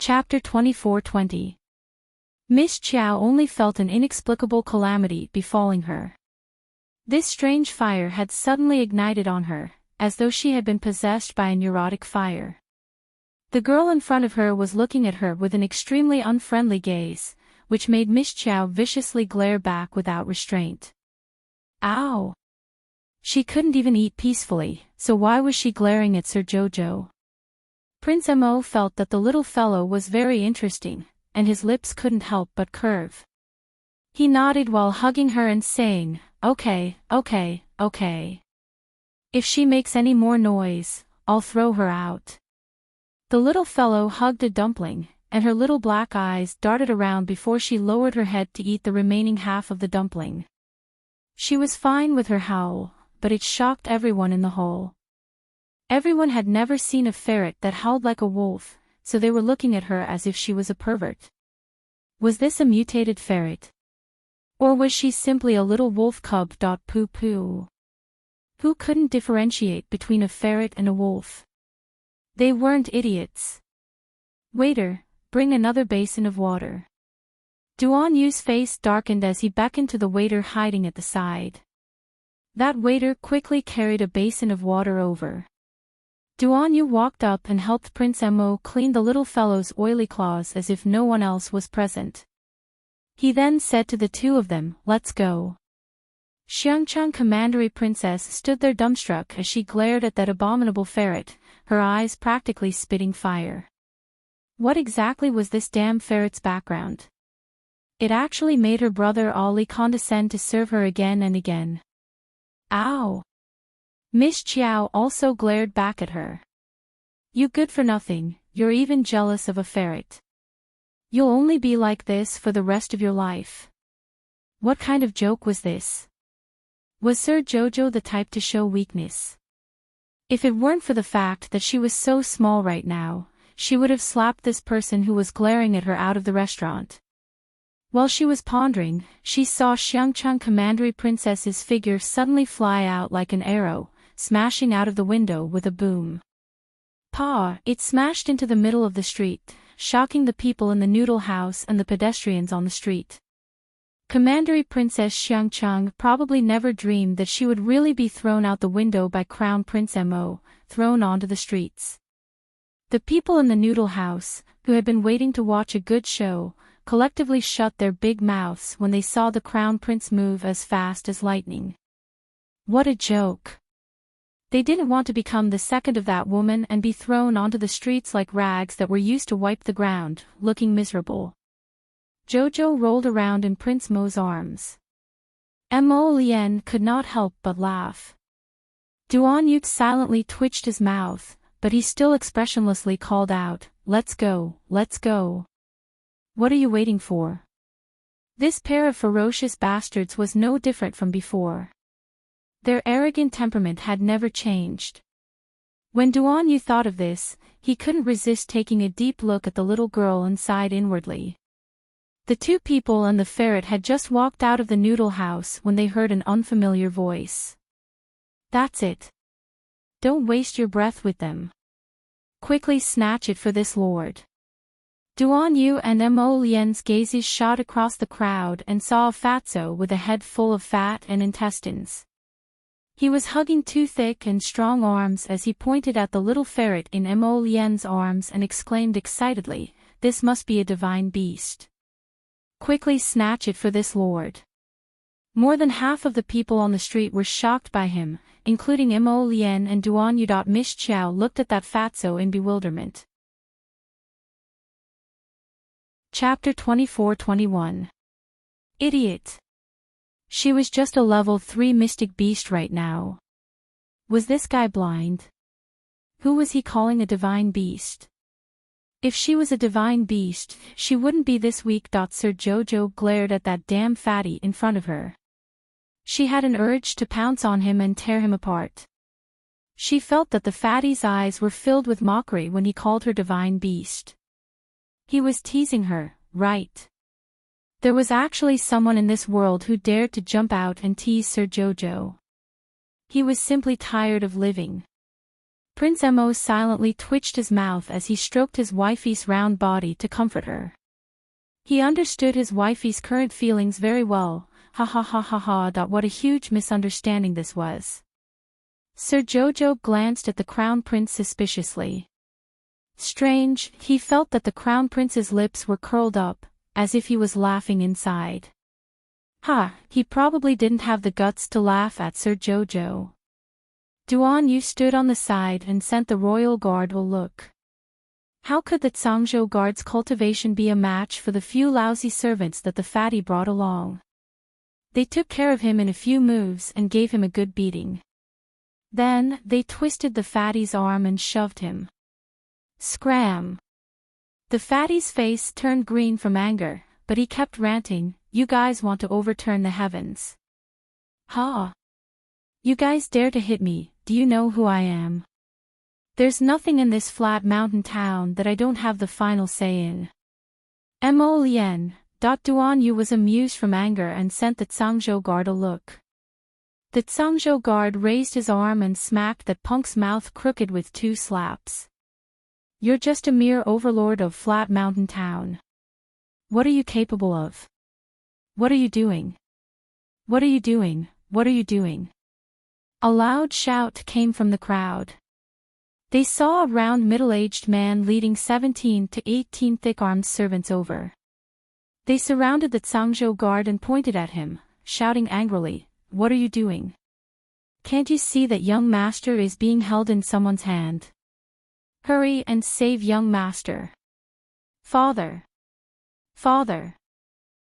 Chapter 24:20. Miss Chiao only felt an inexplicable calamity befalling her. This strange fire had suddenly ignited on her, as though she had been possessed by a neurotic fire. The girl in front of her was looking at her with an extremely unfriendly gaze, which made Miss Chiao viciously glare back without restraint. Ow! She couldn't even eat peacefully, so why was she glaring at Sir Jojo? Prince Mo felt that the little fellow was very interesting, and his lips couldn't help but curve. He nodded while hugging her and saying, "Okay, okay, okay. If she makes any more noise, I'll throw her out." The little fellow hugged a dumpling, and her little black eyes darted around before she lowered her head to eat the remaining half of the dumpling. She was fine with her howl, but it shocked everyone in the hall. Everyone had never seen a ferret that howled like a wolf, so they were looking at her as if she was a pervert. Was this a mutated ferret? Or was she simply a little wolf cub? Poo-poo. Who couldn't differentiate between a ferret and a wolf? They weren't idiots. Waiter, bring another basin of water. Duan Yu's face darkened as he beckoned to the waiter hiding at the side. That waiter quickly carried a basin of water over. Duan Yu walked up and helped Prince Mo clean the little fellow's oily claws as if no one else was present. He then said to the two of them, "Let's go." Xiangchang Commandery Princess stood there dumbstruck as she glared at that abominable ferret, her eyes practically spitting fire. What exactly was this damn ferret's background? It actually made her brother Ali condescend to serve her again and again. Ow! Miss Chiao also glared back at her. You good for nothing, you're even jealous of a ferret. You'll only be like this for the rest of your life. What kind of joke was this? Was Sir Jojo the type to show weakness? If it weren't for the fact that she was so small right now, she would have slapped this person who was glaring at her out of the restaurant. While she was pondering, she saw Xiangchang Commandery Princess's figure suddenly fly out like an arrow, smashing out of the window with a boom. Pa! It smashed into the middle of the street, shocking the people in the noodle house and the pedestrians on the street. Commandery Princess Xiangchang probably never dreamed that she would really be thrown out the window by Crown Prince Mo, thrown onto the streets. The people in the noodle house, who had been waiting to watch a good show, collectively shut their big mouths when they saw the Crown Prince move as fast as lightning. What a joke! They didn't want to become the second of that woman and be thrown onto the streets like rags that were used to wipe the ground, looking miserable. Jojo rolled around in Prince Mo's arms. Mo Lien could not help but laugh. Duan Yu silently twitched his mouth, but he still expressionlessly called out, "Let's go, let's go. What are you waiting for?" This pair of ferocious bastards was no different from before. Their arrogant temperament had never changed. When Duan Yu thought of this, he couldn't resist taking a deep look at the little girl and sighed inwardly. The two people and the ferret had just walked out of the noodle house when they heard an unfamiliar voice. That's it. Don't waste your breath with them. Quickly snatch it for this lord. Duan Yu and Mo Lien's gazes shot across the crowd and saw a fatso with a head full of fat and intestines. He was hugging two thick and strong arms as he pointed at the little ferret in Mo Lien's arms and exclaimed excitedly, "This must be a divine beast. Quickly snatch it for this lord." More than half of the people on the street were shocked by him, including Mo Lien and Duan Yu. Miss Chiao looked at that fatso in bewilderment. Chapter 24:21. Idiot. She was just a level 3 mystic beast right now. Was this guy blind? Who was he calling a divine beast? If she was a divine beast, she wouldn't be this weak. Sir Jojo glared at that damn fatty in front of her. She had an urge to pounce on him and tear him apart. She felt that the fatty's eyes were filled with mockery when he called her divine beast. He was teasing her, right? There was actually someone in this world who dared to jump out and tease Sir Jojo. He was simply tired of living. Prince Mo silently twitched his mouth as he stroked his wifey's round body to comfort her. He understood his wifey's current feelings very well. Ha ha ha ha ha. What a huge misunderstanding this was. Sir Jojo glanced at the Crown Prince suspiciously. Strange, he felt that the Crown Prince's lips were curled up, as if he was laughing inside. He probably didn't have the guts to laugh at Sir Jojo. Duan Yu stood on the side and sent the royal guard a look. How could the Zhangzhou guard's cultivation be a match for the few lousy servants that the fatty brought along? They took care of him in a few moves and gave him a good beating. Then, they twisted the fatty's arm and shoved him. Scram! The fatty's face turned green from anger, but he kept ranting, "You guys want to overturn the heavens. You guys dare to hit me, do you know who I am? There's nothing in this flat mountain town that I don't have the final say in." Mo Lian. Duan Yu was amused from anger and sent the Zhangzhou guard a look. The Zhangzhou guard raised his arm and smacked that punk's mouth crooked with 2 slaps. "You're just a mere overlord of Flat Mountain Town. What are you capable of? What are you doing? What are you doing? What are you doing?" A loud shout came from the crowd. They saw a round middle-aged man leading 17 to 18 thick-armed servants over. They surrounded the Zhangzhou guard and pointed at him, shouting angrily, "What are you doing? Can't you see that young master is being held in someone's hand? Hurry and save young master. Father! Father!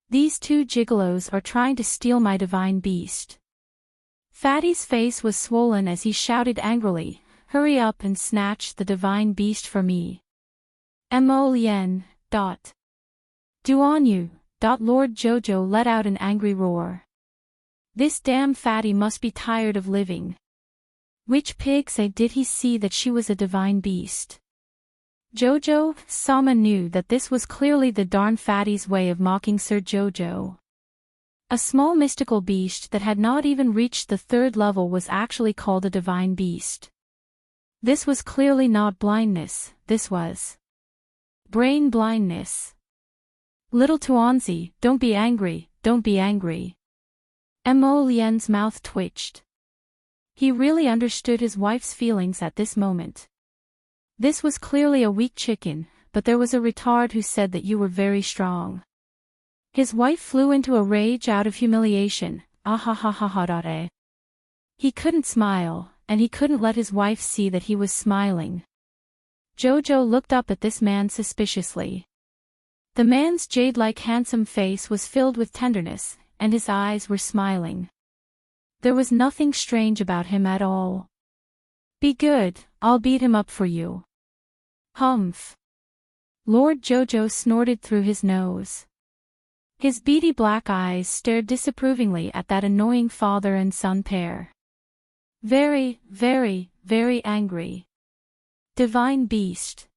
These 2 gigolos are trying to steal my divine beast." Fatty's face was swollen as he shouted angrily, "Hurry up and snatch the divine beast for me." Mo Lian. Duan Yu. Lord Jojo let out an angry roar. This damn fatty must be tired of living. Which pig's eye did he see that she was a divine beast? Jojo, Sama knew that this was clearly the darn fatty's way of mocking Sir Jojo. A small mystical beast that had not even reached the 3rd level was actually called a divine beast. This was clearly not blindness, this was brain blindness. "Little Tuanzi, don't be angry, don't be angry." Mo Lian's mouth twitched. He really understood his wife's feelings at this moment. This was clearly a weak chicken, but there was a retard who said that you were very strong. His wife flew into a rage out of humiliation. He couldn't smile, and he couldn't let his wife see that he was smiling. Jojo looked up at this man suspiciously. The man's jade-like handsome face was filled with tenderness, and his eyes were smiling. There was nothing strange about him at all. "Be good, I'll beat him up for you." Humph. Lord Jojo snorted through his nose. His beady black eyes stared disapprovingly at that annoying father and son pair. Very, very, very angry. Divine beast.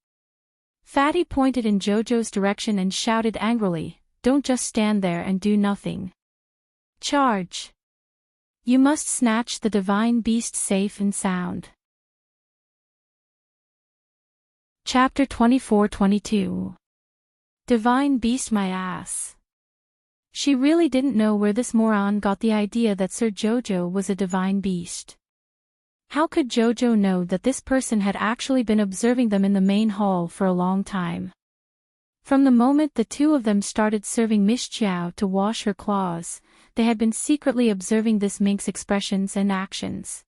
Fatty pointed in Jojo's direction and shouted angrily, "Don't just stand there and do nothing. Charge! You must snatch the divine beast safe and sound." Chapter 24-22. Divine beast my ass. She really didn't know where this moron got the idea that Sir Jojo was a divine beast. How could Jojo know that this person had actually been observing them in the main hall for a long time? From the moment the 2 of them started serving Miss Chiao to wash her claws, they had been secretly observing this mink's expressions and actions.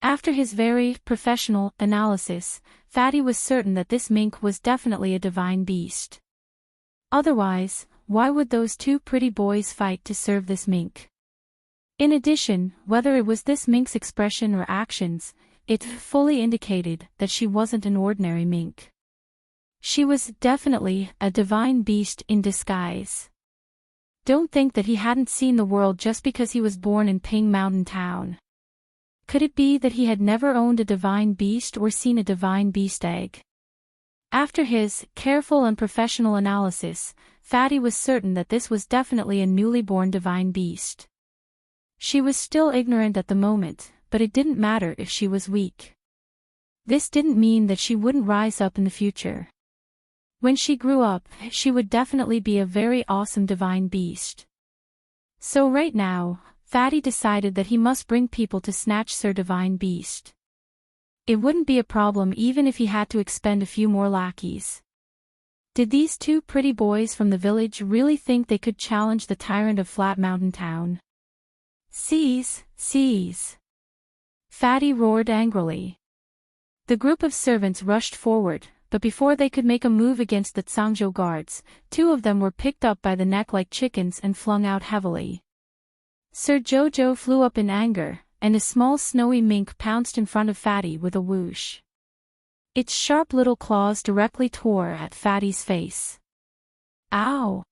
After his very professional analysis, Fatty was certain that this mink was definitely a divine beast. Otherwise, why would those 2 pretty boys fight to serve this mink? In addition, whether it was this mink's expression or actions, it fully indicated that she wasn't an ordinary mink. She was definitely a divine beast in disguise. Don't think that he hadn't seen the world just because he was born in Ping Mountain Town. Could it be that he had never owned a divine beast or seen a divine beast egg? After his careful and professional analysis, Fatty was certain that this was definitely a newly born divine beast. She was still ignorant at the moment, but it didn't matter if she was weak. This didn't mean that she wouldn't rise up in the future. When she grew up, she would definitely be a very awesome divine beast. So right now, Fatty decided that he must bring people to snatch Sir Divine Beast. It wouldn't be a problem even if he had to expend a few more lackeys. Did these two pretty boys from the village really think they could challenge the tyrant of Flat Mountain Town? Seize, seize! Fatty roared angrily. The group of servants rushed forward, but before they could make a move against the Tsangzhou guards, two of them were picked up by the neck like chickens and flung out heavily. Sir Jojo flew up in anger, and a small snowy mink pounced in front of Fatty with a whoosh. Its sharp little claws directly tore at Fatty's face. Ow!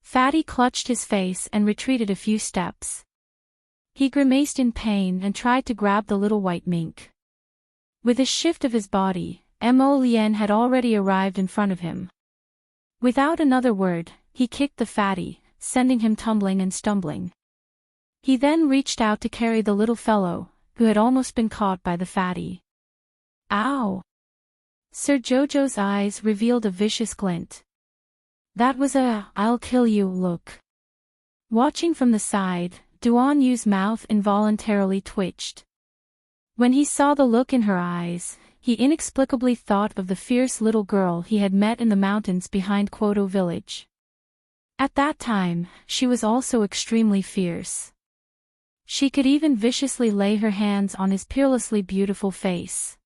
Fatty clutched his face and retreated a few steps. He grimaced in pain and tried to grab the little white mink. With a shift of his body, Mo Lien had already arrived in front of him. Without another word, he kicked the fatty, sending him tumbling and stumbling. He then reached out to carry the little fellow, who had almost been caught by the fatty. Ow! Sir Jojo's eyes revealed a vicious glint. That was a "I'll kill you" look. Watching from the side, Duan Yu's mouth involuntarily twitched. When he saw the look in her eyes, he inexplicably thought of the fierce little girl he had met in the mountains behind Quoto village. At that time, she was also extremely fierce. She could even viciously lay her hands on his peerlessly beautiful face.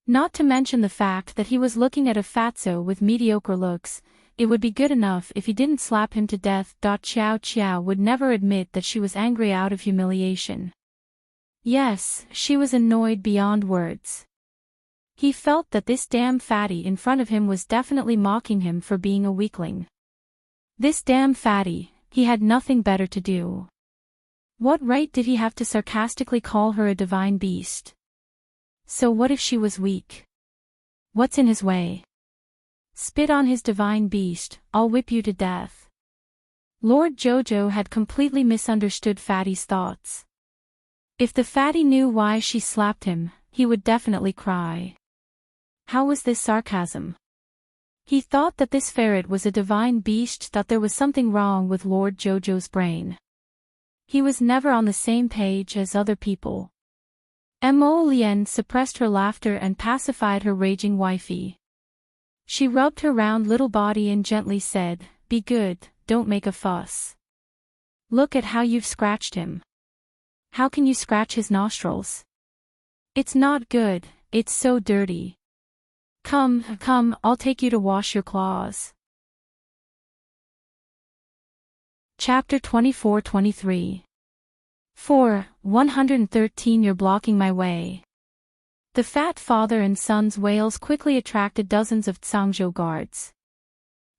Not to mention the fact that he was looking at a fatso with mediocre looks, it would be good enough if he didn't slap him to death. Xiao Qiao would never admit that she was angry out of humiliation. Yes, she was annoyed beyond words. He felt that this damn fatty in front of him was definitely mocking him for being a weakling. This damn fatty, he had nothing better to do. What right did he have to sarcastically call her a divine beast? So what if she was weak? What's in his way? Spit on his divine beast, I'll whip you to death. Lord Jojo had completely misunderstood Fatty's thoughts. If the fatty knew why she slapped him, he would definitely cry. How was this sarcasm? He thought that this ferret was a divine beast, that there was something wrong with Lord Jojo's brain. He was never on the same page as other people. Mo Lien suppressed her laughter and pacified her raging wifey. She rubbed her round little body and gently said, "Be good, don't make a fuss. Look at how you've scratched him. How can you scratch his nostrils? It's not good, it's so dirty. Come, come, I'll take you to wash your claws." Chapter 24-23. 113 You're blocking my way. The fat father and son's wails quickly attracted dozens of Tsangzhou guards.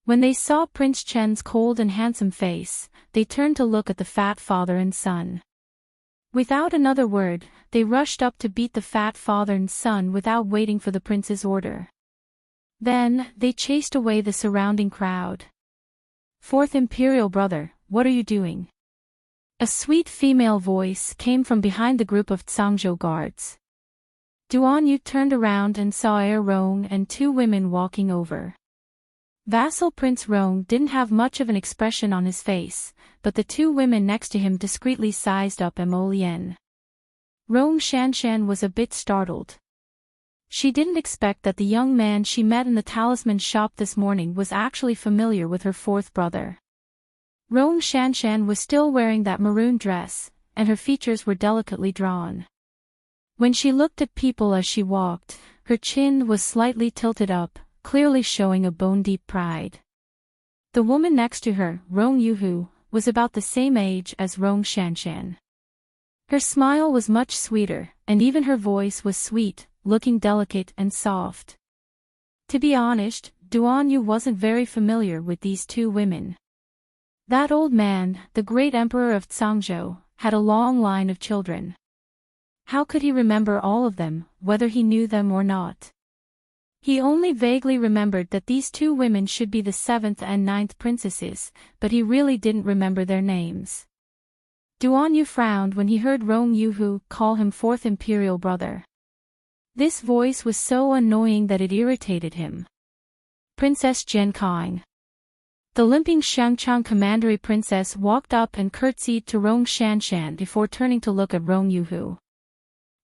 When they saw Prince Chen's cold and handsome face, they turned to look at the fat father and son. Without another word, they rushed up to beat the fat father and son without waiting for the prince's order. Then, they chased away the surrounding crowd. "Fourth Imperial Brother, what are you doing?" A sweet female voice came from behind the group of Tsangzhou guards. Duan Yu turned around and saw Rong and two women walking over. Vassal Prince Rong didn't have much of an expression on his face, but the two women next to him discreetly sized up Mo Lien. Rong Shanshan was a bit startled. She didn't expect that the young man she met in the talisman shop this morning was actually familiar with her fourth brother. Rong Shanshan was still wearing that maroon dress, and her features were delicately drawn. When she looked at people as she walked, her chin was slightly tilted up, clearly showing a bone-deep pride. The woman next to her, Rong Yuhu, was about the same age as Rong Shanshan. Her smile was much sweeter, and even her voice was sweet, looking delicate and soft. To be honest, Duan Yu wasn't very familiar with these two women. That old man, the great emperor of Tsangzhou, had a long line of children. How could he remember all of them, whether he knew them or not? He only vaguely remembered that these two women should be the 7th and 9th princesses, but he really didn't remember their names. Duan Yu frowned when he heard Rong Yuhu call him 4th Imperial Brother. This voice was so annoying that it irritated him. Princess Jiankang. The limping Shangchang commandery princess walked up and curtsied to Rong Shanshan before turning to look at Rong Yuhu.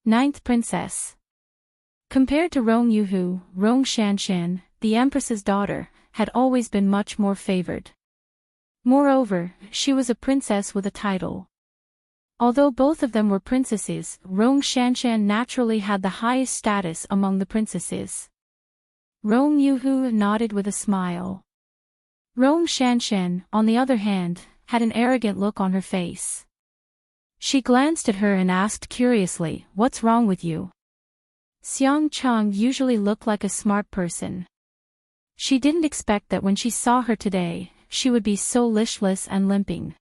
Ninth princess. Compared to Rong Yuhu, Rong Shanshan, the empress's daughter, had always been much more favored. Moreover, she was a princess with a title. Although both of them were princesses, Rong Shanshan naturally had the highest status among the princesses. Rong Yuhu nodded with a smile. Rong Shanshan, on the other hand, had an arrogant look on her face. She glanced at her and asked curiously, "What's wrong with you?" Xiang Chang usually looked like a smart person. She didn't expect that when she saw her today, she would be so listless and limping.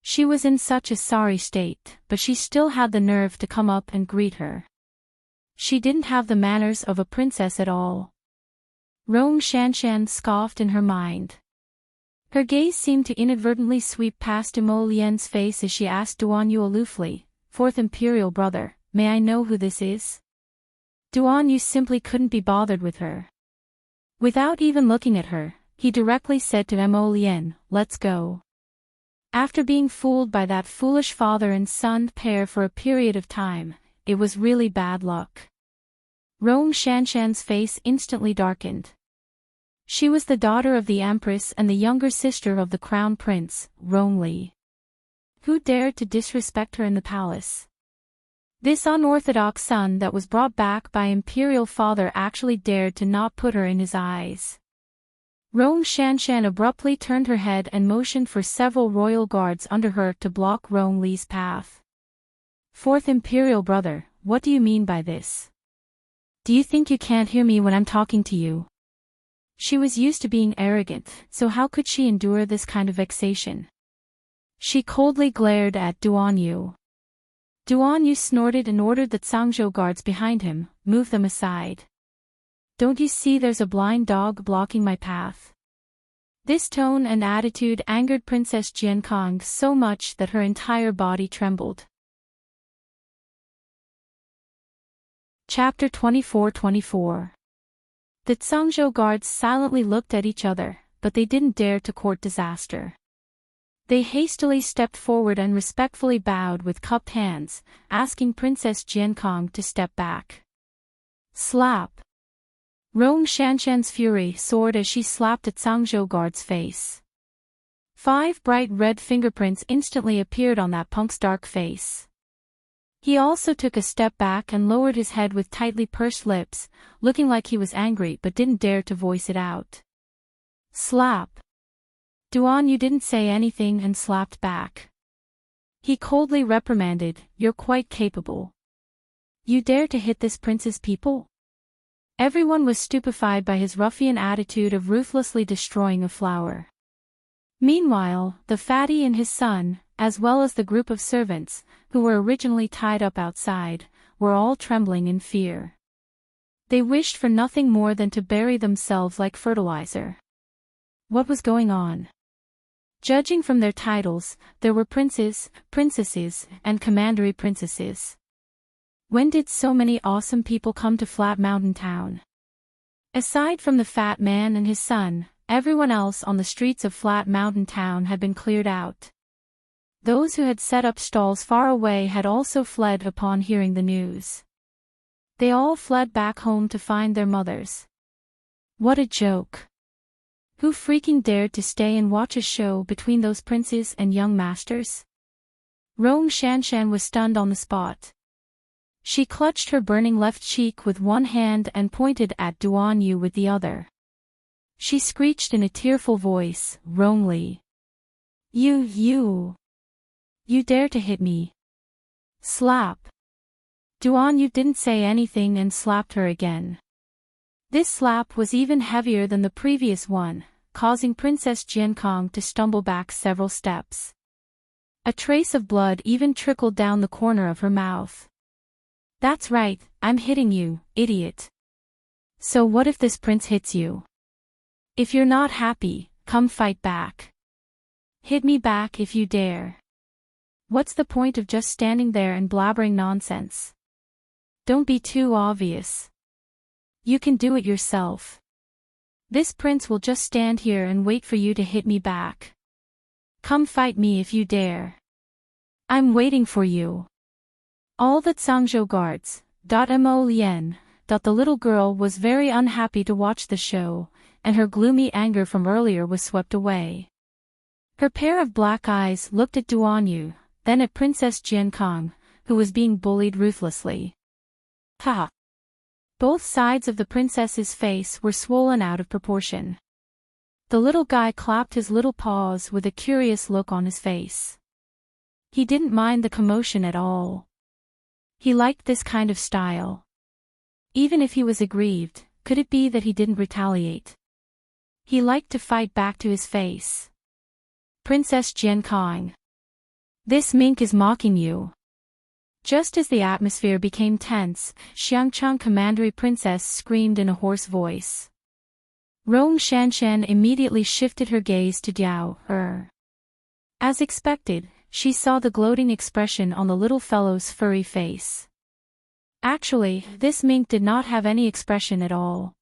She was in such a sorry state, but she still had the nerve to come up and greet her. She didn't have the manners of a princess at all. Rong Shanshan scoffed in her mind. Her gaze seemed to inadvertently sweep past Imo Lian's face as she asked Duan Yu aloofly, "Fourth Imperial brother, may I know who this is?" Duan Yu simply couldn't be bothered with her. Without even looking at her, he directly said to Imo Lian, "Let's go." After being fooled by that foolish father and son pair for a period of time, it was really bad luck. Rong Shanshan's face instantly darkened. She was the daughter of the Empress and the younger sister of the Crown Prince, Rong Li. Who dared to disrespect her in the palace? This unorthodox son that was brought back by Imperial father actually dared to not put her in his eyes. Rong Shanshan abruptly turned her head and motioned for several royal guards under her to block Rong Li's path. "Fourth Imperial brother, what do you mean by this? Do you think you can't hear me when I'm talking to you?" She was used to being arrogant, so how could she endure this kind of vexation? She coldly glared at Duan Yu. Duan Yu snorted and ordered the Zhangzhou guards behind him, "Move them aside. Don't you see there's a blind dog blocking my path?" This tone and attitude angered Princess Jiankang so much that her entire body trembled. Chapter 24-24. The Zhangzhou guards silently looked at each other, but they didn't dare to court disaster. They hastily stepped forward and respectfully bowed with cupped hands, asking Princess Jiankang to step back. Slap! Rong Shanshan's fury soared as she slapped at Zhangzhou guard's face. 5 bright red fingerprints instantly appeared on that punk's dark face. He also took a step back and lowered his head with tightly pursed lips, looking like he was angry but didn't dare to voice it out. Slap! Duan Yu didn't say anything and slapped back. He coldly reprimanded, "You're quite capable. You dare to hit this prince's people?" Everyone was stupefied by his ruffian attitude of ruthlessly destroying a flower. Meanwhile, the fatty and his son, as well as the group of servants, who were originally tied up outside, were all trembling in fear. They wished for nothing more than to bury themselves like fertilizer. What was going on? Judging from their titles, there were princes, princesses, and commandery princesses. When did so many awesome people come to Flat Mountain Town? Aside from the fat man and his son, everyone else on the streets of Flat Mountain Town had been cleared out. Those who had set up stalls far away had also fled upon hearing the news. They all fled back home to find their mothers. What a joke! Who freaking dared to stay and watch a show between those princes and young masters? Rong Shanshan was stunned on the spot. She clutched her burning left cheek with one hand and pointed at Duan Yu with the other. She screeched in a tearful voice, "Rong Li. You dare to hit me." Slap! Duan Yu didn't say anything and slapped her again. This slap was even heavier than the previous one, causing Princess Jiankang to stumble back several steps. A trace of blood even trickled down the corner of her mouth. "That's right, I'm hitting you, idiot. So what if this prince hits you? If you're not happy, come fight back. Hit me back if you dare. What's the point of just standing there and blabbering nonsense?" Don't be too obvious. You can do it yourself. This prince will just stand here and wait for you to hit me back. Come fight me if you dare. I'm waiting for you. All the Zhangzhou guards. Mo Lien. The little girl was very unhappy to watch the show, and her gloomy anger from earlier was swept away. Her pair of black eyes looked at Duan Yu, then at Princess Jiankong, who was being bullied ruthlessly. Ha! Both sides of the princess's face were swollen out of proportion. The little guy clapped his little paws with a curious look on his face. He didn't mind the commotion at all. He liked this kind of style. Even if he was aggrieved, could it be that he didn't retaliate? He liked to fight back to his face. Princess Jiankong. This mink is mocking you. Just as the atmosphere became tense, Xiangchang Commandery Princess screamed in a hoarse voice. Rong Shanshan immediately shifted her gaze to Diao. As expected, she saw the gloating expression on the little fellow's furry face. Actually, this mink did not have any expression at all.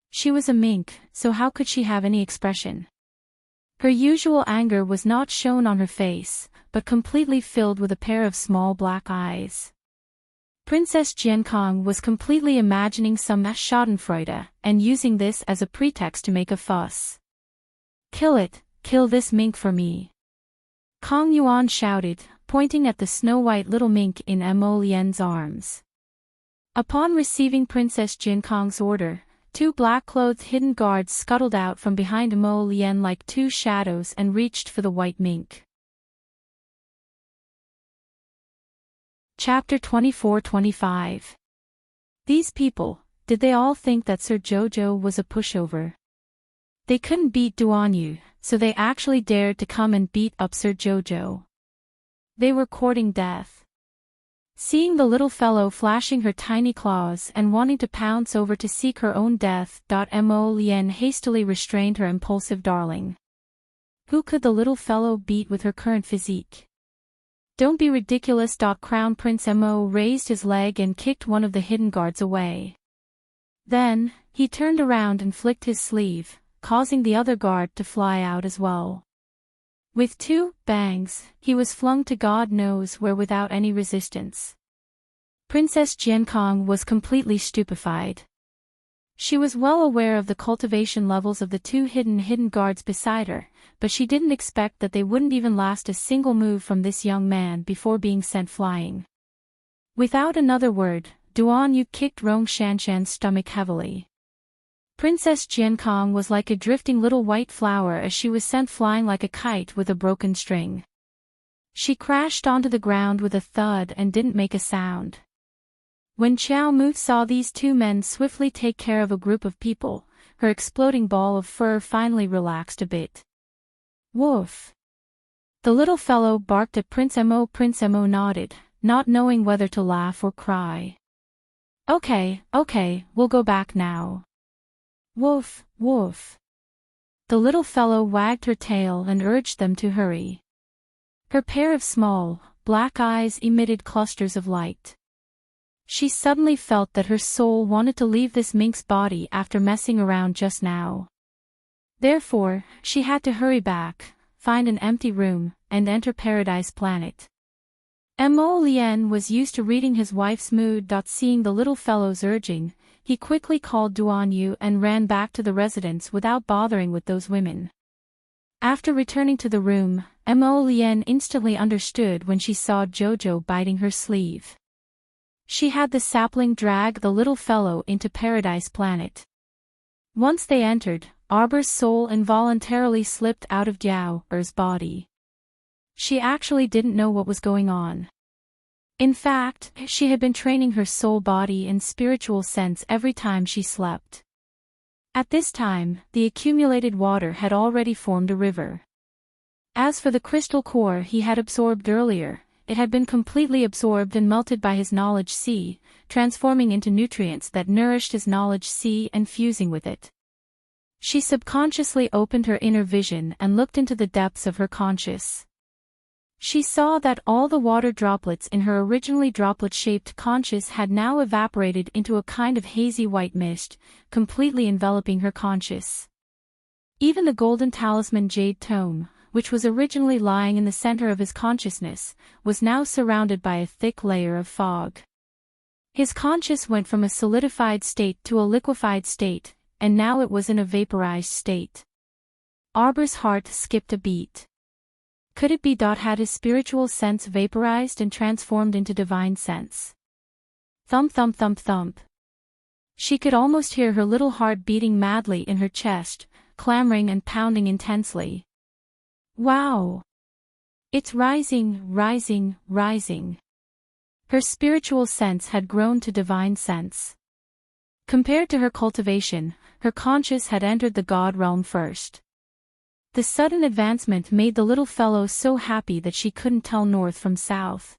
She was a mink, so how could she have any expression? Her usual anger was not shown on her face, but completely filled with a pair of small black eyes. Princess Jiankong was completely imagining some schadenfreude, and using this as a pretext to make a fuss. Kill it, kill this mink for me. Kong Yuan shouted, pointing at the snow-white little mink in Mo Lien's arms. Upon receiving Princess Jiankong's order, two black-clothed hidden guards scuttled out from behind Mo Lien like two shadows and reached for the white mink. Chapter 24-25. These people, did they all think that Sir Jojo was a pushover? They couldn't beat Duan Yu, so they actually dared to come and beat up Sir Jojo. They were courting death. Seeing the little fellow flashing her tiny claws and wanting to pounce over to seek her own death, Mo Lien hastily restrained her impulsive darling. Who could the little fellow beat with her current physique? Don't be ridiculous. Crown Prince Mo raised his leg and kicked one of the hidden guards away. Then, he turned around and flicked his sleeve, causing the other guard to fly out as well. With two bangs, he was flung to God knows where without any resistance. Princess Jiankong was completely stupefied. She was well aware of the cultivation levels of the two hidden guards beside her, but she didn't expect that they wouldn't even last a single move from this young man before being sent flying. Without another word, Duan Yu kicked Rong Shanshan's stomach heavily. Princess Jiankong was like a drifting little white flower as she was sent flying like a kite with a broken string. She crashed onto the ground with a thud and didn't make a sound. When Xiao Mu saw these two men swiftly take care of a group of people, her exploding ball of fur finally relaxed a bit. Woof! The little fellow barked at Prince Mo. Prince Mo nodded, not knowing whether to laugh or cry. Okay, we'll go back now. Woof, woof. The little fellow wagged her tail and urged them to hurry. Her pair of small, black eyes emitted clusters of light. She suddenly felt that her soul wanted to leave this mink's body after messing around just now. Therefore, she had to hurry back, find an empty room, and enter Paradise Planet. Mo Lien was used to reading his wife's mood. Seeing the little fellow's urging, he quickly called Duan Yu and ran back to the residence without bothering with those women. After returning to the room, Mo Lien instantly understood when she saw Jojo biting her sleeve. She had the sapling drag the little fellow into Paradise Planet. Once they entered, Arbor's soul involuntarily slipped out of Jiao's body. She actually didn't know what was going on. In fact, she had been training her soul body and spiritual sense every time she slept. At this time, the accumulated water had already formed a river. As for the crystal core he had absorbed earlier, it had been completely absorbed and melted by his knowledge sea, transforming into nutrients that nourished his knowledge sea and fusing with it. She subconsciously opened her inner vision and looked into the depths of her conscious. She saw that all the water droplets in her originally droplet-shaped conscious had now evaporated into a kind of hazy white mist, completely enveloping her conscious. Even the golden talisman jade tome, which was originally lying in the center of his consciousness, was now surrounded by a thick layer of fog. His conscious went from a solidified state to a liquefied state, and now it was in a vaporized state. Arbor's heart skipped a beat. Could it be had his spiritual sense vaporized and transformed into divine sense? Thump thump thump thump. She could almost hear her little heart beating madly in her chest, clamoring and pounding intensely. Wow! It's rising, rising, rising. Her spiritual sense had grown to divine sense. Compared to her cultivation, her conscious had entered the god realm first. The sudden advancement made the little fellow so happy that she couldn't tell north from south.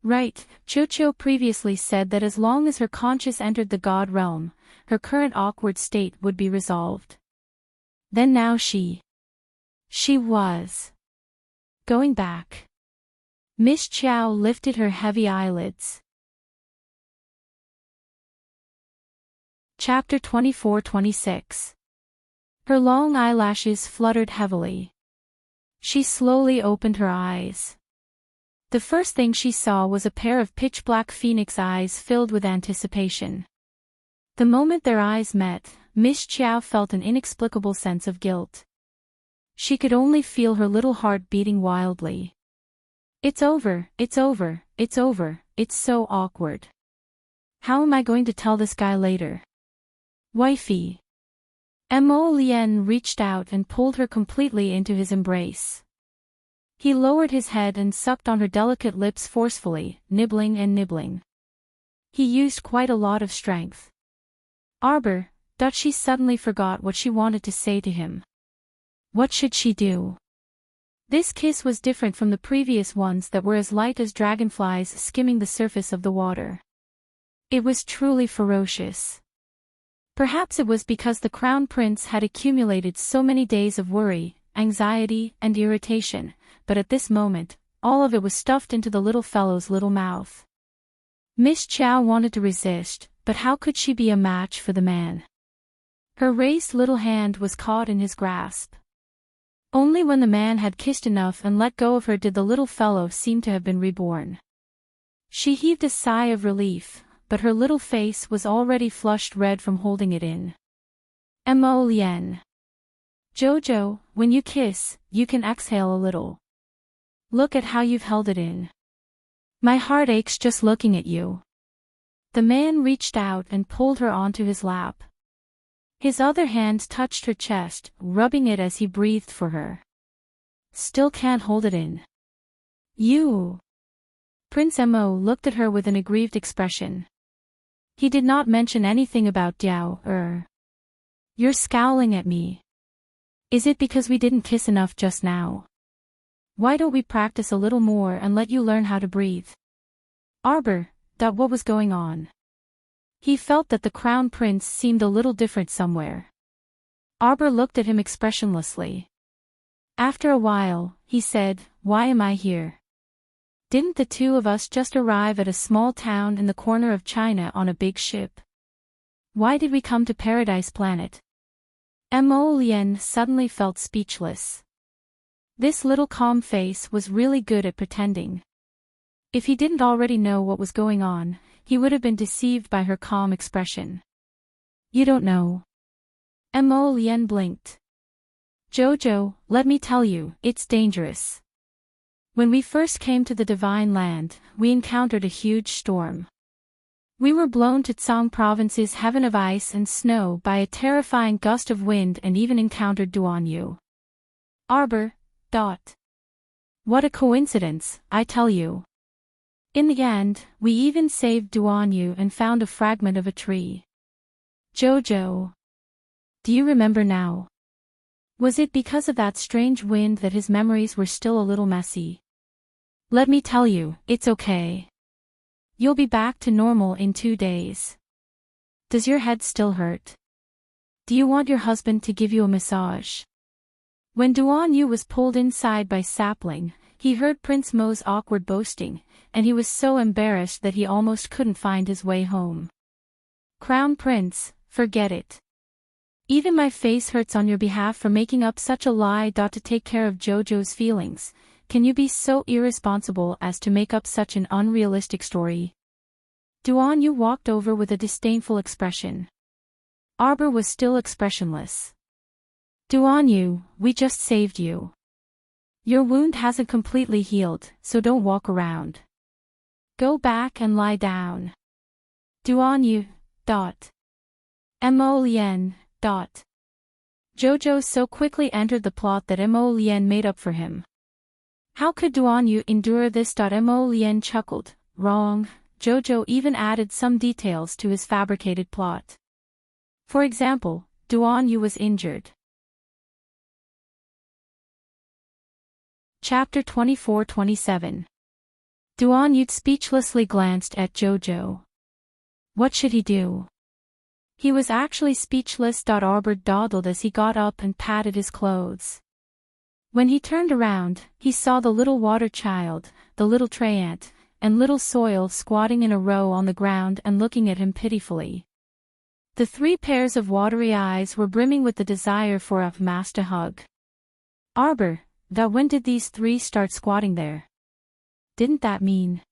Right, Chocho previously said that as long as her conscious entered the god realm, her current awkward state would be resolved. Then now she was going back. Miss Chow lifted her heavy eyelids. Chapter 24-26. Her long eyelashes fluttered heavily. She slowly opened her eyes. The first thing she saw was a pair of pitch-black phoenix eyes filled with anticipation. The moment their eyes met, Miss Chow felt an inexplicable sense of guilt. She could only feel her little heart beating wildly. It's over, it's over, it's over, it's so awkward. How am I going to tell this guy later? Wifey. Mo Lien reached out and pulled her completely into his embrace. He lowered his head and sucked on her delicate lips forcefully, nibbling and nibbling. He used quite a lot of strength. Arbor, she suddenly forgot what she wanted to say to him. What should she do? This kiss was different from the previous ones that were as light as dragonflies skimming the surface of the water. It was truly ferocious. Perhaps it was because the crown prince had accumulated so many days of worry, anxiety, and irritation, but at this moment, all of it was stuffed into the little fellow's little mouth. Miss Chow wanted to resist, but how could she be a match for the man? Her raised little hand was caught in his grasp. Only when the man had kissed enough and let go of her did the little fellow seem to have been reborn. She heaved a sigh of relief, but her little face was already flushed red from holding it in. Mo Lien. Jojo, when you kiss, you can exhale a little. Look at how you've held it in. My heart aches just looking at you. The man reached out and pulled her onto his lap. His other hand touched her chest, rubbing it as he breathed for her. Still can't hold it in. You. Prince Mo looked at her with an aggrieved expression. He did not mention anything about Diao. You're scowling at me. Is it because we didn't kiss enough just now? Why don't we practice a little more and let you learn how to breathe? Arbor, what was going on? He felt that the crown prince seemed a little different somewhere. Arbor looked at him expressionlessly. After a while, he said, Why am I here? Didn't the two of us just arrive at a small town in the corner of China on a big ship? Why did we come to Paradise Planet? Mo Lien suddenly felt speechless. This little calm face was really good at pretending. If he didn't already know what was going on, he would have been deceived by her calm expression. You don't know. Mo Lien blinked. Jojo, let me tell you, it's dangerous. When we first came to the Divine Land, we encountered a huge storm. We were blown to Tsang Province's heaven of ice and snow by a terrifying gust of wind and even encountered Duanyu. Arbor. What a coincidence, I tell you. In the end, we even saved Duanyu and found a fragment of a tree. Jojo. Do you remember now? Was it because of that strange wind that his memories were still a little messy? Let me tell you, it's okay. You'll be back to normal in 2 days. Does your head still hurt? Do you want your husband to give you a massage? When Duanyu was pulled inside by Sapling, He heard Prince Mo's awkward boasting, and he was so embarrassed that he almost couldn't find his way home. Crown Prince, forget it. Even my face hurts on your behalf for making up such a lie. To take care of Jojo's feelings, can you be so irresponsible as to make up such an unrealistic story? Duan Yu walked over with a disdainful expression. Arbor was still expressionless. Duan Yu, we just saved you. Your wound hasn't completely healed, so don't walk around. Go back and lie down. Duan Yu. Mo Lien. Jojo so quickly entered the plot that Mo Lien made up for him. How could Duan Yu endure this? Mo Lien chuckled. Wrong. Jojo even added some details to his fabricated plot. For example, Duan Yu was injured. Chapter 24-27. Duan Yu speechlessly glanced at Jojo. What should he do? He was actually speechless. Arbor dawdled as he got up and patted his clothes. When he turned around, he saw the little water child, the little tray ant, and little Soil squatting in a row on the ground and looking at him pitifully. The 3 pairs of watery eyes were brimming with the desire for a master hug. Arbor, when did these 3 start squatting there? Didn't that mean?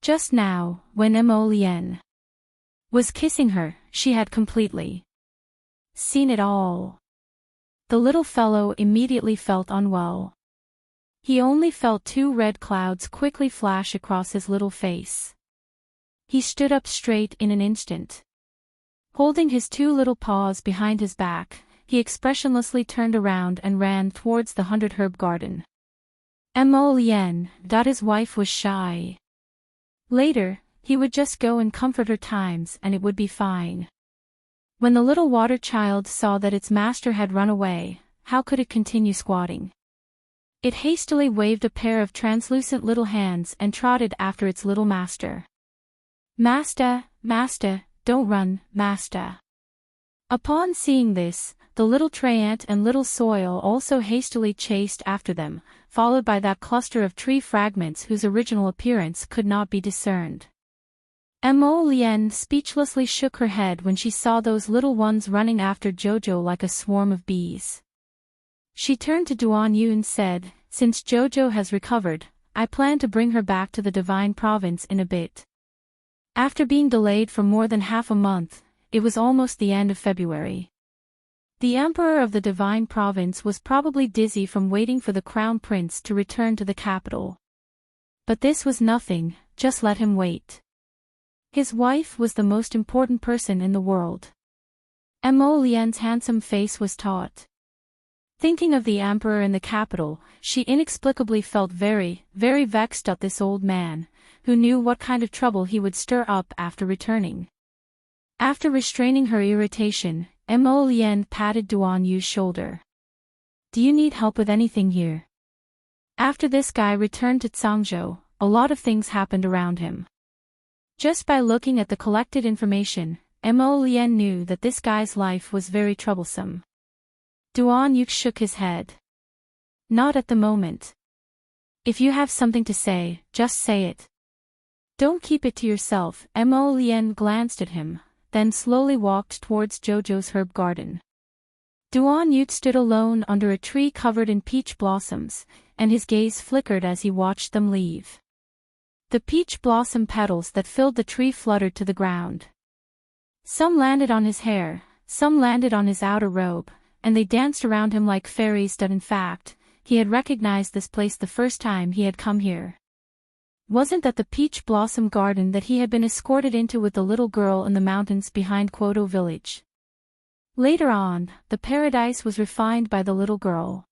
Just now, when Mo Lien was kissing her, she had completely seen it all. The little fellow immediately felt unwell. He only felt 2 red clouds quickly flash across his little face. He stood up straight in an instant. Holding his 2 little paws behind his back, he expressionlessly turned around and ran towards the 100-herb garden. Mo Lien. His wife was shy. Later, he would just go and comfort her times and it would be fine. When the little water child saw that its master had run away, how could it continue squatting? It hastily waved a pair of translucent little hands and trotted after its little master. Master, master, don't run, master. Upon seeing this, the little tray ant and little Soil also hastily chased after them, followed by that cluster of tree fragments whose original appearance could not be discerned. Mo Lien speechlessly shook her head when she saw those little ones running after Jojo like a swarm of bees. She turned to Duan Yu and said, since Jojo has recovered, I plan to bring her back to the Divine Province in a bit. After being delayed for more than half a month, it was almost the end of February. The Emperor of the Divine Province was probably dizzy from waiting for the Crown Prince to return to the capital. But this was nothing, just let him wait. His wife was the most important person in the world. Mo Lien's handsome face was taut. Thinking of the Emperor in the capital, she inexplicably felt very, very vexed at this old man, who knew what kind of trouble he would stir up after returning. After restraining her irritation, Mo Lien patted Duan Yu's shoulder. Do you need help with anything here? After this guy returned to Cangzhou, a lot of things happened around him. Just by looking at the collected information, Mo Lien knew that this guy's life was very troublesome. Duan Yu shook his head. Not at the moment. If you have something to say, just say it. Don't keep it to yourself. Mo Lien glanced at him, then slowly walked towards Jojo's herb garden. Duan Yu stood alone under a tree covered in peach blossoms, and his gaze flickered as he watched them leave. The peach blossom petals that filled the tree fluttered to the ground. Some landed on his hair, some landed on his outer robe, and they danced around him like fairies. In fact, he had recognized this place the first time he had come here. Wasn't that the peach blossom garden that he had been escorted into with the little girl in the mountains behind Quoto village? Later on, the paradise was refined by the little girl.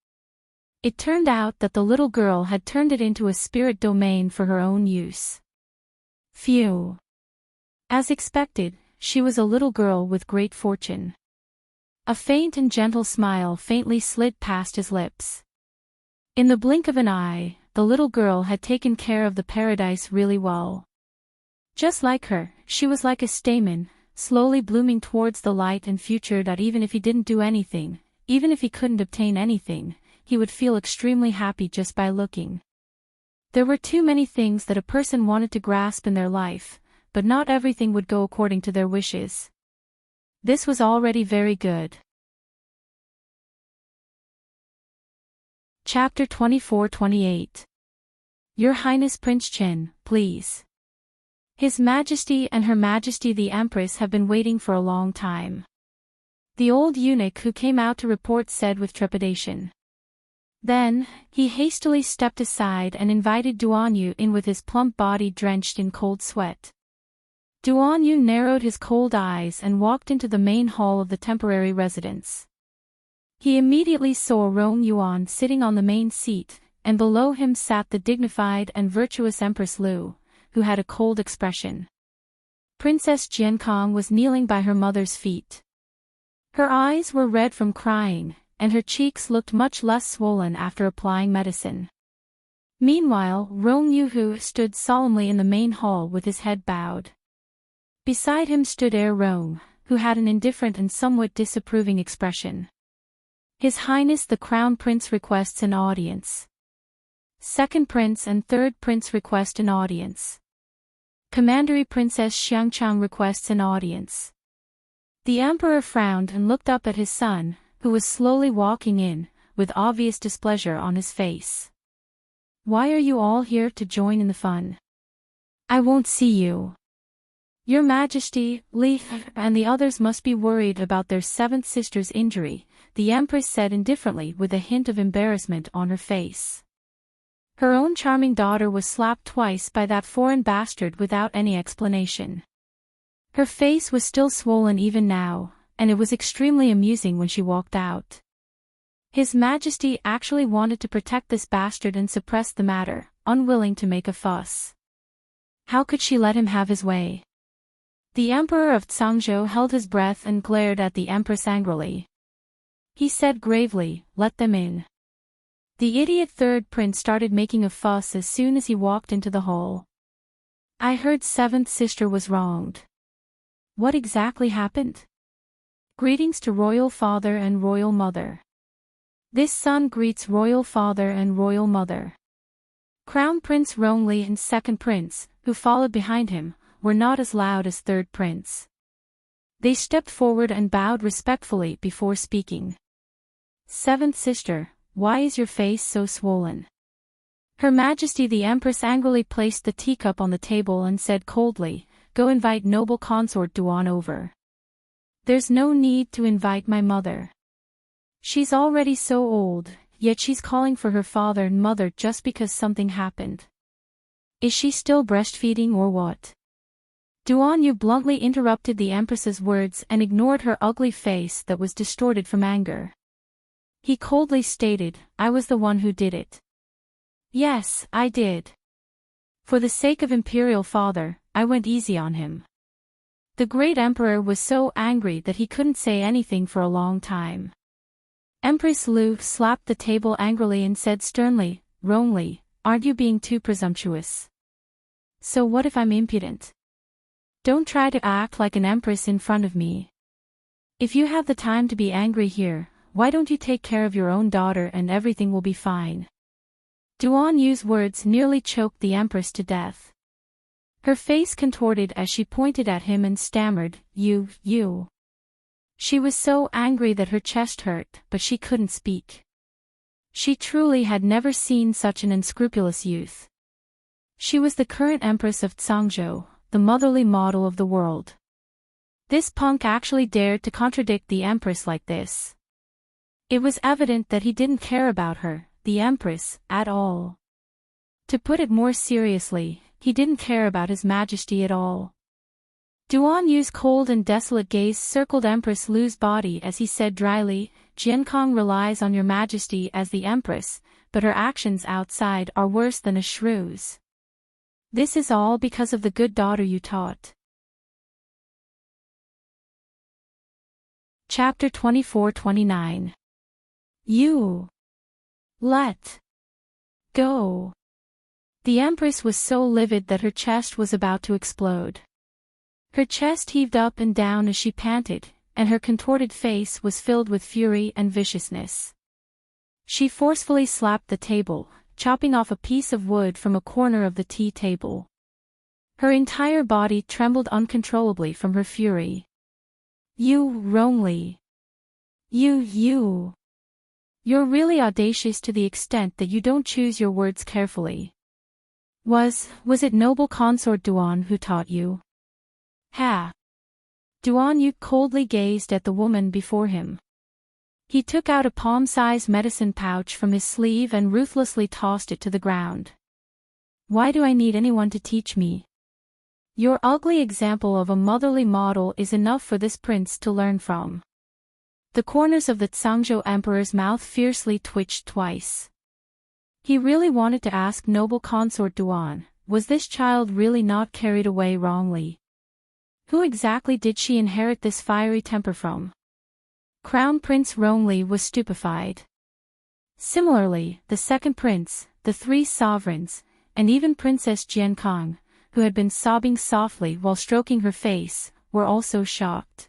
It turned out that the little girl had turned it into a spirit domain for her own use. Phew. As expected, she was a little girl with great fortune. A faint and gentle smile faintly slid past his lips. In the blink of an eye, the little girl had taken care of the paradise really well. Just like her, she was like a stamen, slowly blooming towards the light and future that even if he didn't do anything, even if he couldn't obtain anything, he would feel extremely happy just by looking. There were too many things that a person wanted to grasp in their life, but not everything would go according to their wishes. This was already very good. Chapter 24-28. Your Highness Prince Chin, please. His Majesty and Her Majesty the Empress have been waiting for a long time. The old eunuch who came out to report said with trepidation. Then, he hastily stepped aside and invited Duanyu in with his plump body drenched in cold sweat. Duanyu narrowed his cold eyes and walked into the main hall of the temporary residence. He immediately saw Rong Yuan sitting on the main seat, and below him sat the dignified and virtuous Empress Lu, who had a cold expression. Princess Jiankong was kneeling by her mother's feet. Her eyes were red from crying, and her cheeks looked much less swollen after applying medicine. Meanwhile, Rong Yuhu stood solemnly in the main hall with his head bowed. Beside him stood Rong, who had an indifferent and somewhat disapproving expression. His Highness the Crown Prince requests an audience. Second Prince and Third Prince request an audience. Commandery Princess Xiangchang requests an audience. The Emperor frowned and looked up at his son, who was slowly walking in, with obvious displeasure on his face. Why are you all here to join in the fun? I won't see you. Your Majesty, Li, and the others must be worried about their seventh sister's injury, the Empress said indifferently with a hint of embarrassment on her face. Her own charming daughter was slapped twice by that foreign bastard without any explanation. Her face was still swollen even now, and it was extremely amusing when she walked out. His Majesty actually wanted to protect this bastard and suppress the matter, unwilling to make a fuss. How could she let him have his way? The Emperor of Zhangzhou held his breath and glared at the Empress angrily. He said gravely, "Let them in." The idiot third prince started making a fuss as soon as he walked into the hall. I heard seventh sister was wronged. What exactly happened? Greetings to Royal Father and Royal Mother. This son greets Royal Father and Royal Mother. Crown Prince Rongli and Second Prince, who followed behind him, were not as loud as Third Prince. They stepped forward and bowed respectfully before speaking. Seventh sister, why is your face so swollen? Her Majesty the Empress angrily placed the teacup on the table and said coldly, Go invite noble consort Duan over. There's no need to invite my mother. She's already so old, yet she's calling for her father and mother just because something happened. Is she still breastfeeding or what? Duanyu bluntly interrupted the Empress's words and ignored her ugly face that was distorted from anger. He coldly stated, I was the one who did it. Yes, I did. For the sake of Imperial Father, I went easy on him. The great Emperor was so angry that he couldn't say anything for a long time. Empress Lu slapped the table angrily and said sternly, Rongli, aren't you being too presumptuous? So what if I'm impudent? Don't try to act like an empress in front of me. If you have the time to be angry here, why don't you take care of your own daughter and everything will be fine? Duanyu's words nearly choked the Empress to death. Her face contorted as she pointed at him and stammered, You. She was so angry that her chest hurt, but she couldn't speak. She truly had never seen such an unscrupulous youth. She was the current Empress of Zhangzhou, the motherly model of the world. This punk actually dared to contradict the Empress like this. It was evident that he didn't care about her, the Empress, at all. To put it more seriously, he didn't care about His Majesty at all. Duanyu's cold and desolate gaze circled Empress Lu's body as he said dryly, Jiankong relies on your Majesty as the Empress, but her actions outside are worse than a shrew's. This is all because of the good daughter you taught. Chapter 24-29. You. Let go. The Empress was so livid that her chest was about to explode. Her chest heaved up and down as she panted, and her contorted face was filled with fury and viciousness. She forcefully slapped the table, chopping off a piece of wood from a corner of the tea table. Her entire body trembled uncontrollably from her fury. You, Rongli. You're really audacious to the extent that you don't choose your words carefully. Was it noble consort Duan who taught you? Ha! Duan Yu coldly gazed at the woman before him. He took out a palm-sized medicine pouch from his sleeve and ruthlessly tossed it to the ground. Why do I need anyone to teach me? Your ugly example of a motherly model is enough for this prince to learn from. The corners of the Zhangzhou emperor's mouth fiercely twitched twice. He really wanted to ask noble consort Duan, was this child really not carried away wrongly? Who exactly did she inherit this fiery temper from? Crown Prince Rongli was stupefied. Similarly, the second prince, the three sovereigns, and even Princess Jiankang, who had been sobbing softly while stroking her face, were also shocked.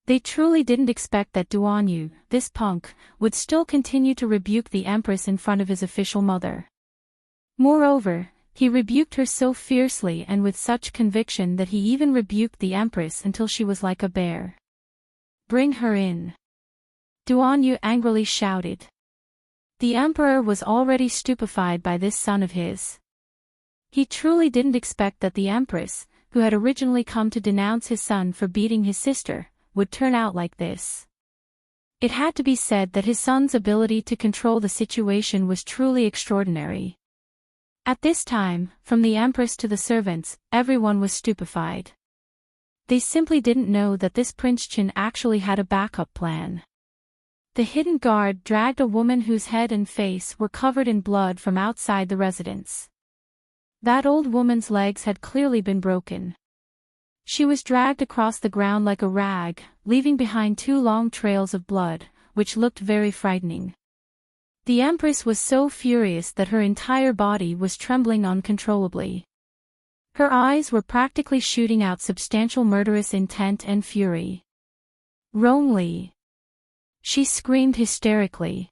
They truly didn't expect that Duan Yu, this punk, would still continue to rebuke the empress in front of his official mother. Moreover, he rebuked her so fiercely and with such conviction that he even rebuked the empress until she was like a bear. Bring her in. Duan Yu angrily shouted. The emperor was already stupefied by this son of his. He truly didn't expect that the empress, who had originally come to denounce his son for beating his sister, would turn out like this. It had to be said that his son's ability to control the situation was truly extraordinary. At this time, from the empress to the servants, everyone was stupefied. They simply didn't know that this Prince Chen actually had a backup plan. The hidden guard dragged a woman whose head and face were covered in blood from outside the residence. That old woman's legs had clearly been broken. She was dragged across the ground like a rag, leaving behind 2 long trails of blood, which looked very frightening. The empress was so furious that her entire body was trembling uncontrollably. Her eyes were practically shooting out substantial murderous intent and fury. Rongli! She screamed hysterically.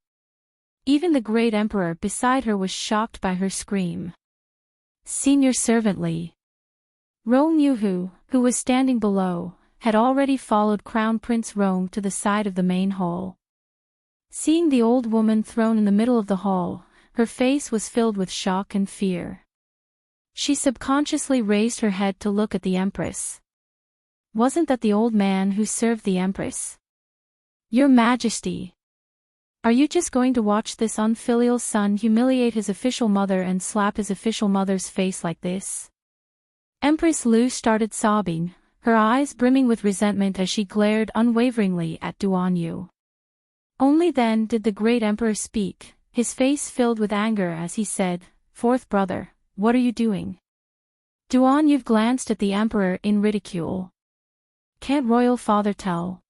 Even the great emperor beside her was shocked by her scream. Senior servant Li. Rong Yuhu, who was standing below, had already followed Crown Prince Rong to the side of the main hall. Seeing the old woman thrown in the middle of the hall, her face was filled with shock and fear. She subconsciously raised her head to look at the empress. Wasn't that the old man who served the empress? Your Majesty! Are you just going to watch this unfilial son humiliate his official mother and slap his official mother's face like this? Empress Lu started sobbing, her eyes brimming with resentment as she glared unwaveringly at Duan Yu. Only then did the great emperor speak, his face filled with anger as he said, "Fourth brother, what are you doing?" Duan Yu glanced at the emperor in ridicule. Can't royal father tell?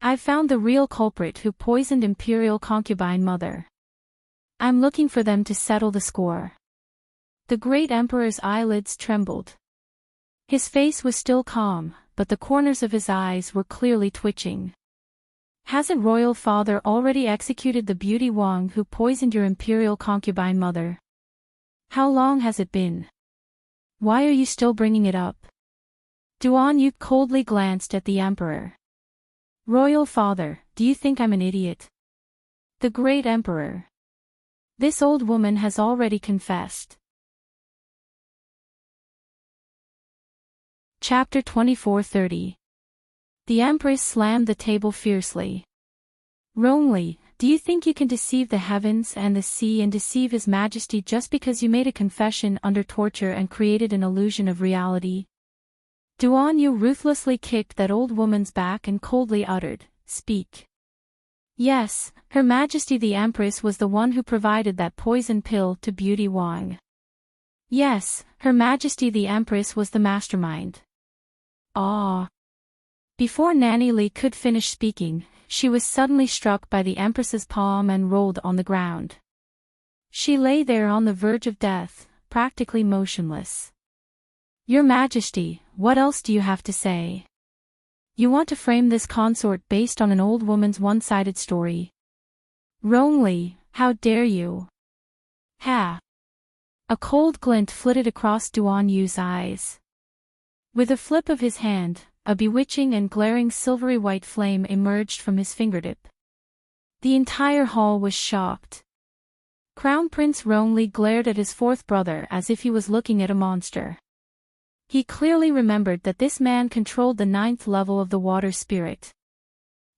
I've found the real culprit who poisoned imperial concubine mother. I'm looking for them to settle the score. The great emperor's eyelids trembled. His face was still calm, but the corners of his eyes were clearly twitching. Hasn't royal father already executed the beauty Wang who poisoned your imperial concubine mother? How long has it been? Why are you still bringing it up? Duan Yu coldly glanced at the emperor. Royal father, do you think I'm an idiot? The great emperor. This old woman has already confessed. Chapter 24:30. The empress slammed the table fiercely. Rongli, do you think you can deceive the heavens and the sea and deceive His Majesty just because you made a confession under torture and created an illusion of reality? Duan Yu ruthlessly kicked that old woman's back and coldly uttered, "Speak." Yes, Her Majesty the Empress was the one who provided that poison pill to Beauty Wang. Yes, Her Majesty the Empress was the mastermind. Ah! Before Nanny Li could finish speaking, she was suddenly struck by the Empress's palm and rolled on the ground. She lay there on the verge of death, practically motionless. Your Majesty, what else do you have to say? You want to frame this consort based on an old woman's one-sided story? Rongli, how dare you? Ha! A cold glint flitted across Duan Yu's eyes. With a flip of his hand, a bewitching and glaring silvery white flame emerged from his fingertip. The entire hall was shocked. Crown Prince Rongli glared at his fourth brother as if he was looking at a monster. He clearly remembered that this man controlled the 9th level of the water spirit.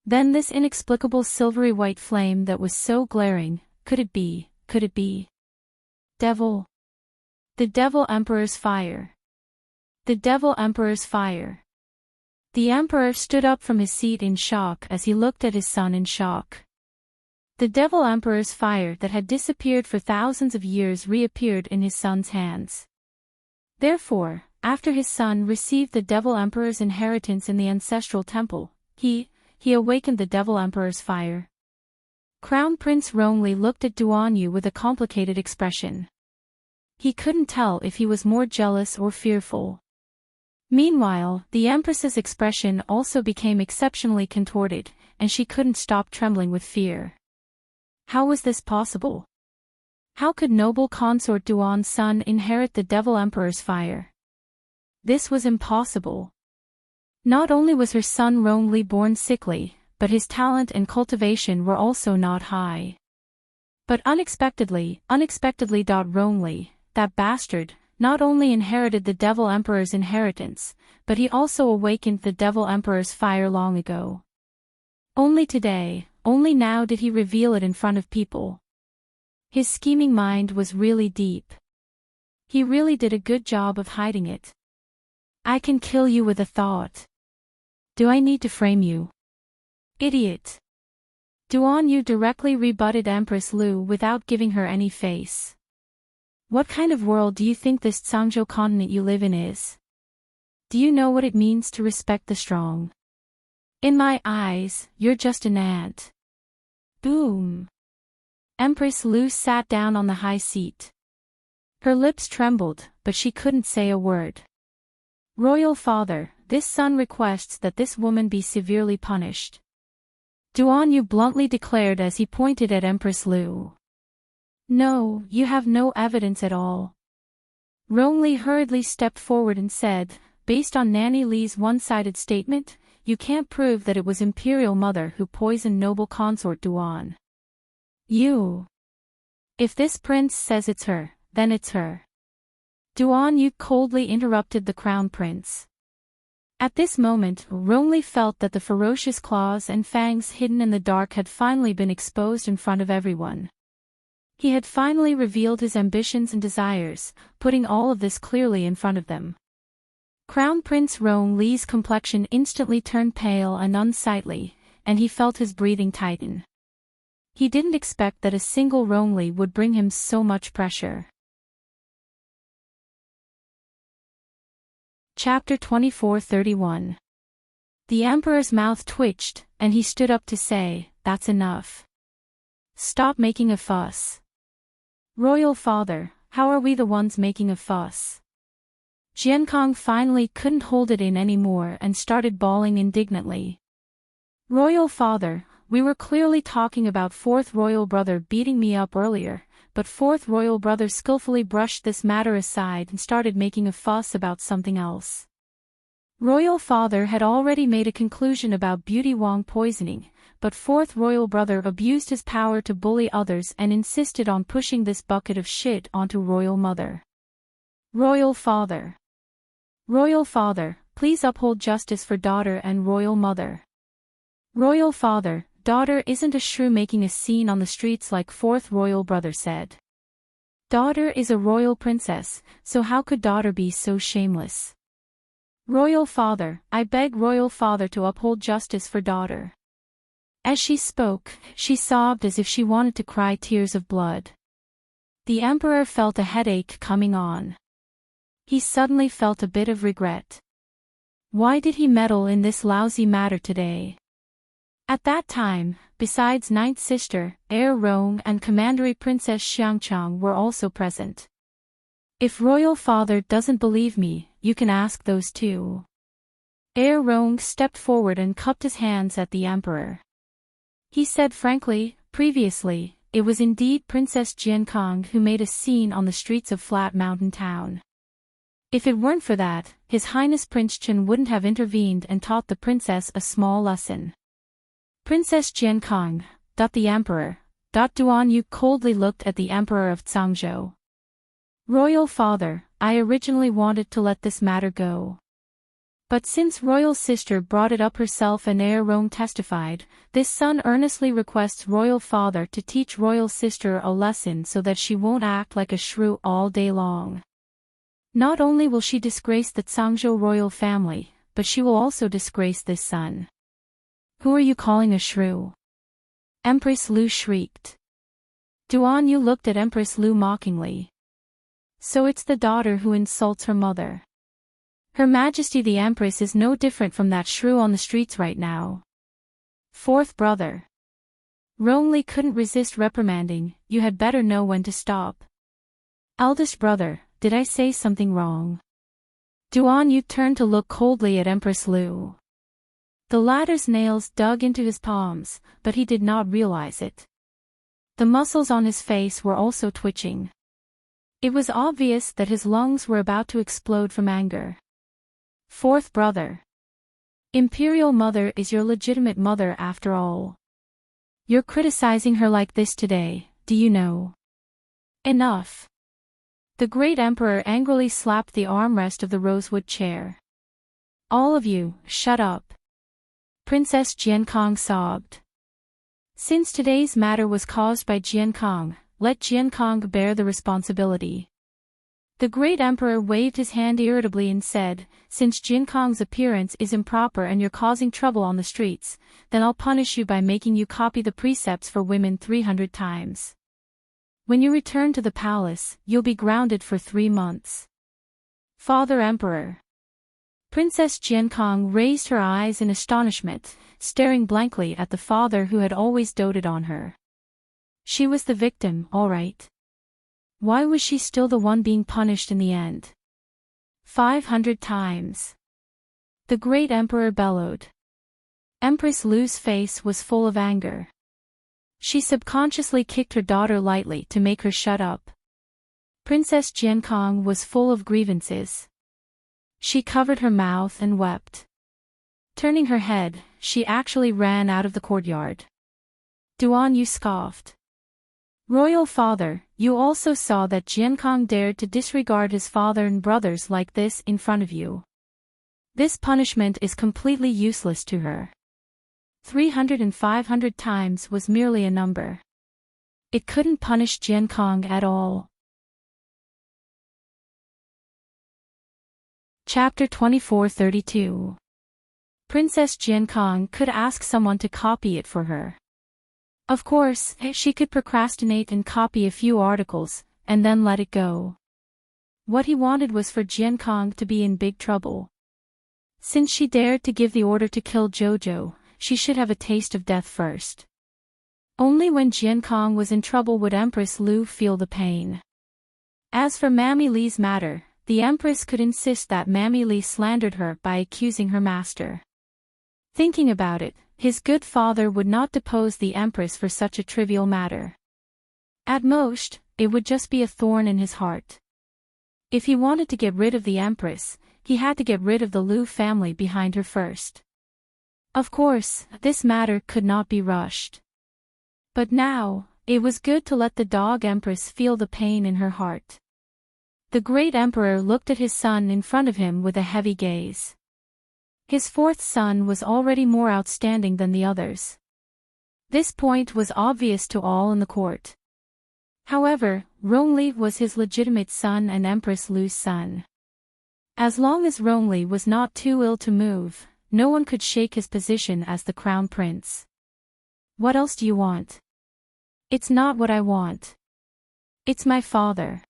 Then this inexplicable silvery white flame that was so glaring, could it be? Devil. The Devil Emperor's fire. The Devil Emperor's fire. The Emperor stood up from his seat in shock as he looked at his son in shock. The Devil Emperor's fire that had disappeared for thousands of years reappeared in his son's hands. Therefore, after his son received the Devil Emperor's inheritance in the ancestral temple, he awakened the Devil Emperor's fire. Crown Prince Rongli looked at Duan Yu with a complicated expression. He couldn't tell if he was more jealous or fearful. Meanwhile, the Empress's expression also became exceptionally contorted, and she couldn't stop trembling with fear. How was this possible? How could noble consort Duan's son inherit the Devil Emperor's fire? This was impossible. Not only was her son Rongli born sickly, but his talent and cultivation were also not high. But unexpectedly, Rongli, that bastard, not only inherited the Devil Emperor's inheritance, but he also awakened the Devil Emperor's fire long ago. Only today, only now did he reveal it in front of people. His scheming mind was really deep. He really did a good job of hiding it. I can kill you with a thought. Do I need to frame you? Idiot. Duan Yu directly rebutted Empress Lu without giving her any face. What kind of world do you think this Zhangzhou continent you live in is? Do you know what it means to respect the strong? In my eyes, you're just an ant. Boom. Empress Lu sat down on the high seat. Her lips trembled, but she couldn't say a word. Royal father, this son requests that this woman be severely punished. Duan Yu bluntly declared as he pointed at Empress Lu. No, you have no evidence at all. Rongli hurriedly stepped forward and said, based on Nanny Li's one-sided statement, you can't prove that it was Imperial Mother who poisoned noble consort Duan. You. If this prince says it's her, then it's her. Duan Yu coldly interrupted the crown prince. At this moment, Rongli felt that the ferocious claws and fangs hidden in the dark had finally been exposed in front of everyone. He had finally revealed his ambitions and desires, putting all of this clearly in front of them. Crown Prince Rong-Li's complexion instantly turned pale and unsightly, and he felt his breathing tighten. He didn't expect that a single Rong-Li would bring him so much pressure. Chapter 24:31. The Emperor's mouth twitched, and he stood up to say, "That's enough. Stop making a fuss." Royal father, how are we the ones making a fuss? Jiankong finally couldn't hold it in anymore and started bawling indignantly. Royal father, we were clearly talking about fourth royal brother beating me up earlier, but fourth royal brother skillfully brushed this matter aside and started making a fuss about something else. Royal father had already made a conclusion about Beauty Wong poisoning, but fourth royal brother abused his power to bully others and insisted on pushing this bucket of shit onto royal mother. Royal father, please uphold justice for daughter and royal mother. Royal father, daughter isn't a shrew making a scene on the streets like fourth royal brother said. Daughter is a royal princess, so how could daughter be so shameless? Royal father, I beg royal father to uphold justice for daughter. As she spoke, she sobbed as if she wanted to cry tears of blood. The emperor felt a headache coming on. He suddenly felt a bit of regret. Why did he meddle in this lousy matter today? At that time, besides ninth sister, heir Rong and commandery princess Xiangchang were also present. If royal father doesn't believe me, you can ask those two. Heir Rong stepped forward and cupped his hands at the emperor. He said frankly, previously, it was indeed Princess Jiankong who made a scene on the streets of Flat Mountain Town. If it weren't for that, His Highness Prince Chen wouldn't have intervened and taught the princess a small lesson. Princess Jiankong, the Emperor, Duan Yu coldly looked at the Emperor of Zhangzhou. Royal Father, I originally wanted to let this matter go. But since Royal Sister brought it up herself and Heir Rome testified, this son earnestly requests Royal Father to teach Royal Sister a lesson so that she won't act like a shrew all day long. Not only will she disgrace the Zhangzhou royal family, but she will also disgrace this son. Who are you calling a shrew? Empress Lu shrieked. Duan Yu looked at Empress Lu mockingly. So it's the daughter who insults her mother. Her Majesty the Empress is no different from that shrew on the streets right now. Fourth brother. Rongli couldn't resist reprimanding, you had better know when to stop. Eldest brother, did I say something wrong? Duan Yu turned to look coldly at Empress Lu. The latter's nails dug into his palms, but he did not realize it. The muscles on his face were also twitching. It was obvious that his lungs were about to explode from anger. Fourth brother. Imperial Mother is your legitimate mother after all. You're criticizing her like this today, do you know? Enough. The great emperor angrily slapped the armrest of the rosewood chair. All of you, shut up. Princess Jiankong sobbed. Since today's matter was caused by Jiankong, let Jiankong bear the responsibility. The great emperor waved his hand irritably and said, since Jiankong's appearance is improper and you're causing trouble on the streets, then I'll punish you by making you copy the precepts for women 300 times. When you return to the palace, you'll be grounded for 3 months. Father Emperor. Princess Jiankong raised her eyes in astonishment, staring blankly at the father who had always doted on her. She was the victim, all right. Why was she still the one being punished in the end? 500 times. The great emperor bellowed. Empress Lu's face was full of anger. She subconsciously kicked her daughter lightly to make her shut up. Princess Jiankong was full of grievances. She covered her mouth and wept. Turning her head, she actually ran out of the courtyard. Duan Yu scoffed. Royal Father, you also saw that Jiankong dared to disregard his father and brothers like this in front of you. This punishment is completely useless to her. 300 and 500 times was merely a number. It couldn't punish Jiankong at all. Chapter 2432. Princess Jiankong could ask someone to copy it for her. Of course, she could procrastinate and copy a few articles, and then let it go. What he wanted was for Jiankong to be in big trouble. Since she dared to give the order to kill Jojo, she should have a taste of death first. Only when Jiankong was in trouble would Empress Lu feel the pain. As for Mammy Li's matter, the Empress could insist that Mammy Li slandered her by accusing her master. Thinking about it, his good father would not depose the Empress for such a trivial matter. At most, it would just be a thorn in his heart. If he wanted to get rid of the Empress, he had to get rid of the Lu family behind her first. Of course, this matter could not be rushed. But now, it was good to let the dog Empress feel the pain in her heart. The great emperor looked at his son in front of him with a heavy gaze. His fourth son was already more outstanding than the others. This point was obvious to all in the court. However, Rongli was his legitimate son and Empress Lu's son. As long as Rongli was not too ill to move, no one could shake his position as the crown prince. What else do you want? It's not what I want. It's my father.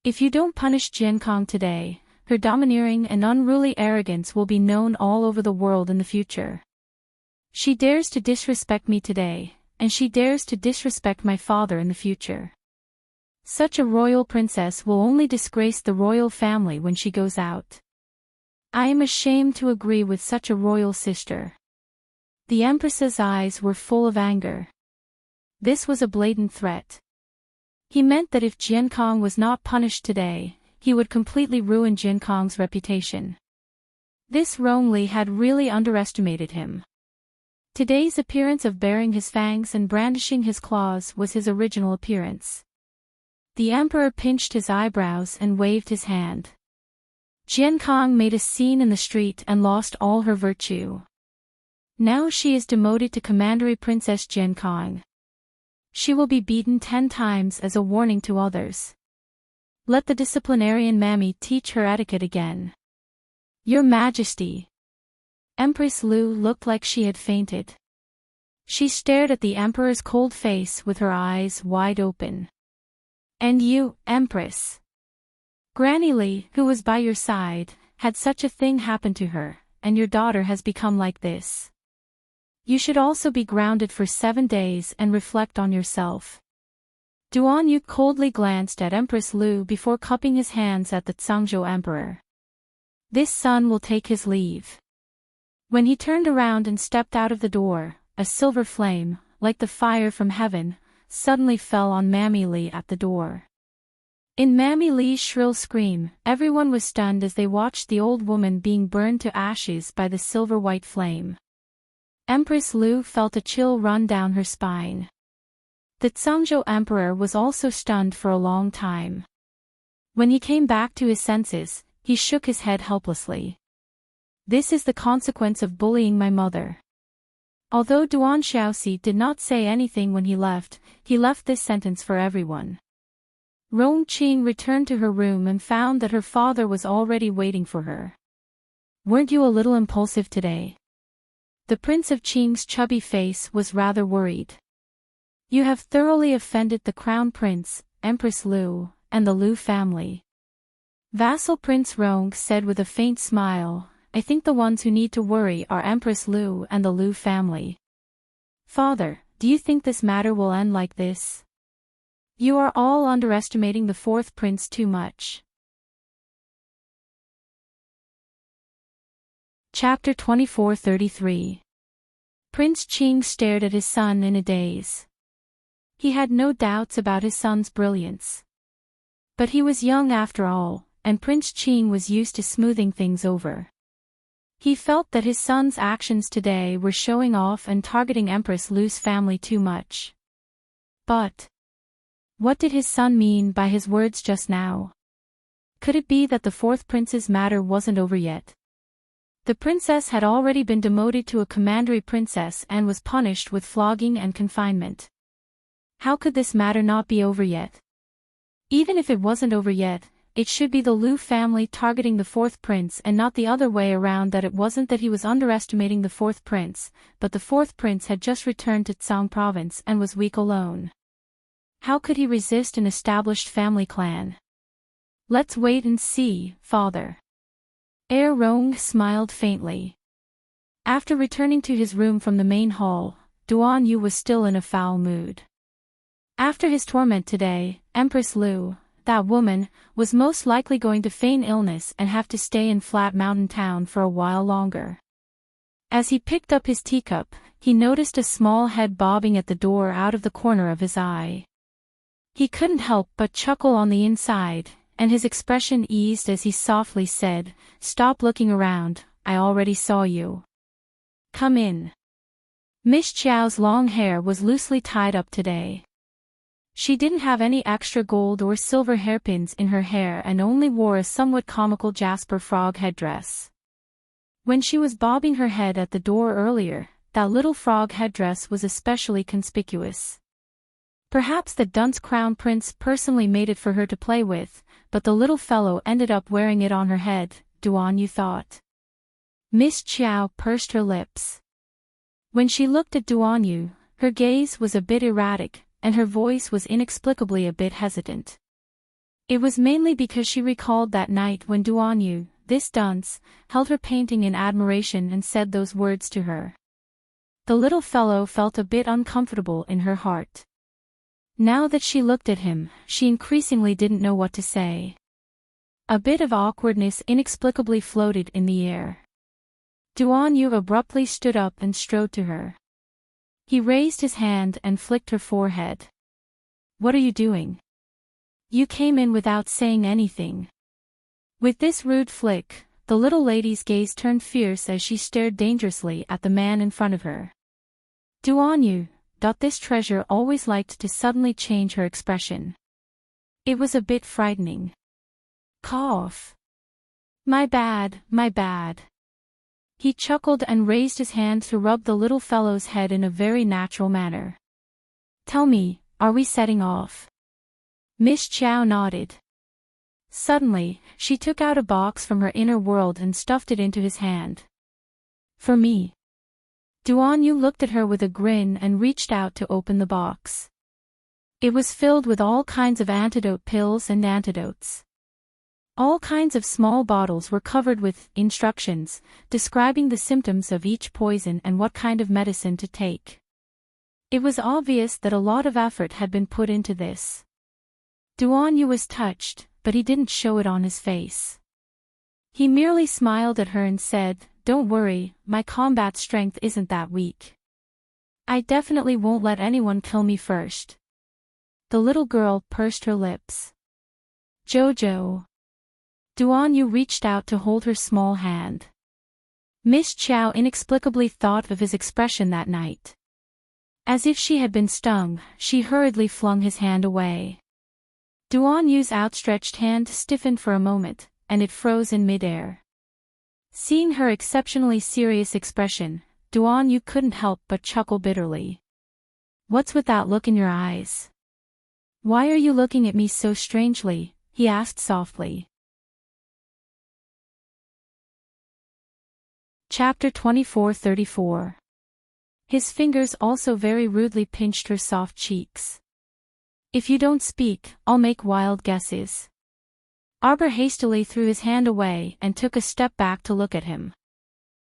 If you don't punish Jiankong today, her domineering and unruly arrogance will be known all over the world in the future. She dares to disrespect me today, and she dares to disrespect my father in the future. Such a royal princess will only disgrace the royal family when she goes out. I am ashamed to agree with such a royal sister. The Empress's eyes were full of anger. This was a blatant threat. He meant that if Jiankong was not punished today, he would completely ruin Jiankong's reputation. This Rongli had really underestimated him. Today's appearance of baring his fangs and brandishing his claws was his original appearance. The emperor pinched his eyebrows and waved his hand. Jiankong made a scene in the street and lost all her virtue. Now she is demoted to Commandery Princess Jiankong. She will be beaten 10 times as a warning to others. Let the disciplinarian Mammy teach her etiquette again. Your Majesty. Empress Lu looked like she had fainted. She stared at the emperor's cold face with her eyes wide open. And you, Empress. Granny Li, who was by your side, had such a thing happen to her, and your daughter has become like this. You should also be grounded for 7 days and reflect on yourself. Duan Yu coldly glanced at Empress Lu before cupping his hands at the Zhangzhou emperor. This son will take his leave. When he turned around and stepped out of the door, a silver flame, like the fire from heaven, suddenly fell on Mammy Li at the door. In Mammy Li's shrill scream, everyone was stunned as they watched the old woman being burned to ashes by the silver-white flame. Empress Lu felt a chill run down her spine. The Zhangzhou emperor was also stunned for a long time. When he came back to his senses, he shook his head helplessly. This is the consequence of bullying my mother. Although Duan Xiaoxi did not say anything when he left this sentence for everyone. Rong Qing returned to her room and found that her father was already waiting for her. Weren't you a little impulsive today? The Prince of Qing's chubby face was rather worried. You have thoroughly offended the Crown Prince, Empress Lu, and the Lu family. Vassal Prince Rong said with a faint smile, I think the ones who need to worry are Empress Lu and the Lu family. Father, do you think this matter will end like this? You are all underestimating the 4th prince too much. Chapter 24:33. Prince Qing stared at his son in a daze. He had no doubts about his son's brilliance. But he was young after all, and Prince Qing was used to smoothing things over. He felt that his son's actions today were showing off and targeting Empress Lu's family too much. But what did his son mean by his words just now? Could it be that the 4th prince's matter wasn't over yet? The princess had already been demoted to a commandery princess and was punished with flogging and confinement. How could this matter not be over yet? Even if it wasn't over yet, it should be the Lu family targeting the 4th prince and not the other way around. That it wasn't that he was underestimating the 4th prince, but the 4th prince had just returned to Tsang province and was weak alone. How could he resist an established family clan? Let's wait and see, father. Heir Rong smiled faintly. After returning to his room from the main hall, Duan Yu was still in a foul mood. After his torment today, Empress Lu, that woman, was most likely going to feign illness and have to stay in Flat Mountain Town for a while longer. As he picked up his teacup, he noticed a small head bobbing at the door out of the corner of his eye. He couldn't help but chuckle on the inside, and his expression eased as he softly said, Stop looking around, I already saw you. Come in. Miss Chiao's long hair was loosely tied up today. She didn't have any extra gold or silver hairpins in her hair and only wore a somewhat comical Jasper frog headdress. When she was bobbing her head at the door earlier, that little frog headdress was especially conspicuous. Perhaps the dunce crown prince personally made it for her to play with, but the little fellow ended up wearing it on her head, Duan Yu thought. Miss Chiao pursed her lips. When she looked at Duan Yu, her gaze was a bit erratic, and her voice was inexplicably a bit hesitant. It was mainly because she recalled that night when Duan Yu, this dunce, held her painting in admiration and said those words to her. The little fellow felt a bit uncomfortable in her heart. Now that she looked at him, she increasingly didn't know what to say. A bit of awkwardness inexplicably floated in the air. Duan Yu abruptly stood up and strode to her. He raised his hand and flicked her forehead. What are you doing? You came in without saying anything. With this rude flick, the little lady's gaze turned fierce as she stared dangerously at the man in front of her. "You." This treasure always liked to suddenly change her expression. It was a bit frightening. Cough. My bad. He chuckled and raised his hand to rub the little fellow's head in a very natural manner. Tell me, are we setting off? Miss Chow nodded. Suddenly, she took out a box from her inner world and stuffed it into his hand. For me. Yu looked at her with a grin and reached out to open the box. It was filled with all kinds of antidote pills and antidotes. All kinds of small bottles were covered with instructions, describing the symptoms of each poison and what kind of medicine to take. It was obvious that a lot of effort had been put into this. Yu was touched, but he didn't show it on his face. He merely smiled at her and said, "Don't worry, my combat strength isn't that weak. I definitely won't let anyone kill me first." The little girl pursed her lips. Jojo. Yu reached out to hold her small hand. Miss Chow inexplicably thought of his expression that night. As if she had been stung, she hurriedly flung his hand away. Yu's outstretched hand stiffened for a moment, and it froze in midair. Seeing her exceptionally serious expression, Yu couldn't help but chuckle bitterly. "What's with that look in your eyes? Why are you looking at me so strangely?" he asked softly. Chapter 24-34. His fingers also very rudely pinched her soft cheeks. "If you don't speak, I'll make wild guesses." Arbor hastily threw his hand away and took a step back to look at him.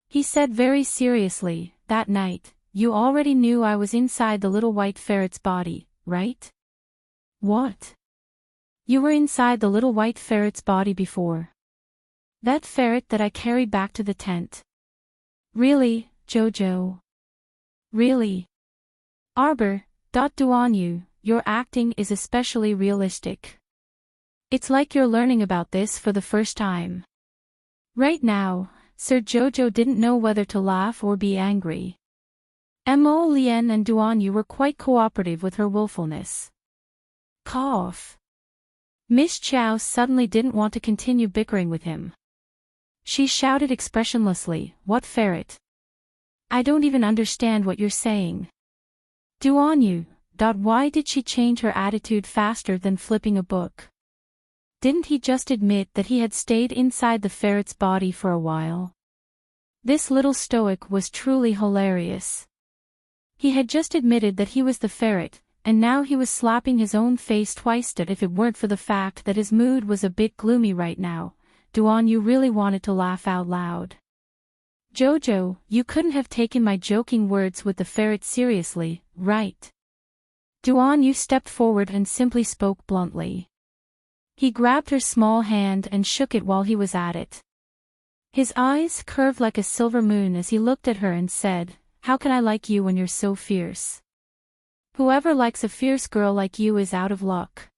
He said very seriously, "That night, you already knew I was inside the little white ferret's body, right?" "What? You were inside the little white ferret's body before?" "That ferret that I carried back to the tent." "Really, Jojo? Really?" Arbor. Yu, your acting is especially realistic. It's like you're learning about this for the first time. Right now, Sir Jojo didn't know whether to laugh or be angry. Mo Lien and Yu were quite cooperative with her willfulness. Cough. Miss Chow suddenly didn't want to continue bickering with him. She shouted expressionlessly, "What ferret? I don't even understand what you're saying." Yu. Why did she change her attitude faster than flipping a book? Didn't he just admit that he had stayed inside the ferret's body for a while? This little stoic was truly hilarious. He had just admitted that he was the ferret, and now he was slapping his own face twice. That if it weren't for the fact that his mood was a bit gloomy right now, Yu really wanted to laugh out loud. "Jojo, you couldn't have taken my joking words with the ferret seriously, right?" Yu stepped forward and simply spoke bluntly. He grabbed her small hand and shook it while he was at it. His eyes curved like a silver moon as he looked at her and said, "How can I like you when you're so fierce? Whoever likes a fierce girl like you is out of luck.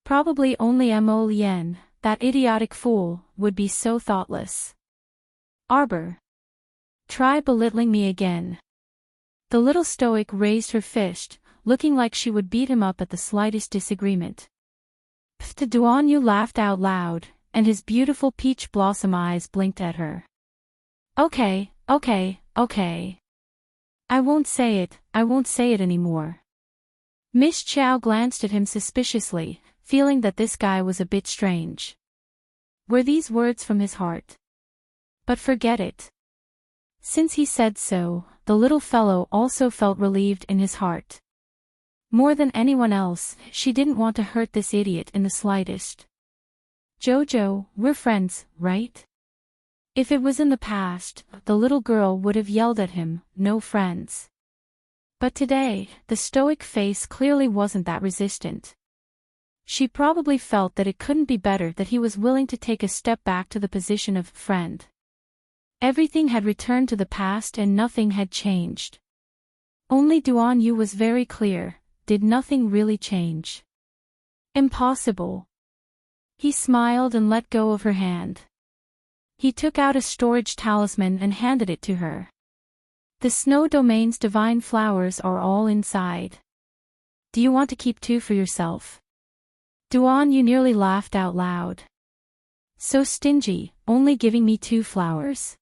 Probably only Mo Lien, that idiotic fool, would be so thoughtless." Arbor. Try belittling me again. The little stoic raised her fist, looking like she would beat him up at the slightest disagreement. Yu laughed out loud, and his beautiful peach blossom eyes blinked at her. Okay. I won't say it anymore." Miss Chow glanced at him suspiciously, feeling that this guy was a bit strange. Were these words from his heart? But forget it. Since he said so, the little fellow also felt relieved in his heart. More than anyone else, she didn't want to hurt this idiot in the slightest. "Jojo, we're friends, right?" If it was in the past, the little girl would have yelled at him, "No friends." But today, the stoic face clearly wasn't that resistant. She probably felt that it couldn't be better that he was willing to take a step back to the position of friend. Everything had returned to the past and nothing had changed. Only Duan Yu was very clear, did nothing really change? Impossible. He smiled and let go of her hand. He took out a storage talisman and handed it to her. The snow domain's divine flowers are all inside. Do you want to keep 2 for yourself? Duan Yu nearly laughed out loud. So stingy, only giving me 2 flowers.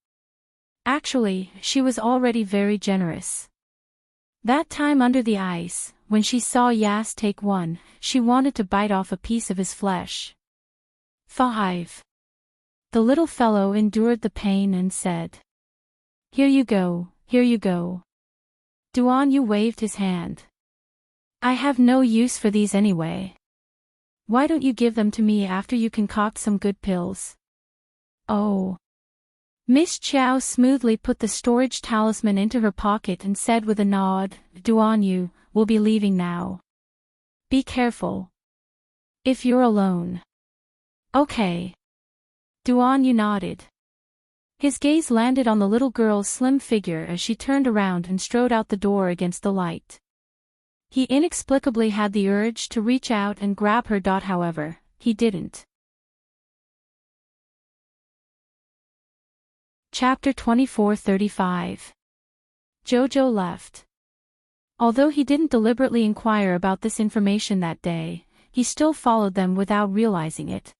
Actually, she was already very generous. That time under the ice, when she saw Yas take 1, she wanted to bite off a piece of his flesh. 5. The little fellow endured the pain and said, Here you go, here you go. Duan Yu waved his hand. I have no use for these anyway. Why don't you give them to me after you concoct some good pills? Oh. Miss Chow smoothly put the storage talisman into her pocket and said with a nod, Duan Yu, we'll be leaving now. Be careful. If you're alone. Okay. Duan Yu nodded. His gaze landed on the little girl's slim figure as she turned around and strode out the door against the light. He inexplicably had the urge to reach out and grab her. However, he didn't. Chapter 24:35. Jojo left. Although he didn't deliberately inquire about this information that day, he still followed them without realizing it.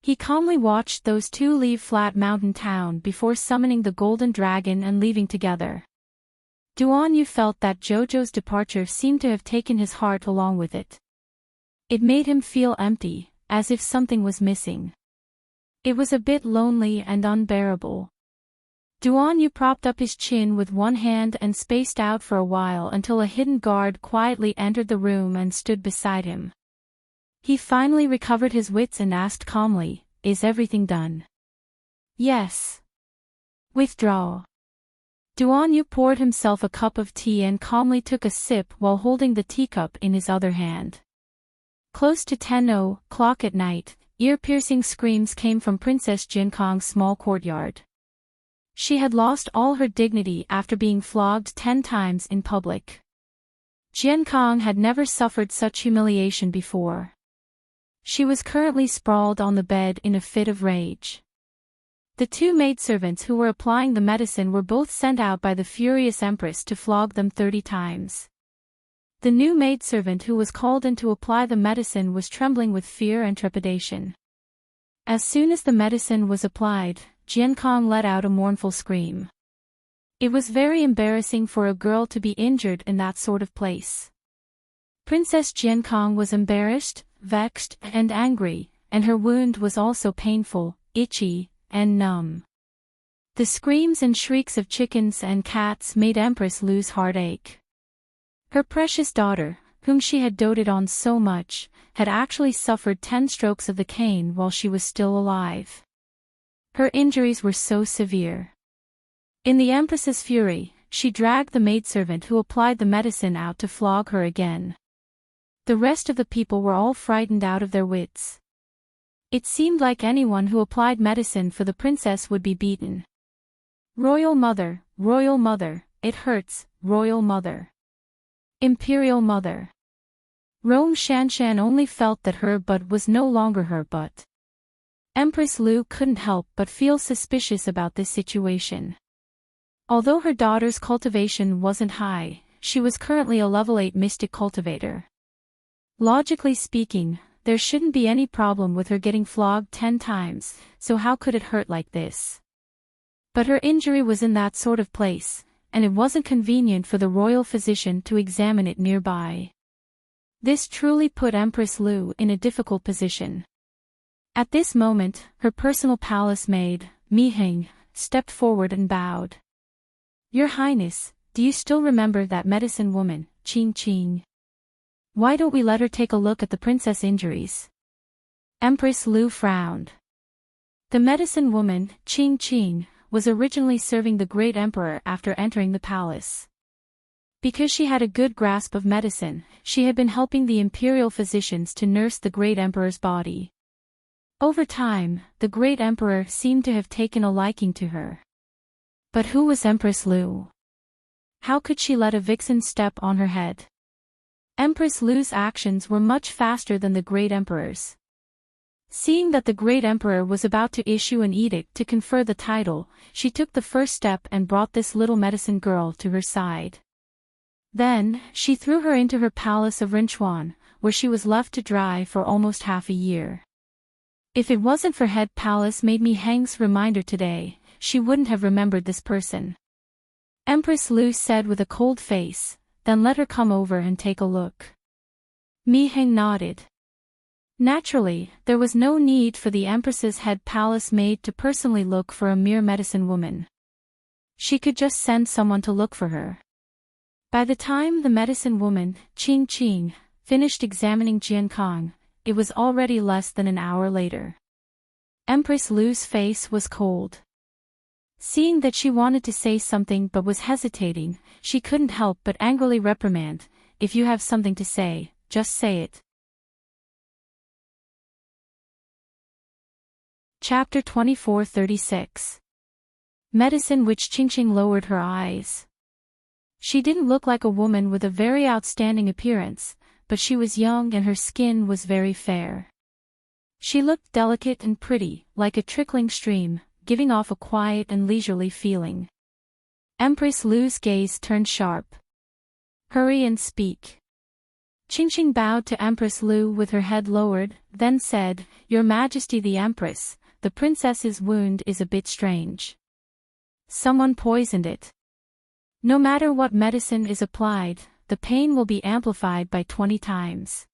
He calmly watched those 2 leave Flat Mountain Town before summoning the Golden Dragon and leaving together. Duan Yu felt that Jojo's departure seemed to have taken his heart along with it. It made him feel empty, as if something was missing. It was a bit lonely and unbearable. Duan Yu propped up his chin with one hand and spaced out for a while until a hidden guard quietly entered the room and stood beside him. He finally recovered his wits and asked calmly, Is everything done? Yes. Withdraw. Duan Yu poured himself a cup of tea and calmly took a sip while holding the teacup in his other hand. Close to 10:00 at night, ear-piercing screams came from Princess Jinkong's small courtyard. She had lost all her dignity after being flogged 10 times in public. Jinkong had never suffered such humiliation before. She was currently sprawled on the bed in a fit of rage. The 2 maidservants who were applying the medicine were both sent out by the furious Empress to flog them 30 times. The new maidservant who was called in to apply the medicine was trembling with fear and trepidation. As soon as the medicine was applied, Jinkong let out a mournful scream. It was very embarrassing for a girl to be injured in that sort of place. Princess Jinkong was embarrassed, vexed, and angry, and her wound was also painful, itchy, and numb. The screams and shrieks of chickens and cats made Empress lose heartache. Her precious daughter, whom she had doted on so much, had actually suffered 10 strokes of the cane while she was still alive. Her injuries were so severe. In the Empress's fury, she dragged the maidservant who applied the medicine out to flog her again. The rest of the people were all frightened out of their wits. It seemed like anyone who applied medicine for the princess would be beaten. Royal Mother, it hurts, Royal Mother. Imperial Mother. Rome Shanshan only felt that her butt was no longer her butt. Empress Lu couldn't help but feel suspicious about this situation. Although her daughter's cultivation wasn't high, she was currently a level 8 mystic cultivator. Logically speaking, there shouldn't be any problem with her getting flogged 10 times, so how could it hurt like this? But her injury was in that sort of place, and it wasn't convenient for the royal physician to examine it nearby. This truly put Empress Lu in a difficult position. At this moment, her personal palace maid, Mi Hing, stepped forward and bowed. Your Highness, do you still remember that medicine woman, Qing Qing? Why don't we let her take a look at the princess' injuries? Empress Lu frowned. The medicine woman, Qing Qing, was originally serving the great emperor after entering the palace. Because she had a good grasp of medicine, she had been helping the imperial physicians to nurse the great emperor's body. Over time, the great emperor seemed to have taken a liking to her. But who was Empress Lu? How could she let a vixen step on her head? Empress Lu's actions were much faster than the Great Emperor's. Seeing that the Great Emperor was about to issue an edict to confer the title, she took the first step and brought this little medicine girl to her side. Then, she threw her into her palace of Rinchuan, where she was left to dry for almost half a year. If it wasn't for Head Palace Made Me Hang's reminder today, she wouldn't have remembered this person. Empress Lu said with a cold face, then let her come over and take a look. Mi Heng nodded. Naturally, there was no need for the Empress's head palace maid to personally look for a mere medicine woman. She could just send someone to look for her. By the time the medicine woman, Qing, finished examining Jiankong, it was already less than an hour later. Empress Lu's face was cold. Seeing that she wanted to say something but was hesitating, she couldn't help but angrily reprimand, "If you have something to say, just say it." Chapter 24:36. Medicine Witch Qingqing lowered her eyes. She didn't look like a woman with a very outstanding appearance, but she was young and her skin was very fair. She looked delicate and pretty, like a trickling stream, giving off a quiet and leisurely feeling. Empress Lu's gaze turned sharp. "Hurry and speak." Qingqing bowed to Empress Lu with her head lowered, then said, "Your Majesty the Empress, the princess's wound is a bit strange. Someone poisoned it. No matter what medicine is applied, the pain will be amplified by 20 times.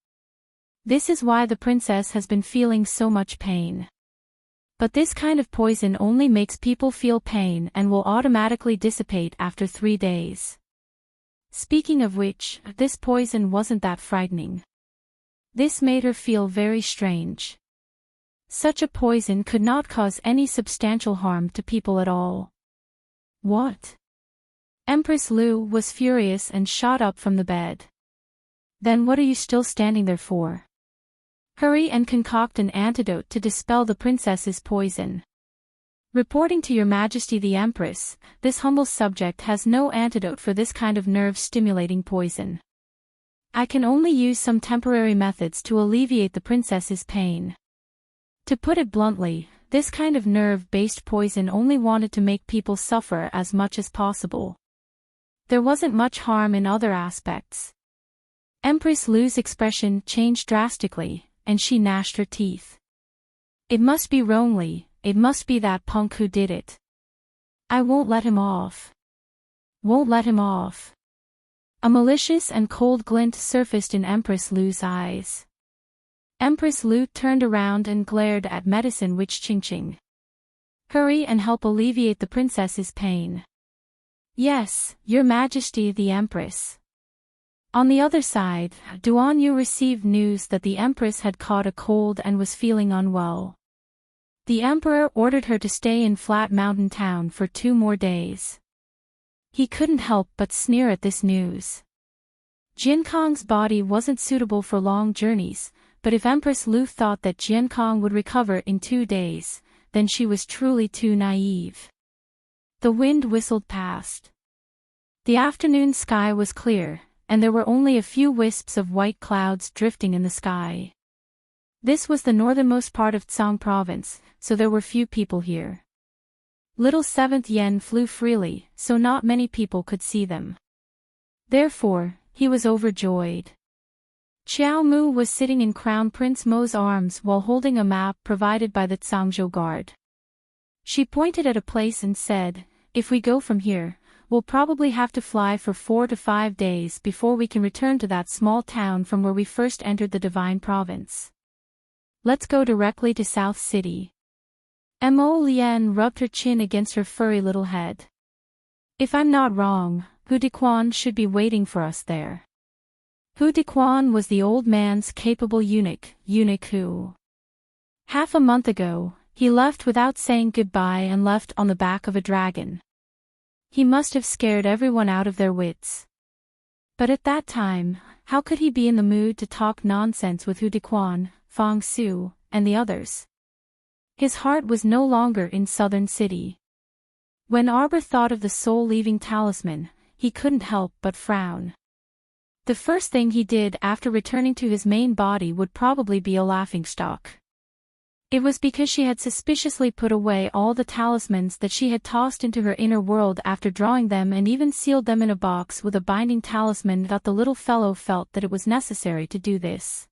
This is why the princess has been feeling so much pain. But this kind of poison only makes people feel pain and will automatically dissipate after 3 days. Speaking of which, this poison wasn't that frightening. This made her feel very strange. Such a poison could not cause any substantial harm to people at all." "What?" Empress Lu was furious and shot up from the bed. "Then what are you still standing there for? Hurry and concoct an antidote to dispel the princess's poison. Reporting to Your Majesty the Empress, this humble subject has no antidote for this kind of nerve-stimulating poison. I can only use some temporary methods to alleviate the princess's pain. To put it bluntly, this kind of nerve-based poison only wanted to make people suffer as much as possible. There wasn't much harm in other aspects." Empress Lu's expression changed drastically, and she gnashed her teeth. "It must be Rongli, it must be that punk who did it. I won't let him off. Won't let him off." A malicious and cold glint surfaced in Empress Lu's eyes. Empress Lu turned around and glared at Medicine Witch Qingqing. "Hurry and help alleviate the princess's pain." "Yes, Your Majesty the Empress." On the other side, Duan Yu received news that the Empress had caught a cold and was feeling unwell. The Emperor ordered her to stay in Flat Mountain Town for 2 more days. He couldn't help but sneer at this news. Jiankong's body wasn't suitable for long journeys, but if Empress Lu thought that Jiankong would recover in 2 days, then she was truly too naive. The wind whistled past. The afternoon sky was clear, and there were only a few wisps of white clouds drifting in the sky. This was the northernmost part of Tsang Province, so there were few people here. Little 7th Yen flew freely, so not many people could see them. Therefore, he was overjoyed. Qiao Mu was sitting in Crown Prince Mo's arms while holding a map provided by the Tsangzhou Guard. She pointed at a place and said, "If we go from here, we'll probably have to fly for 4 to 5 days before we can return to that small town from where we first entered the Divine Province. Let's go directly to South City." Mo Lian rubbed her chin against her furry little head. "If I'm not wrong, Hu Dequan should be waiting for us there." Hu Dequan was the old man's capable eunuch Hu. Half a month ago, he left without saying goodbye and left on the back of a dragon. He must have scared everyone out of their wits. But at that time, how could he be in the mood to talk nonsense with Hu Dequan, Fang Su, and the others? His heart was no longer in Southern City. When Arbor thought of the soul-leaving talisman, he couldn't help but frown. The first thing he did after returning to his main body would probably be a laughingstock. It was because she had suspiciously put away all the talismans that she had tossed into her inner world after drawing them and even sealed them in a box with a binding talisman that the little fellow felt that it was necessary to do this.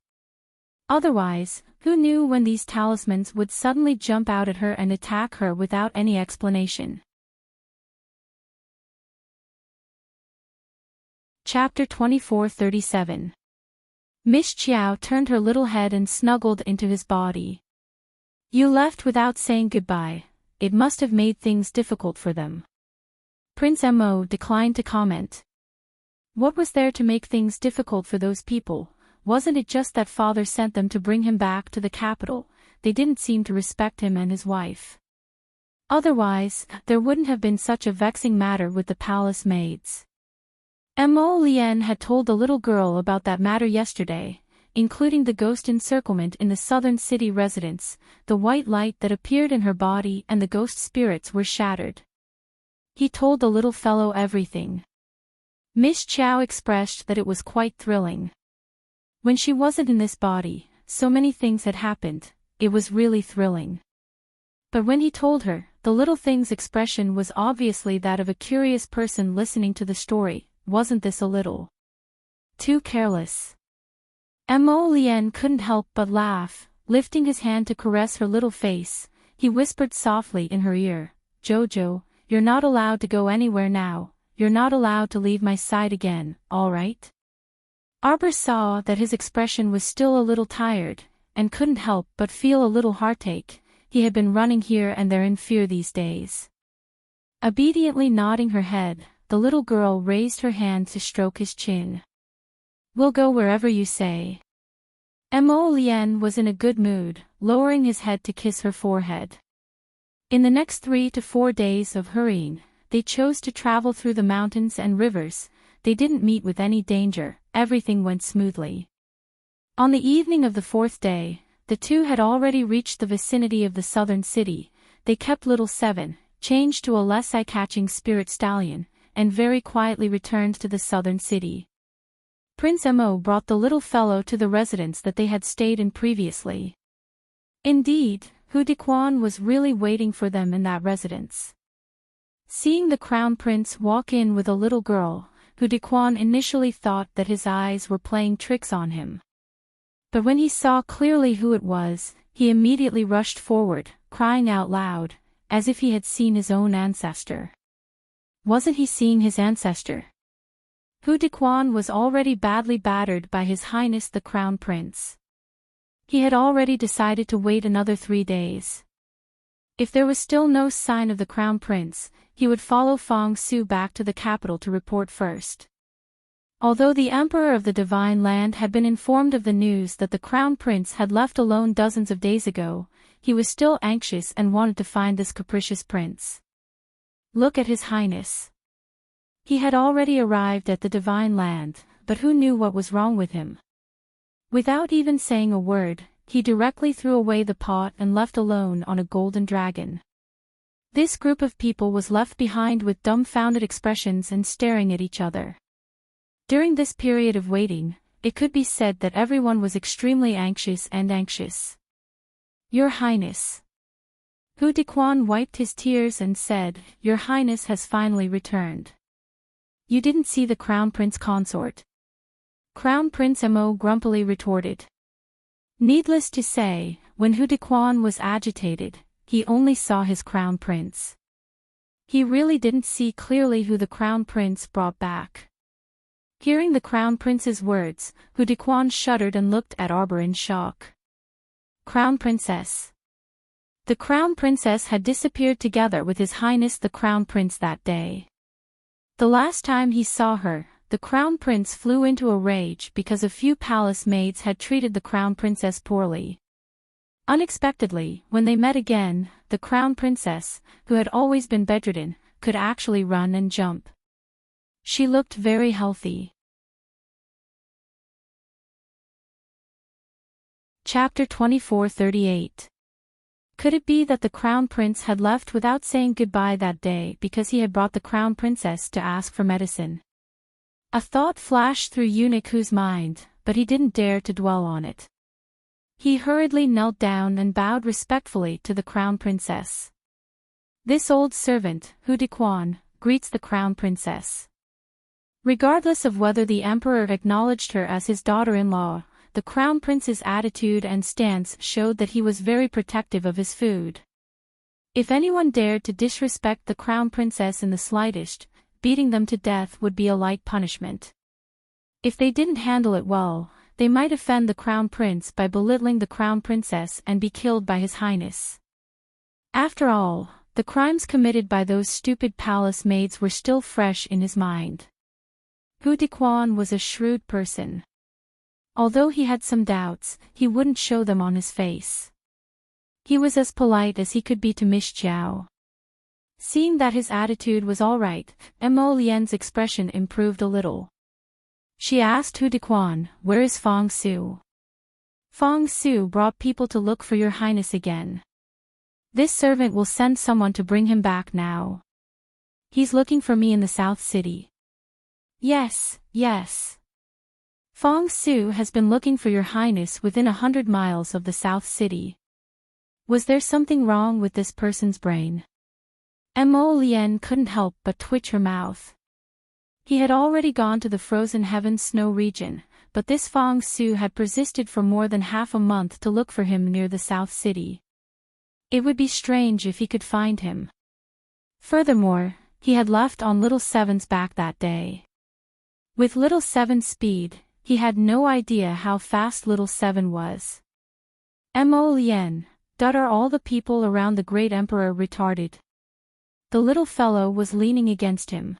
Otherwise, who knew when these talismans would suddenly jump out at her and attack her without any explanation. Chapter 24:37. Miss Chiao turned her little head and snuggled into his body. You left without saying goodbye. It must have made things difficult for them. Prince Mo declined to comment. What was there to make things difficult for those people? Wasn't it just that father sent them to bring him back to the capital? They didn't seem to respect him and his wife. Otherwise, there wouldn't have been such a vexing matter with the palace maids. Mo Lien had told the little girl about that matter yesterday, including the ghost encirclement in the southern city residence, the white light that appeared in her body and the ghost spirits were shattered. He told the little fellow everything. Miss Chiao expressed that it was quite thrilling. When she wasn't in this body, so many things had happened, it was really thrilling. But when he told her, the little thing's expression was obviously that of a curious person listening to the story. Wasn't this a little too careless? Mo Lien couldn't help but laugh, lifting his hand to caress her little face. He whispered softly in her ear, Jojo, you're not allowed to go anywhere now, you're not allowed to leave my side again, all right? Arbor saw that his expression was still a little tired, and couldn't help but feel a little heartache. He had been running here and there in fear these days. Obediently nodding her head, the little girl raised her hand to stroke his chin. We'll go wherever you say. Mo Lien was in a good mood, lowering his head to kiss her forehead. In the next 3 to 4 days of hurrying, they chose to travel through the mountains and rivers. They didn't meet with any danger, everything went smoothly. On the evening of the 4th day, the two had already reached the vicinity of the southern city. They kept Little Seven, changed to a less eye-catching spirit stallion, and very quietly returned to the southern city. Prince Mo brought the little fellow to the residence that they had stayed in previously. Indeed, Hu Dequan was really waiting for them in that residence. Seeing the crown prince walk in with a little girl, Hu Dequan initially thought that his eyes were playing tricks on him. But when he saw clearly who it was, he immediately rushed forward, crying out loud, as if he had seen his own ancestor. Wasn't he seeing his ancestor? Hu Dequan was already badly battered by His Highness the Crown Prince. He had already decided to wait another 3 days. If there was still no sign of the Crown Prince, he would follow Fong Su back to the capital to report first. Although the Emperor of the Divine Land had been informed of the news that the Crown Prince had left alone dozens of days ago, he was still anxious and wanted to find this capricious prince. Look at His Highness. He had already arrived at the Divine Land, but who knew what was wrong with him? Without even saying a word, he directly threw away the pot and left alone on a golden dragon. This group of people was left behind with dumbfounded expressions and staring at each other. During this period of waiting, it could be said that everyone was extremely anxious. Your Highness. Hu Dequan wiped his tears and said, Your Highness has finally returned. You didn't see the Crown Prince Consort? Crown Prince Mo grumpily retorted. Needless to say, when Hu Dequan was agitated, he only saw his Crown Prince. He really didn't see clearly who the Crown Prince brought back. Hearing the Crown Prince's words, Hu Dequan shuddered and looked at Arbor in shock. Crown Princess. The Crown Princess had disappeared together with His Highness the Crown Prince that day. The last time he saw her, the Crown Prince flew into a rage because a few palace maids had treated the Crown Princess poorly. Unexpectedly, when they met again, the Crown Princess, who had always been bedridden, could actually run and jump. She looked very healthy. Chapter 24:38. Could it be that the crown prince had left without saying goodbye that day because he had brought the crown princess to ask for medicine? A thought flashed through Eunuch's mind, but he didn't dare to dwell on it. He hurriedly knelt down and bowed respectfully to the crown princess. This old servant, Hu Dequan, greets the crown princess. Regardless of whether the emperor acknowledged her as his daughter-in-law, the crown prince's attitude and stance showed that he was very protective of his food. If anyone dared to disrespect the crown princess in the slightest, beating them to death would be a light punishment. If they didn't handle it well, they might offend the crown prince by belittling the crown princess and be killed by his highness. After all, the crimes committed by those stupid palace maids were still fresh in his mind. Hu Dequan was a shrewd person. Although he had some doubts, he wouldn't show them on his face. He was as polite as he could be to Miss Chiao. Seeing that his attitude was all right, Mo Lian's expression improved a little. She asked Hu Dequan, "Where is Fong Su?" "Fong Su brought people to look for your highness again. This servant will send someone to bring him back now. He's looking for me in the South City." "Yes, yes. Fong Su has been looking for your highness within 100 miles of the South City." Was there something wrong with this person's brain? Mo Lian couldn't help but twitch her mouth. He had already gone to the frozen heaven snow region, but this Fong Su had persisted for more than half a month to look for him near the South City. It would be strange if he could find him. Furthermore, he had left on Little Seven's back that day. With Little Seven's speed, he had no idea how fast Little Seven was. Mo Lian, are all the people around the great emperor retarded? The little fellow was leaning against him.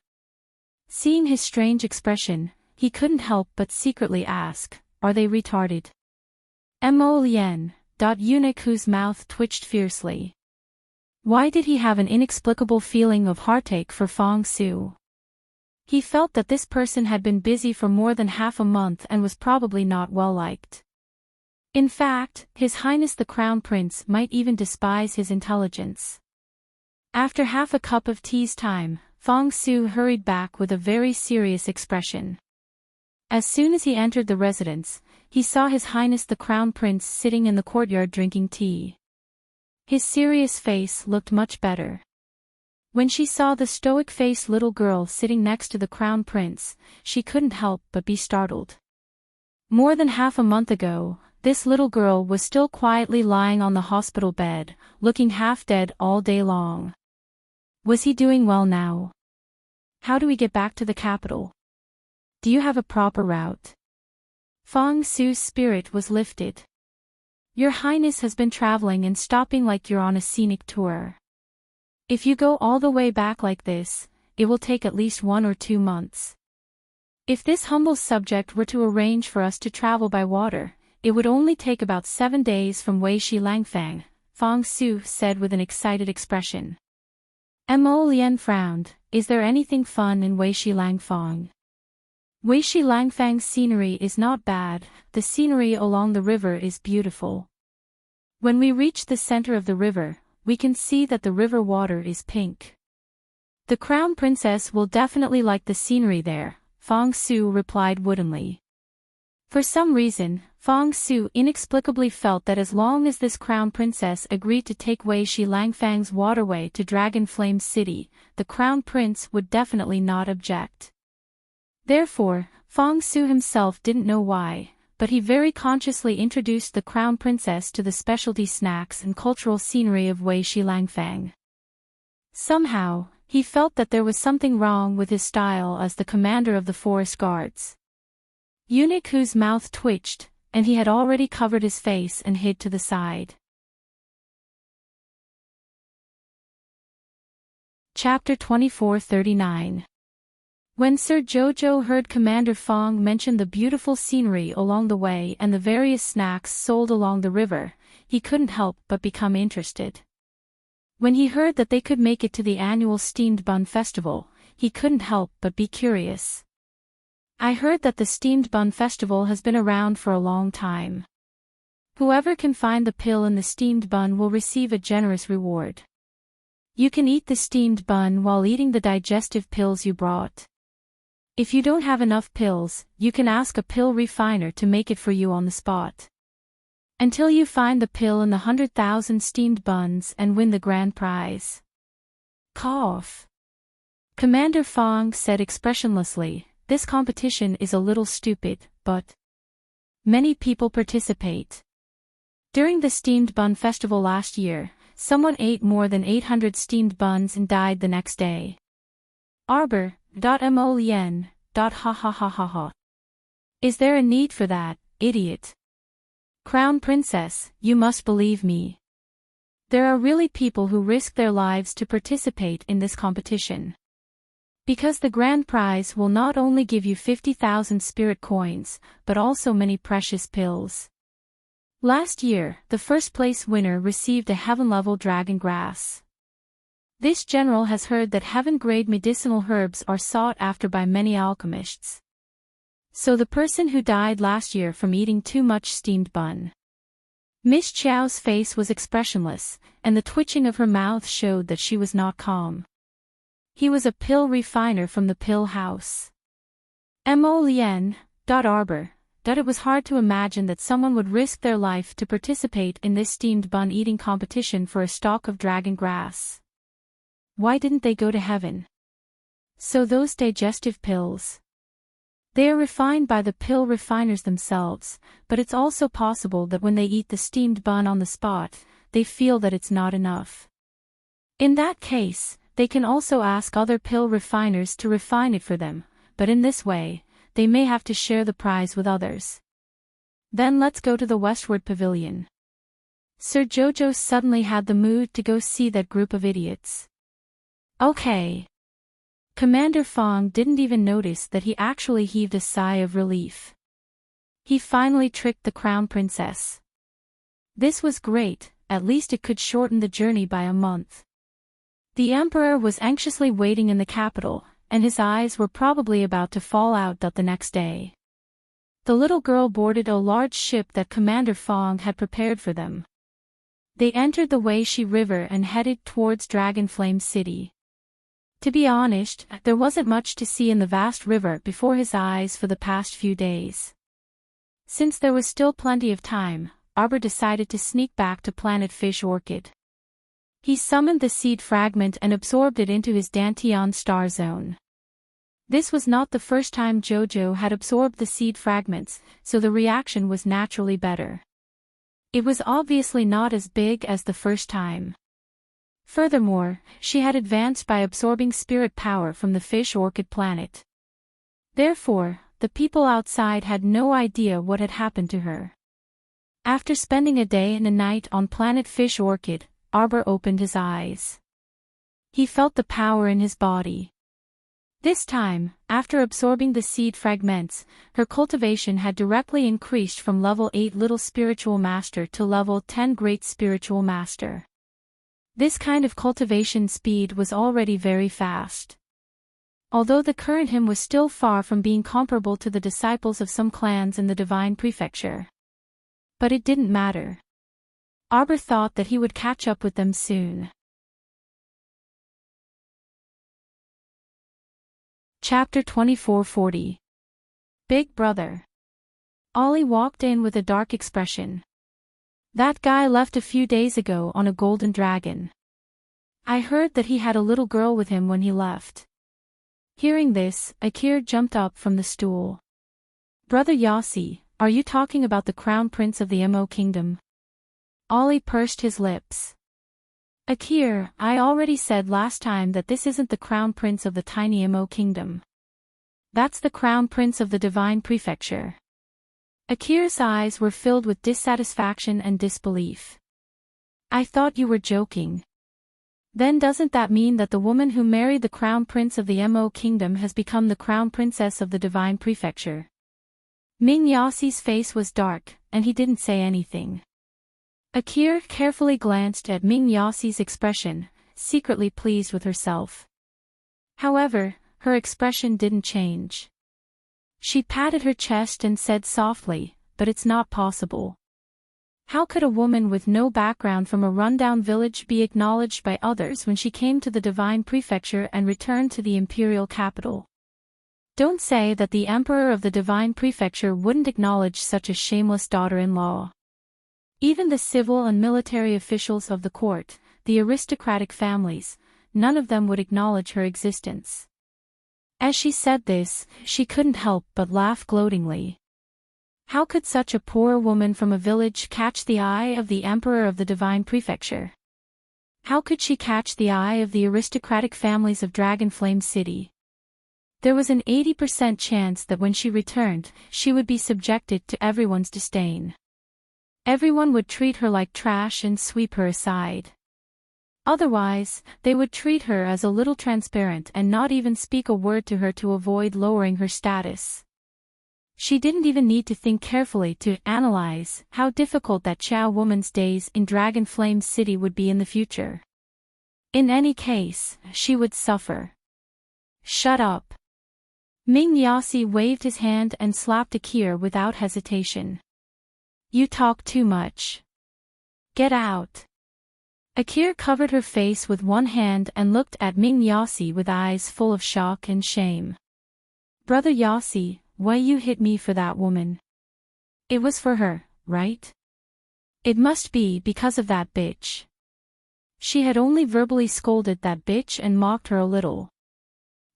Seeing his strange expression, he couldn't help but secretly ask, "Are they retarded?" Mo Lian, Eunuch whose mouth twitched fiercely. Why did he have an inexplicable feeling of heartache for Fong Su? He felt that this person had been busy for more than half a month and was probably not well liked. In fact, His Highness the Crown Prince might even despise his intelligence. After half a cup of tea's time, Fong Su hurried back with a very serious expression. As soon as he entered the residence, he saw His Highness the Crown Prince sitting in the courtyard drinking tea. His serious face looked much better. When she saw the stoic-faced little girl sitting next to the Crown Prince, she couldn't help but be startled. More than half a month ago, this little girl was still quietly lying on the hospital bed, looking half dead all day long. Was he doing well now? How do we get back to the capital? Do you have a proper route? Fong Su's spirit was lifted. Your Highness has been traveling and stopping like you're on a scenic tour. If you go all the way back like this, it will take at least 1 or 2 months. If this humble subject were to arrange for us to travel by water, it would only take about 7 days from Wei Shi Langfang, Fong Su said with an excited expression. Mo Lian frowned. Is there anything fun in Wei Shi Langfang? Wei Shi Langfang's scenery is not bad, the scenery along the river is beautiful. When we reach the center of the river, we can see that the river water is pink. The Crown Princess will definitely like the scenery there, Fong Su replied woodenly. For some reason, Fong Su inexplicably felt that as long as this Crown Princess agreed to take Wei Shi Langfang's waterway to Dragon Flame City, the Crown Prince would definitely not object. Therefore, Fong Su himself didn't know why, but he very consciously introduced the Crown Princess to the specialty snacks and cultural scenery of Wei Shi Langfang. Somehow, he felt that there was something wrong with his style as the commander of the forest guards. Eunuch whose mouth twitched, and he had already covered his face and hid to the side. Chapter 2439. When Sir Jojo heard Commander Fong mention the beautiful scenery along the way and the various snacks sold along the river, he couldn't help but become interested. When he heard that they could make it to the annual Steamed Bun Festival, he couldn't help but be curious. I heard that the Steamed Bun Festival has been around for a long time. Whoever can find the pill in the steamed bun will receive a generous reward. You can eat the steamed bun while eating the digestive pills you brought. If you don't have enough pills, you can ask a pill refiner to make it for you on the spot. Until you find the pill in the 100,000 steamed buns and win the grand prize. Cough. Commander Fong said expressionlessly, "This competition is a little stupid, but many people participate." During the steamed bun festival last year, someone ate more than 800 steamed buns and died the next day. Arbor.molien. Ha ha ha ha ha. Is there a need for that, idiot? Crown Princess, you must believe me. There are really people who risk their lives to participate in this competition. Because the grand prize will not only give you 50,000 spirit coins, but also many precious pills. Last year, the first place winner received a heaven-level dragon grass. This general has heard that heaven-grade medicinal herbs are sought after by many alchemists. So the person who died last year from eating too much steamed bun. Miss Chiao's face was expressionless, and the twitching of her mouth showed that she was not calm. He was a pill refiner from the pill house. Arbor. It was hard to imagine that someone would risk their life to participate in this steamed bun eating competition for a stalk of dragon grass. Why didn't they go to heaven? So those digestive pills. They are refined by the pill refiners themselves, but it's also possible that when they eat the steamed bun on the spot, they feel that it's not enough. In that case, they can also ask other pill refiners to refine it for them, but in this way, they may have to share the prize with others. Then let's go to the Westward Pavilion. Sir Jojo suddenly had the mood to go see that group of idiots. Okay. Commander Fong didn't even notice that he actually heaved a sigh of relief. He finally tricked the Crown Princess. This was great, at least it could shorten the journey by a month. The Emperor was anxiously waiting in the capital, and his eyes were probably about to fall out the next day. The little girl boarded a large ship that Commander Fong had prepared for them. They entered the Weishi River and headed towards Dragonflame City. To be honest, there wasn't much to see in the vast river before his eyes for the past few days. Since there was still plenty of time, Arbor decided to sneak back to Planet Fish Orchid. He summoned the seed fragment and absorbed it into his Dantian star zone. This was not the first time Jojo had absorbed the seed fragments, so the reaction was naturally better. It was obviously not as big as the first time. Furthermore, she had advanced by absorbing spirit power from the fish orchid planet. Therefore, the people outside had no idea what had happened to her. After spending a day and a night on Planet Fish Orchid, Arbor opened his eyes. He felt the power in his body. This time, after absorbing the seed fragments, her cultivation had directly increased from level 8 Little Spiritual Master to level 10 Great Spiritual Master. This kind of cultivation speed was already very fast. Although the current him was still far from being comparable to the disciples of some clans in the Divine Prefecture. But it didn't matter. Arbor thought that he would catch up with them soon. Chapter 2440. Big Brother. Ollie walked in with a dark expression. That guy left a few days ago on a golden dragon. I heard that he had a little girl with him when he left. Hearing this, Akir jumped up from the stool. Brother Yossi, are you talking about the crown prince of the Mo Kingdom? Ollie pursed his lips. Akir, I already said last time that this isn't the crown prince of the tiny Mo Kingdom. That's the crown prince of the Divine Prefecture. Akir's eyes were filled with dissatisfaction and disbelief. I thought you were joking. Then doesn't that mean that the woman who married the crown prince of the Mo Kingdom has become the crown princess of the Divine Prefecture? Ming Yossi's face was dark, and he didn't say anything. Akir carefully glanced at Ming Yossi's expression, secretly pleased with herself. However, her expression didn't change. She patted her chest and said softly, but it's not possible. How could a woman with no background from a rundown village be acknowledged by others when she came to the divine prefecture and returned to the imperial capital? Don't say that the emperor of the divine prefecture wouldn't acknowledge such a shameless daughter-in-law. Even the civil and military officials of the court, the aristocratic families, none of them would acknowledge her existence. As she said this, she couldn't help but laugh gloatingly. How could such a poor woman from a village catch the eye of the emperor of the divine prefecture? How could she catch the eye of the aristocratic families of Dragonflame City? There was an 80% chance that when she returned, she would be subjected to everyone's disdain. Everyone would treat her like trash and sweep her aside. Otherwise, they would treat her as a little transparent and not even speak a word to her to avoid lowering her status. She didn't even need to think carefully to analyze how difficult that Chow woman's days in Dragonflame City would be in the future. In any case, she would suffer. Shut up. Ming Yasi waved his hand and slapped Akir without hesitation. You talk too much. Get out. Akir covered her face with one hand and looked at Ming Yasi with eyes full of shock and shame. Brother Yasi, why you hit me for that woman? It was for her, right? It must be because of that bitch. She had only verbally scolded that bitch and mocked her a little.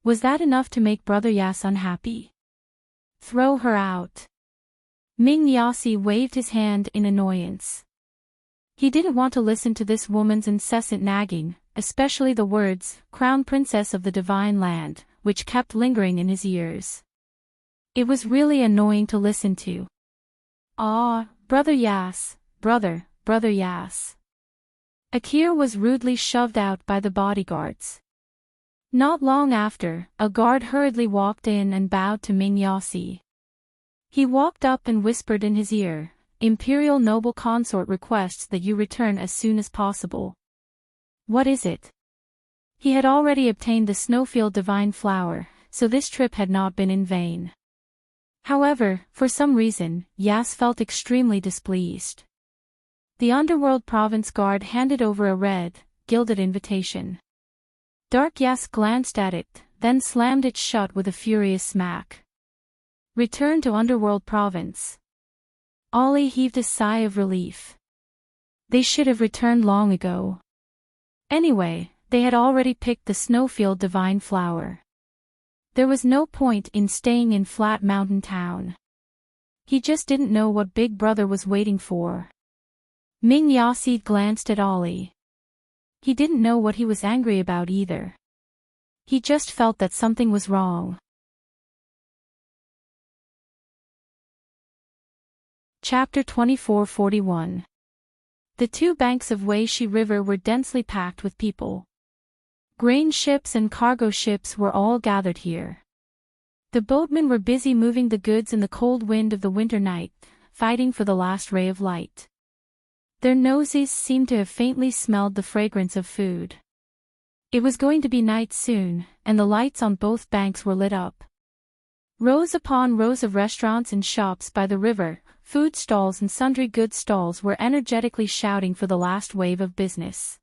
Was that enough to make Brother Yas unhappy? Throw her out. Ming Yasi waved his hand in annoyance. He didn't want to listen to this woman's incessant nagging, especially the words, Crown Princess of the Divine Land, which kept lingering in his ears. It was really annoying to listen to. Ah, Brother Yas, Brother Yas. Akir was rudely shoved out by the bodyguards. Not long after, a guard hurriedly walked in and bowed to Ming Yasi. He walked up and whispered in his ear, Imperial Noble Consort requests that you return as soon as possible. What is it? He had already obtained the Snowfield Divine Flower, so this trip had not been in vain. However, for some reason, Yas felt extremely displeased. The Underworld Province Guard handed over a red, gilded invitation. Dark Yas glanced at it, then slammed it shut with a furious smack. Return to Underworld Province. Ollie heaved a sigh of relief. They should have returned long ago. Anyway, they had already picked the Snowfield Divine Flower. There was no point in staying in Flat Mountain Town. He just didn't know what Big Brother was waiting for. Ming Yasi glanced at Ollie. He didn't know what he was angry about either. He just felt that something was wrong. Chapter 2441. The two banks of Weishi River were densely packed with people. Grain ships and cargo ships were all gathered here. The boatmen were busy moving the goods in the cold wind of the winter night, fighting for the last ray of light. Their noses seemed to have faintly smelled the fragrance of food. It was going to be night soon, and the lights on both banks were lit up. Rows upon rows of restaurants and shops by the river, food stalls and sundry goods stalls were energetically shouting for the last wave of business.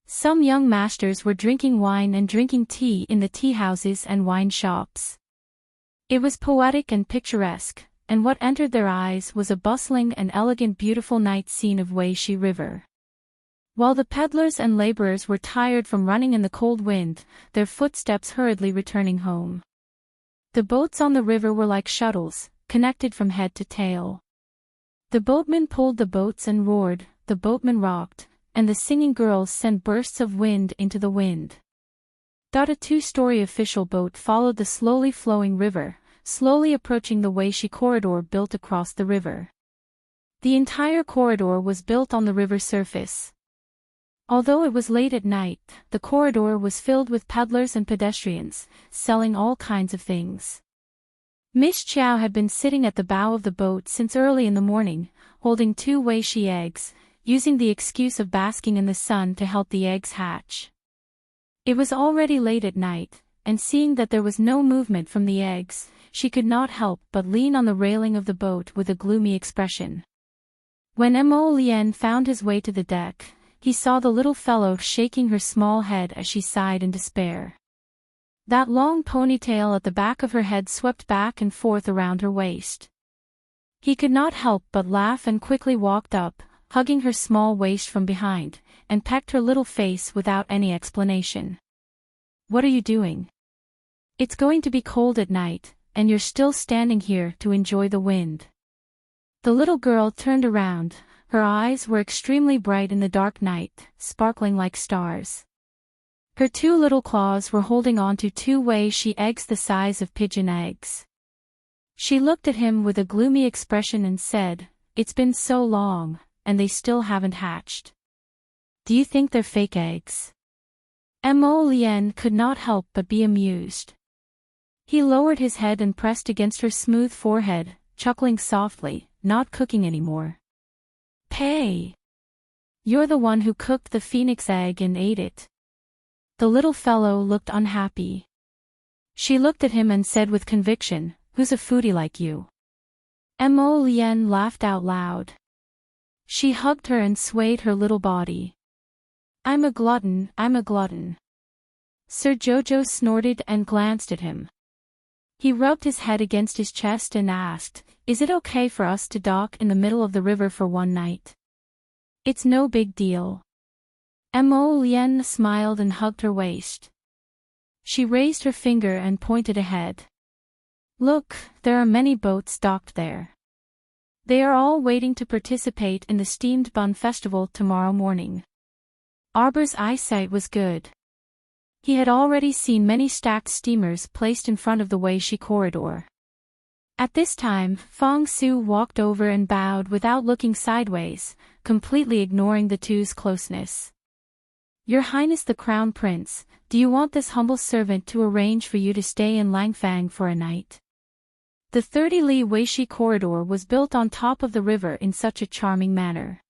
Some young masters were drinking wine and drinking tea in the tea houses and wine shops. It was poetic and picturesque, and what entered their eyes was a bustling and elegant beautiful night scene of Weishi River. While the peddlers and laborers were tired from running in the cold wind, their footsteps hurriedly returning home. The boats on the river were like shuttles, connected from head to tail. The boatmen pulled the boats and roared, the boatmen rocked, and the singing girls sent bursts of wind into the wind. A two-story official boat followed the slowly flowing river, slowly approaching the Weishi corridor built across the river. The entire corridor was built on the river surface. Although it was late at night, the corridor was filled with peddlers and pedestrians, selling all kinds of things. Miss Chow had been sitting at the bow of the boat since early in the morning, holding 2 Weishi eggs, using the excuse of basking in the sun to help the eggs hatch. It was already late at night, and seeing that there was no movement from the eggs, she could not help but lean on the railing of the boat with a gloomy expression. When Mo Lien found his way to the deck, he saw the little fellow shaking her small head as she sighed in despair. That long ponytail at the back of her head swept back and forth around her waist. He could not help but laugh and quickly walked up, hugging her small waist from behind, and pecked her little face without any explanation. "What are you doing? It's going to be cold at night, and you're still standing here to enjoy the wind." The little girl turned around. Her eyes were extremely bright in the dark night, sparkling like stars. Her two little claws were holding on to two weishi eggs the size of pigeon eggs. She looked at him with a gloomy expression and said, "It's been so long, and they still haven't hatched. Do you think they're fake eggs?" Mo Lien could not help but be amused. He lowered his head and pressed against her smooth forehead, chuckling softly, "Not cooking anymore. Pay. You're the one who cooked the phoenix egg and ate it." The little fellow looked unhappy. She looked at him and said with conviction, "Who's a foodie like you?" Mo Lien laughed out loud. She hugged her and swayed her little body. I'm a glutton." Sir Jojo snorted and glanced at him. He rubbed his head against his chest and asked, "Is it okay for us to dock in the middle of the river for one night?" "It's no big deal." Mo Lien smiled and hugged her waist. She raised her finger and pointed ahead. "Look, there are many boats docked there. They are all waiting to participate in the steamed bun festival tomorrow morning." Arbor's eyesight was good. He had already seen many stacked steamers placed in front of the weishi corridor. At this time, Fong Su walked over and bowed without looking sideways, completely ignoring the two's closeness. "Your Highness the Crown Prince, do you want this humble servant to arrange for you to stay in Langfang for a night?" The 30-li weishi corridor was built on top of the river in such a charming manner.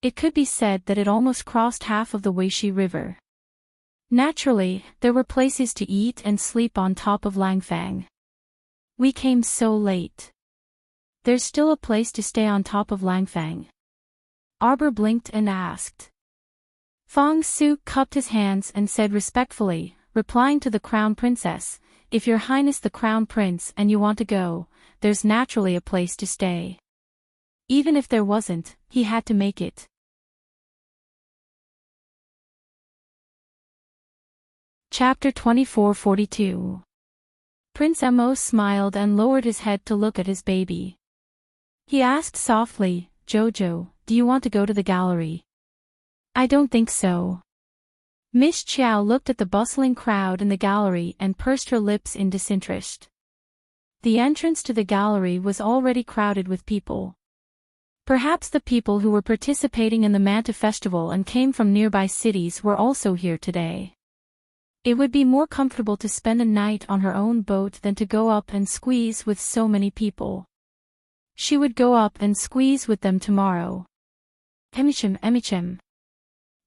It could be said that it almost crossed half of the Weishi River. Naturally, there were places to eat and sleep on top of Langfang. "We came so late. There's still a place to stay on top of Langfang?" Arbor blinked and asked. Fong Su cupped his hands and said respectfully, replying to the Crown Princess, "If your Highness the Crown Prince and you want to go, there's naturally a place to stay." Even if there wasn't, he had to make it. Chapter 2442. Prince Mo smiled and lowered his head to look at his baby. He asked softly, "Jojo, do you want to go to the gallery?" "I don't think so." Miss Chiao looked at the bustling crowd in the gallery and pursed her lips in disinterest. The entrance to the gallery was already crowded with people. Perhaps the people who were participating in the Manta Festival and came from nearby cities were also here today. It would be more comfortable to spend a night on her own boat than to go up and squeeze with so many people. She would go up and squeeze with them tomorrow. Emichim.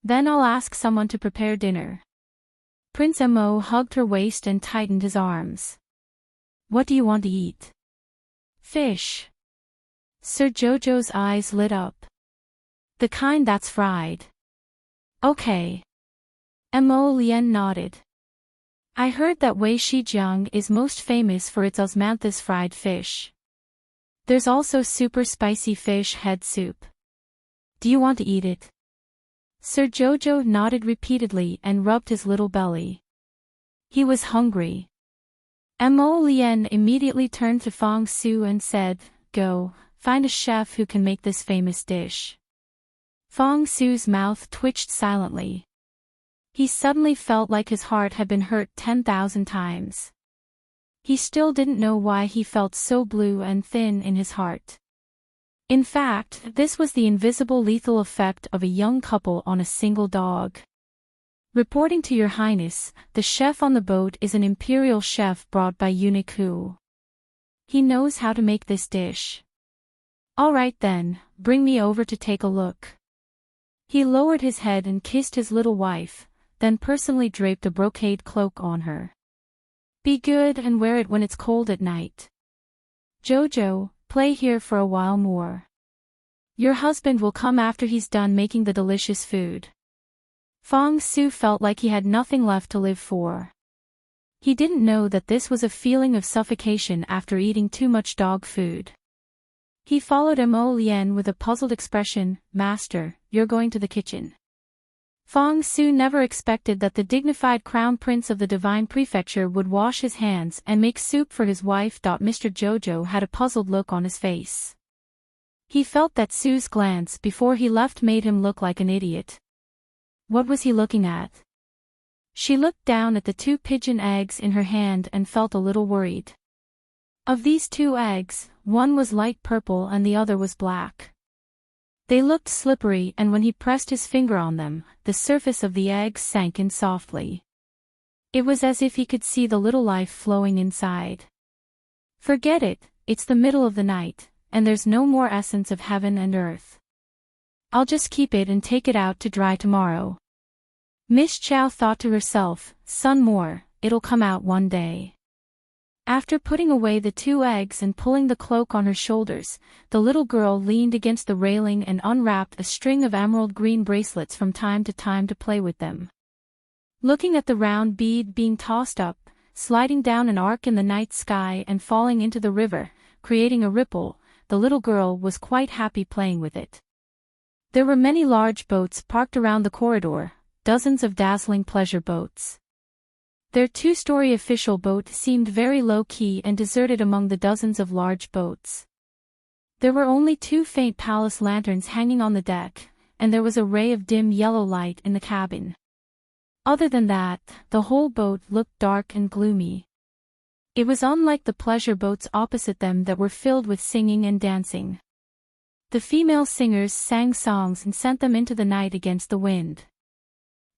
Then I'll ask someone to prepare dinner." Prince Mo hugged her waist and tightened his arms. "What do you want to eat?" "Fish." Sir Jojo's eyes lit up. "The kind that's fried." "Okay." Mo Lien nodded. "I heard that Wei Shijiang is most famous for its osmanthus fried fish. There's also super spicy fish head soup. Do you want to eat it?" Sir Jojo nodded repeatedly and rubbed his little belly. He was hungry. Mo Lien immediately turned to Fong Su and said, "Go, find a chef who can make this famous dish." Fong Su's mouth twitched silently. He suddenly felt like his heart had been hurt 10,000 times. He still didn't know why he felt so blue and thin in his heart. In fact, this was the invisible lethal effect of a young couple on a single dog. "Reporting to your Highness, the chef on the boat is an imperial chef brought by Uniku. He knows how to make this dish." "All right then, bring me over to take a look." He lowered his head and kissed his little wife, then personally draped a brocade cloak on her. "Be good and wear it when it's cold at night. Jojo, play here for a while more." Your husband will come after he's done making the delicious food. Fong Su felt like he had nothing left to live for. He didn't know that this was a feeling of suffocation after eating too much dog food. He followed Mo Lien with a puzzled expression. Master, you're going to the kitchen. Fong Su never expected that the dignified crown prince of the divine prefecture would wash his hands and make soup for his wife. Mr. Jojo had a puzzled look on his face. He felt that Sue's glance before he left made him look like an idiot. What was he looking at? She looked down at the 2 pigeon eggs in her hand and felt a little worried. Of these 2 eggs, one was light purple and the other was black. They looked slippery, and when he pressed his finger on them, the surface of the eggs sank in softly. It was as if he could see the little life flowing inside. Forget it, it's the middle of the night, and there's no more essence of heaven and earth. I'll just keep it and take it out to dry tomorrow. Miss Chow thought to herself, son more, it'll come out one day. After putting away the 2 eggs and pulling the cloak on her shoulders, the little girl leaned against the railing and unwrapped a string of emerald green bracelets from time to play with them. Looking at the round bead being tossed up, sliding down an arc in the night sky and falling into the river, creating a ripple, the little girl was quite happy playing with it. There were many large boats parked around the corridor, dozens of dazzling pleasure boats. Their 2-story official boat seemed very low-key and deserted among the dozens of large boats. There were only 2 faint palace lanterns hanging on the deck, and there was a ray of dim yellow light in the cabin. Other than that, the whole boat looked dark and gloomy. It was unlike the pleasure boats opposite them that were filled with singing and dancing. The female singers sang songs and sent them into the night against the wind.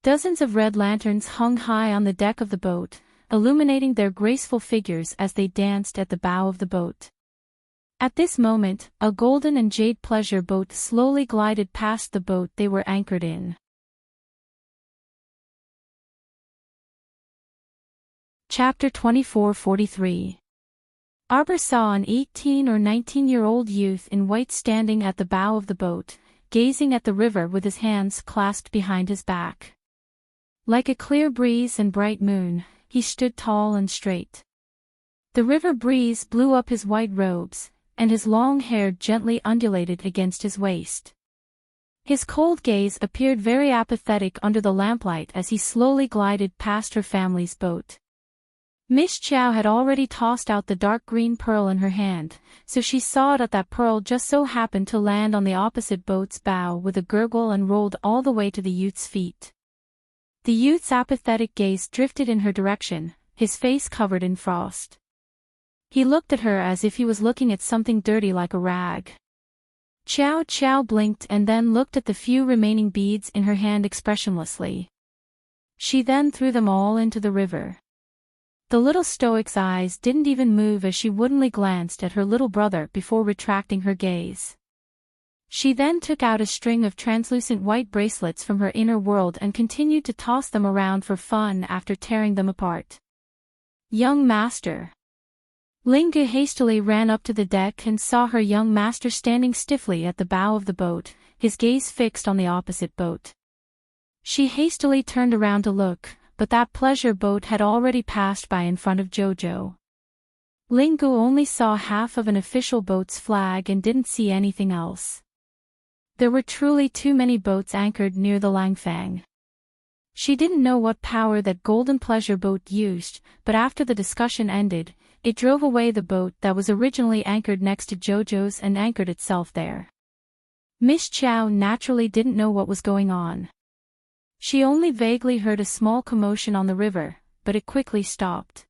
Dozens of red lanterns hung high on the deck of the boat, illuminating their graceful figures as they danced at the bow of the boat. At this moment, a golden and jade pleasure boat slowly glided past the boat they were anchored in. Chapter 2443. Arbor saw an 18 or 19-year-old youth in white standing at the bow of the boat, gazing at the river with his hands clasped behind his back. Like a clear breeze and bright moon, he stood tall and straight. The river breeze blew up his white robes, and his long hair gently undulated against his waist. His cold gaze appeared very apathetic under the lamplight as he slowly glided past her family's boat. Miss Chow had already tossed out the dark green pearl in her hand, so she saw that pearl just so happened to land on the opposite boat's bow with a gurgle and rolled all the way to the youth's feet. The youth's apathetic gaze drifted in her direction, his face covered in frost. He looked at her as if he was looking at something dirty like a rag. Chow Chow blinked and then looked at the few remaining beads in her hand expressionlessly. She then threw them all into the river. The little stoic's eyes didn't even move as she woodenly glanced at her little brother before retracting her gaze. She then took out a string of translucent white bracelets from her inner world and continued to toss them around for fun after tearing them apart. Young master. Linga hastily ran up to the deck and saw her young master standing stiffly at the bow of the boat, his gaze fixed on the opposite boat. She hastily turned around to look, but that pleasure boat had already passed by in front of Jojo. Lingu only saw half of an official boat's flag and didn't see anything else. There were truly too many boats anchored near the Langfang. She didn't know what power that golden pleasure boat used, but after the discussion ended, it drove away the boat that was originally anchored next to Jojo's and anchored itself there. Miss Chow naturally didn't know what was going on. She only vaguely heard a small commotion on the river, but it quickly stopped.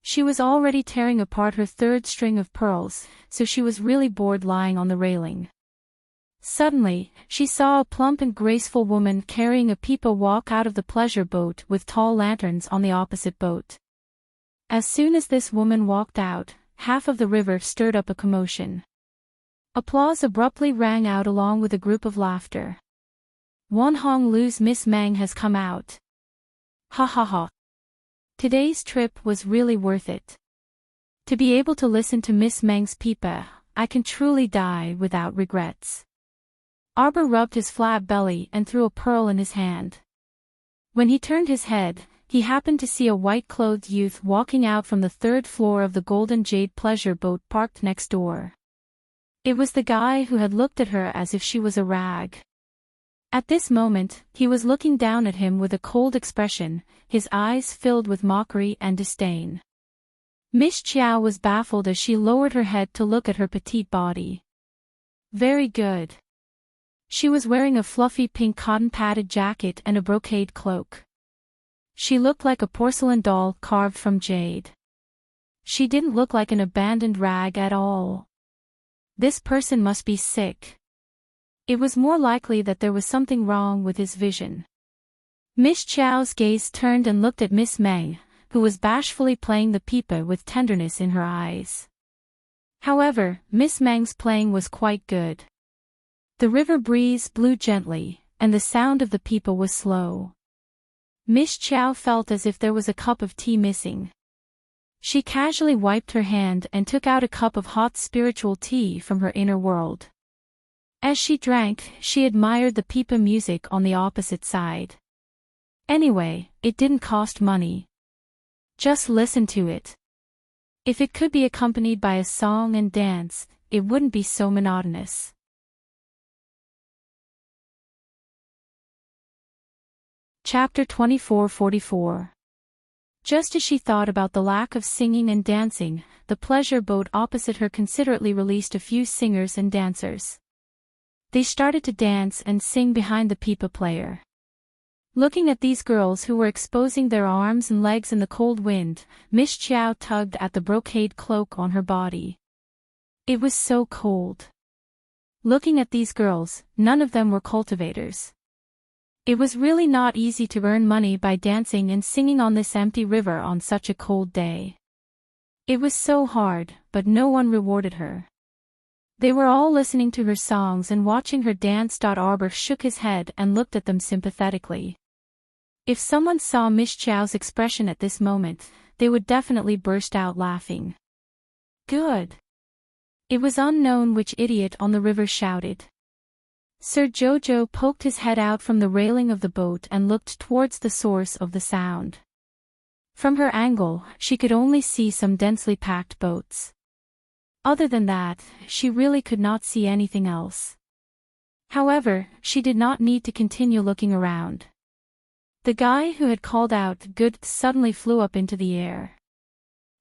She was already tearing apart her 3rd string of pearls, so she was really bored lying on the railing. Suddenly, she saw a plump and graceful woman carrying a peepa walk out of the pleasure boat with tall lanterns on the opposite boat. As soon as this woman walked out, half of the river stirred up a commotion. Applause abruptly rang out along with a group of laughter. Won Hong Lu's Miss Meng has come out. Ha ha ha. Today's trip was really worth it. To be able to listen to Miss Meng's peepa, I can truly die without regrets. Arbor rubbed his flat belly and threw a pearl in his hand. When he turned his head, he happened to see a white-clothed youth walking out from the third floor of the Golden Jade pleasure boat parked next door. It was the guy who had looked at her as if she was a rag. At this moment, he was looking down at him with a cold expression, his eyes filled with mockery and disdain. Miss Chiao was baffled as she lowered her head to look at her petite body. Very good. She was wearing a fluffy pink cotton-padded jacket and a brocade cloak. She looked like a porcelain doll carved from jade. She didn't look like an abandoned rag at all. This person must be sick. It was more likely that there was something wrong with his vision. Miss Chiao's gaze turned and looked at Miss Meng, who was bashfully playing the pipa with tenderness in her eyes. However, Miss Meng's playing was quite good. The river breeze blew gently, and the sound of the pipa was slow. Miss Chiao felt as if there was a cup of tea missing. She casually wiped her hand and took out a cup of hot spiritual tea from her inner world. As she drank, she admired the pipa music on the opposite side. Anyway, it didn't cost money. Just listen to it. If it could be accompanied by a song and dance, it wouldn't be so monotonous. Chapter 2444. Just as she thought about the lack of singing and dancing, the pleasure boat opposite her considerately released a few singers and dancers. They started to dance and sing behind the pipa player. Looking at these girls who were exposing their arms and legs in the cold wind, Miss Chiao tugged at the brocade cloak on her body. It was so cold. Looking at these girls, none of them were cultivators. It was really not easy to earn money by dancing and singing on this empty river on such a cold day. It was so hard, but no one rewarded her. They were all listening to her songs and watching her dance. Arbor shook his head and looked at them sympathetically. If someone saw Miss Chiao's expression at this moment, they would definitely burst out laughing. Good. It was unknown which idiot on the river shouted. Sir Jojo poked his head out from the railing of the boat and looked towards the source of the sound. From her angle, she could only see some densely packed boats. Other than that, she really could not see anything else. However, she did not need to continue looking around. The guy who had called out "good" suddenly flew up into the air.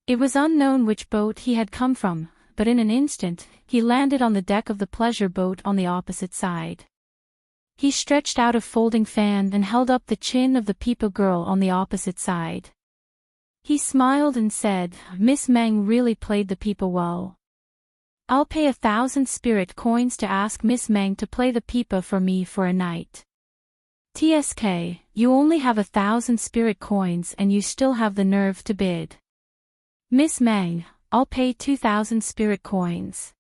It was unknown which boat he had come from, but in an instant, he landed on the deck of the pleasure boat on the opposite side. He stretched out a folding fan and held up the chin of the pipa girl on the opposite side. He smiled and said, "Miss Meng really played the pipa well. I'll pay 1,000 spirit coins to ask Miss Meng to play the pipa for me for a night." TSK, you only have 1,000 spirit coins and you still have the nerve to bid. Miss Meng, I'll pay 2,000 spirit coins.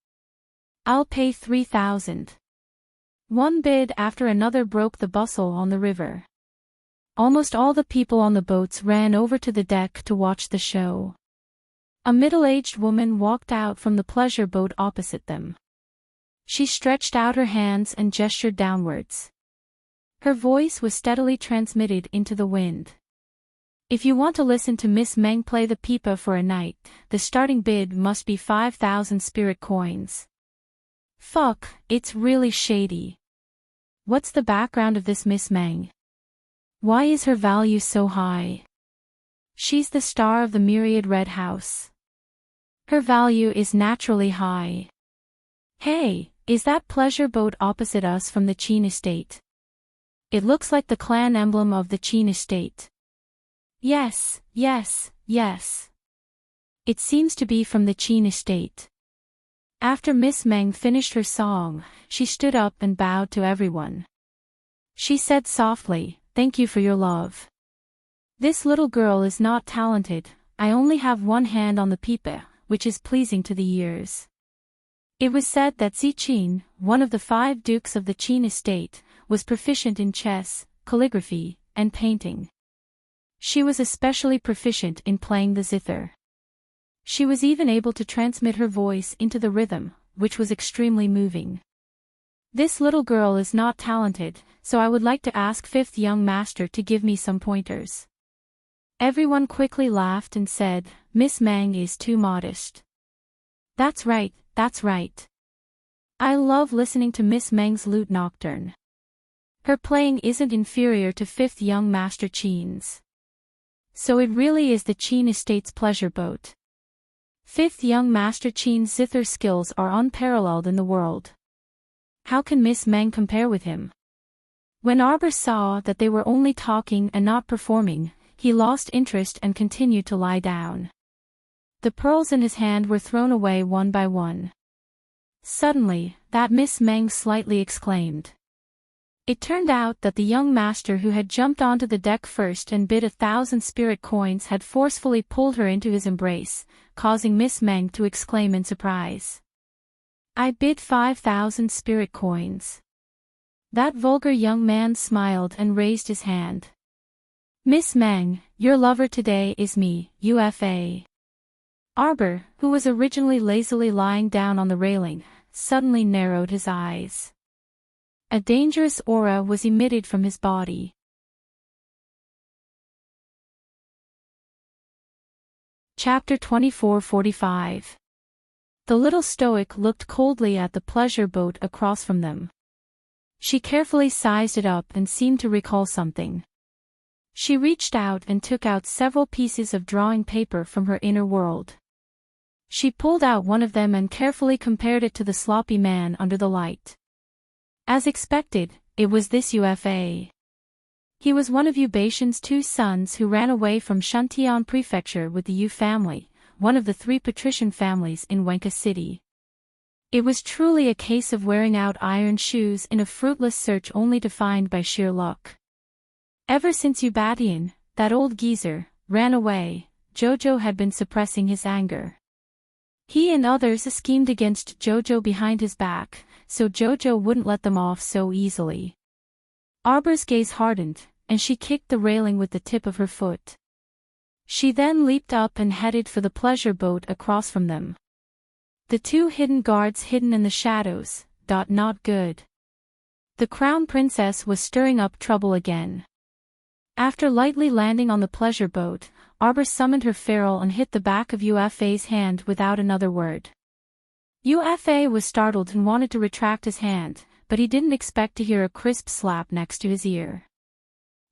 I'll pay 3,000. One bid after another broke the bustle on the river. Almost all the people on the boats ran over to the deck to watch the show. A middle-aged woman walked out from the pleasure boat opposite them. She stretched out her hands and gestured downwards. Her voice was steadily transmitted into the wind. If you want to listen to Miss Meng play the pipa for a night, the starting bid must be 5,000 spirit coins. Fuck, it's really shady. What's the background of this Miss Meng? Why is her value so high? She's the star of the Myriad Red House. Her value is naturally high. Hey, is that pleasure boat opposite us from the Qin estate? It looks like the clan emblem of the Qin estate. Yes, yes, yes. It seems to be from the Qin estate. After Miss Meng finished her song, she stood up and bowed to everyone. She said softly, "Thank you for your love. This little girl is not talented, I only have one hand on the pipa, which is pleasing to the ears." It was said that Zi Qin, one of the 5 dukes of the Qin estate, was proficient in chess, calligraphy, and painting. She was especially proficient in playing the zither. She was even able to transmit her voice into the rhythm, which was extremely moving. This little girl is not talented, so I would like to ask fifth young master to give me some pointers. Everyone quickly laughed and said, Miss Mang is too modest. That's right, that's right. I love listening to Miss Meng's lute nocturne. Her playing isn't inferior to fifth young master Chen's. So it really is the Chen Estate's pleasure boat. Fifth young master Chen's zither skills are unparalleled in the world. How can Miss Meng compare with him? When Arbor saw that they were only talking and not performing, he lost interest and continued to lie down. The pearls in his hand were thrown away one by one. Suddenly, that Miss Meng slightly exclaimed. It turned out that the young master who had jumped onto the deck first and bid 1,000 spirit coins had forcefully pulled her into his embrace, causing Miss Meng to exclaim in surprise. I bid 5,000 spirit coins. That vulgar young man smiled and raised his hand. Miss Meng, your lover today is me, UFA. Arbor, who was originally lazily lying down on the railing, suddenly narrowed his eyes. A dangerous aura was emitted from his body. Chapter 24:45. The little stoic looked coldly at the pleasure boat across from them. She carefully sized it up and seemed to recall something. She reached out and took out several pieces of drawing paper from her inner world. She pulled out one of them and carefully compared it to the sloppy man under the light. As expected, it was this UFA. He was one of Yu Baishan's 2 sons who ran away from Shantian Prefecture with the Yu family, one of the 3 patrician families in Wenka City. It was truly a case of wearing out iron shoes in a fruitless search only defined by sheer luck. Ever since Yu Batian, that old geezer, ran away, Jojo had been suppressing his anger. He and others schemed against Jojo behind his back, so Jojo wouldn't let them off so easily. Arbor's gaze hardened, and she kicked the railing with the tip of her foot. She then leaped up and headed for the pleasure boat across from them. The 2 hidden guards hidden in the shadows, not good. The crown princess was stirring up trouble again. After lightly landing on the pleasure boat, Arbor summoned her ferule and hit the back of UFA's hand without another word. UFA was startled and wanted to retract his hand, but he didn't expect to hear a crisp slap next to his ear.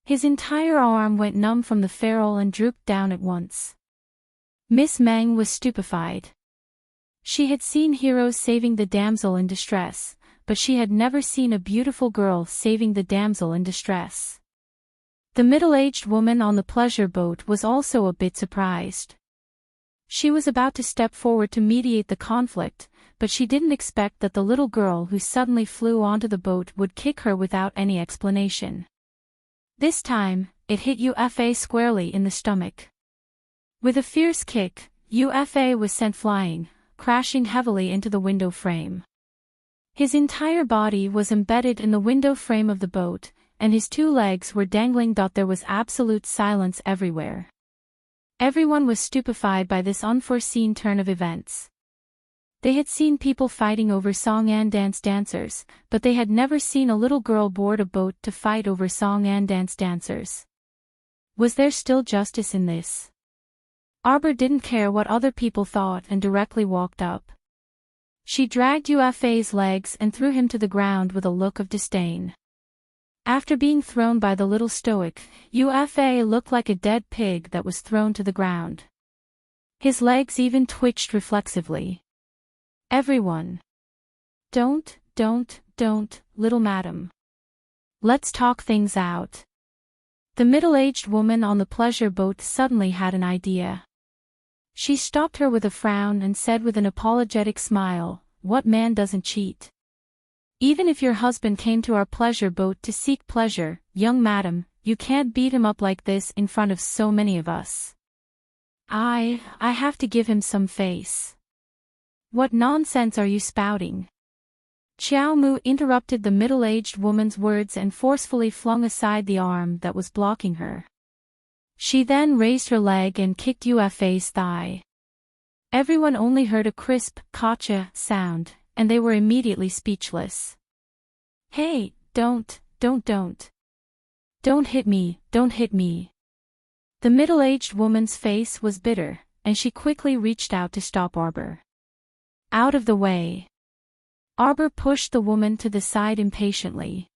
His entire arm went numb from the ferule and drooped down at once. Miss Meng was stupefied. She had seen heroes saving the damsel in distress, but she had never seen a beautiful girl saving the damsel in distress. The middle-aged woman on the pleasure boat was also a bit surprised. She was about to step forward to mediate the conflict, but she didn't expect that the little girl who suddenly flew onto the boat would kick her without any explanation. This time, it hit UFA squarely in the stomach. With a fierce kick, UFA was sent flying, crashing heavily into the window frame. His entire body was embedded in the window frame of the boat, and his 2 legs were dangling. There was absolute silence everywhere. Everyone was stupefied by this unforeseen turn of events. They had seen people fighting over song and dance dancers, but they had never seen a little girl board a boat to fight over song and dance dancers. Was there still justice in this? Arbor didn't care what other people thought and directly walked up. She dragged UFA's legs and threw him to the ground with a look of disdain. After being thrown by the little stoic, UFA looked like a dead pig that was thrown to the ground. His legs even twitched reflexively. Everyone. Don't, little madam. Let's talk things out. The middle-aged woman on the pleasure boat suddenly had an idea. She stopped her with a frown and said with an apologetic smile, "What man doesn't cheat? Even if your husband came to our pleasure boat to seek pleasure, young madam, you can't beat him up like this in front of so many of us. I have to give him some face." "What nonsense are you spouting?" Xiao Mu interrupted the middle-aged woman's words and forcefully flung aside the arm that was blocking her. She then raised her leg and kicked UFA's thigh. Everyone only heard a crisp, "Gotcha" sound, and they were immediately speechless. Hey, don't. Don't hit me, don't hit me. The middle-aged woman's face was bitter, and she quickly reached out to stop Arbor. Out of the way. Arbor pushed the woman to the side impatiently.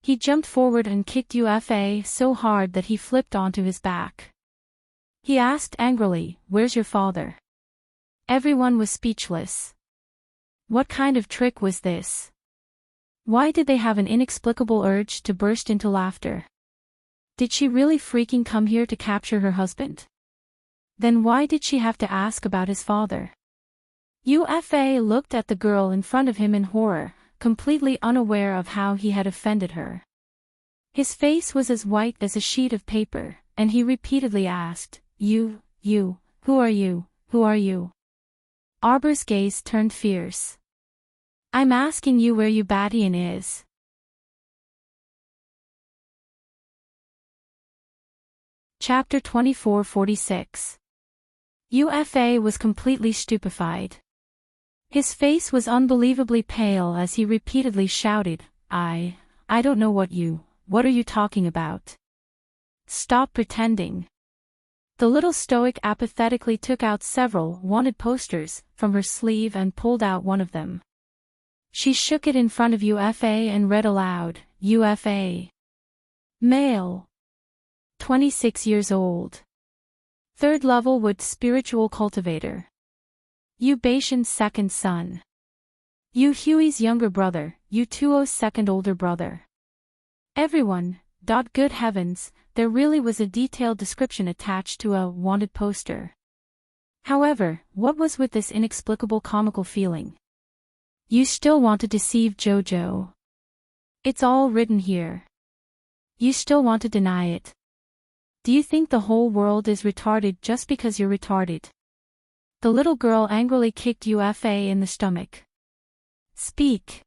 He jumped forward and kicked Ufa so hard that he flipped onto his back. He asked angrily, "Where's your father?" Everyone was speechless. What kind of trick was this? Why did they have an inexplicable urge to burst into laughter? Did she really freaking come here to capture her husband? Then why did she have to ask about his father? Ufa looked at the girl in front of him in horror, completely unaware of how he had offended her. His face was as white as a sheet of paper, and he repeatedly asked, You, who are you, who are you? Arbor's gaze turned fierce. I'm asking you where Ubadian is. Chapter 2446. Ufa was completely stupefied. His face was unbelievably pale as he repeatedly shouted, I don't know what are you talking about? Stop pretending. The little stoic apathetically took out several wanted posters from her sleeve and pulled out one of them. She shook it in front of Ufa and read aloud, Ufa. Male. 26 years old. 3rd level wood spiritual cultivator. Ubatian's second son. Huey's younger brother, Tuo's second older brother. Everyone, good heavens, there really was a detailed description attached to a wanted poster. However, what was with this inexplicable comical feeling? You still want to deceive Jojo. It's all written here. You still want to deny it. Do you think the whole world is retarded just because you're retarded? The little girl angrily kicked Ufa in the stomach. Speak.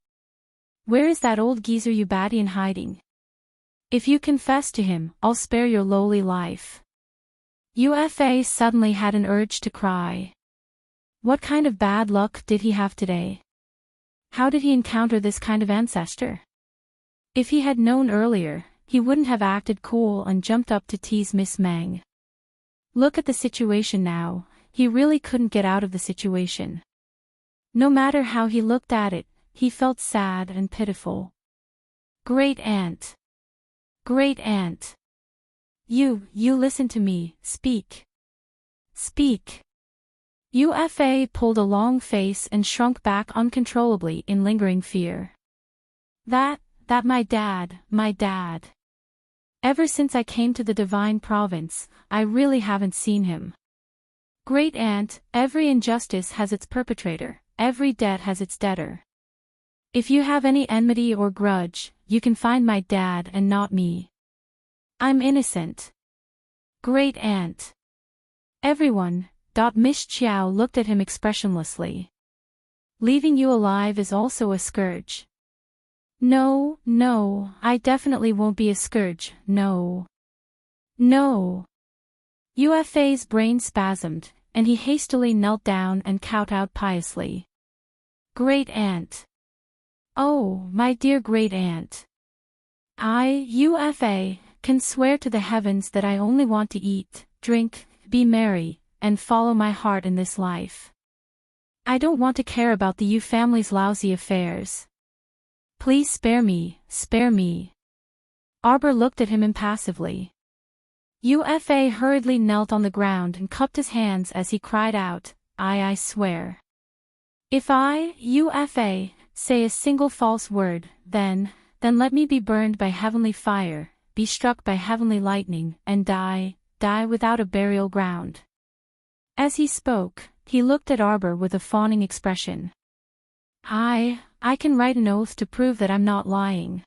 Where is that old geezer Ubadian hiding? If you confess to him, I'll spare your lowly life. Ufa suddenly had an urge to cry. What kind of bad luck did he have today? How did he encounter this kind of ancestor? If he had known earlier, he wouldn't have acted cool and jumped up to tease Miss Mang. Look at the situation now, he really couldn't get out of the situation. No matter how he looked at it, he felt sad and pitiful. Great aunt. Great aunt. You listen to me, speak. Speak. Ufa pulled a long face and shrunk back uncontrollably in lingering fear. That my dad. Ever since I came to the Divine Province, I really haven't seen him. Great aunt, every injustice has its perpetrator, every debt has its debtor. If you have any enmity or grudge, you can find my dad and not me. I'm innocent. Great aunt. Everyone. Miss Chiao looked at him expressionlessly. Leaving you alive is also a scourge. No, I definitely won't be a scourge, no. Ufa's brain spasmed, and he hastily knelt down and kowtowed piously. Great aunt. Oh, my dear great aunt. I, Ufa, can swear to the heavens that I only want to eat, drink, be merry, and follow my heart in this life. I don't want to care about the Yu family's lousy affairs. Please spare me, spare me. Arbor looked at him impassively. Ufa hurriedly knelt on the ground and cupped his hands as he cried out, I swear. If I, Ufa, say a single false word, then let me be burned by heavenly fire, be struck by heavenly lightning, and die without a burial ground. As he spoke, he looked at Arbor with a fawning expression. I can write an oath to prove that I'm not lying.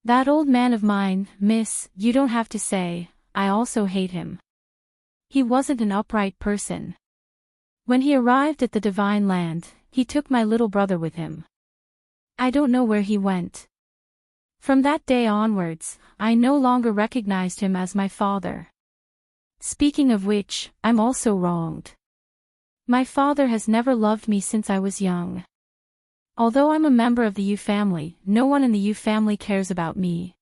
That old man of mine, miss, you don't have to say, I also hate him. He wasn't an upright person. When he arrived at the Divine Land, he took my little brother with him. I don't know where he went. From that day onwards, I no longer recognized him as my father. Speaking of which, I'm also wronged. My father has never loved me since I was young. Although I'm a member of the Yu family, no one in the Yu family cares about me.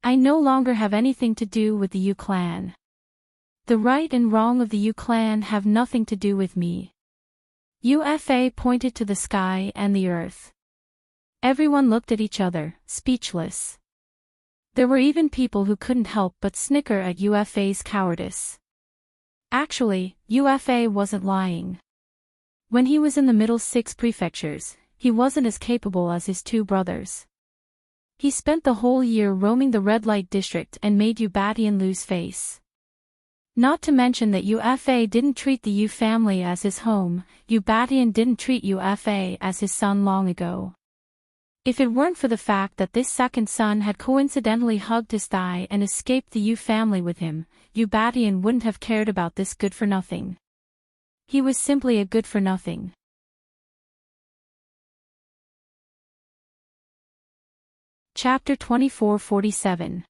I no longer have anything to do with the Yu clan. The right and wrong of the Yu clan have nothing to do with me. UFA pointed to the sky and the earth. Everyone looked at each other, speechless. There were even people who couldn't help but snicker at UFA's cowardice. Actually, UFA wasn't lying. When he was in the middle 6 prefectures, he wasn't as capable as his 2 brothers. He spent the whole year roaming the red light district and made Ubatian lose face. Not to mention that UFA didn't treat the Yu family as his home, Ubatian didn't treat UFA as his son long ago. If it weren't for the fact that this second son had coincidentally hugged his thigh and escaped the Yu family with him, Ubatian wouldn't have cared about this good-for-nothing. He was simply a good-for-nothing. Chapter 2447.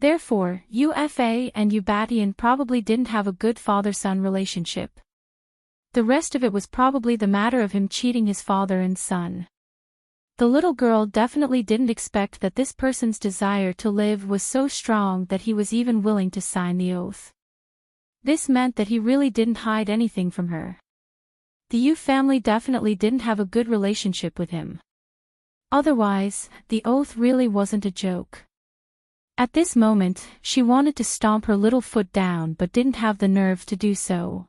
Therefore, UFA and Ubatian probably didn't have a good father-son relationship. The rest of it was probably the matter of him cheating his father and son. The little girl definitely didn't expect that this person's desire to live was so strong that he was even willing to sign the oath. This meant that he really didn't hide anything from her. The Yu family definitely didn't have a good relationship with him. Otherwise, the oath really wasn't a joke. At this moment, she wanted to stomp her little foot down but didn't have the nerve to do so.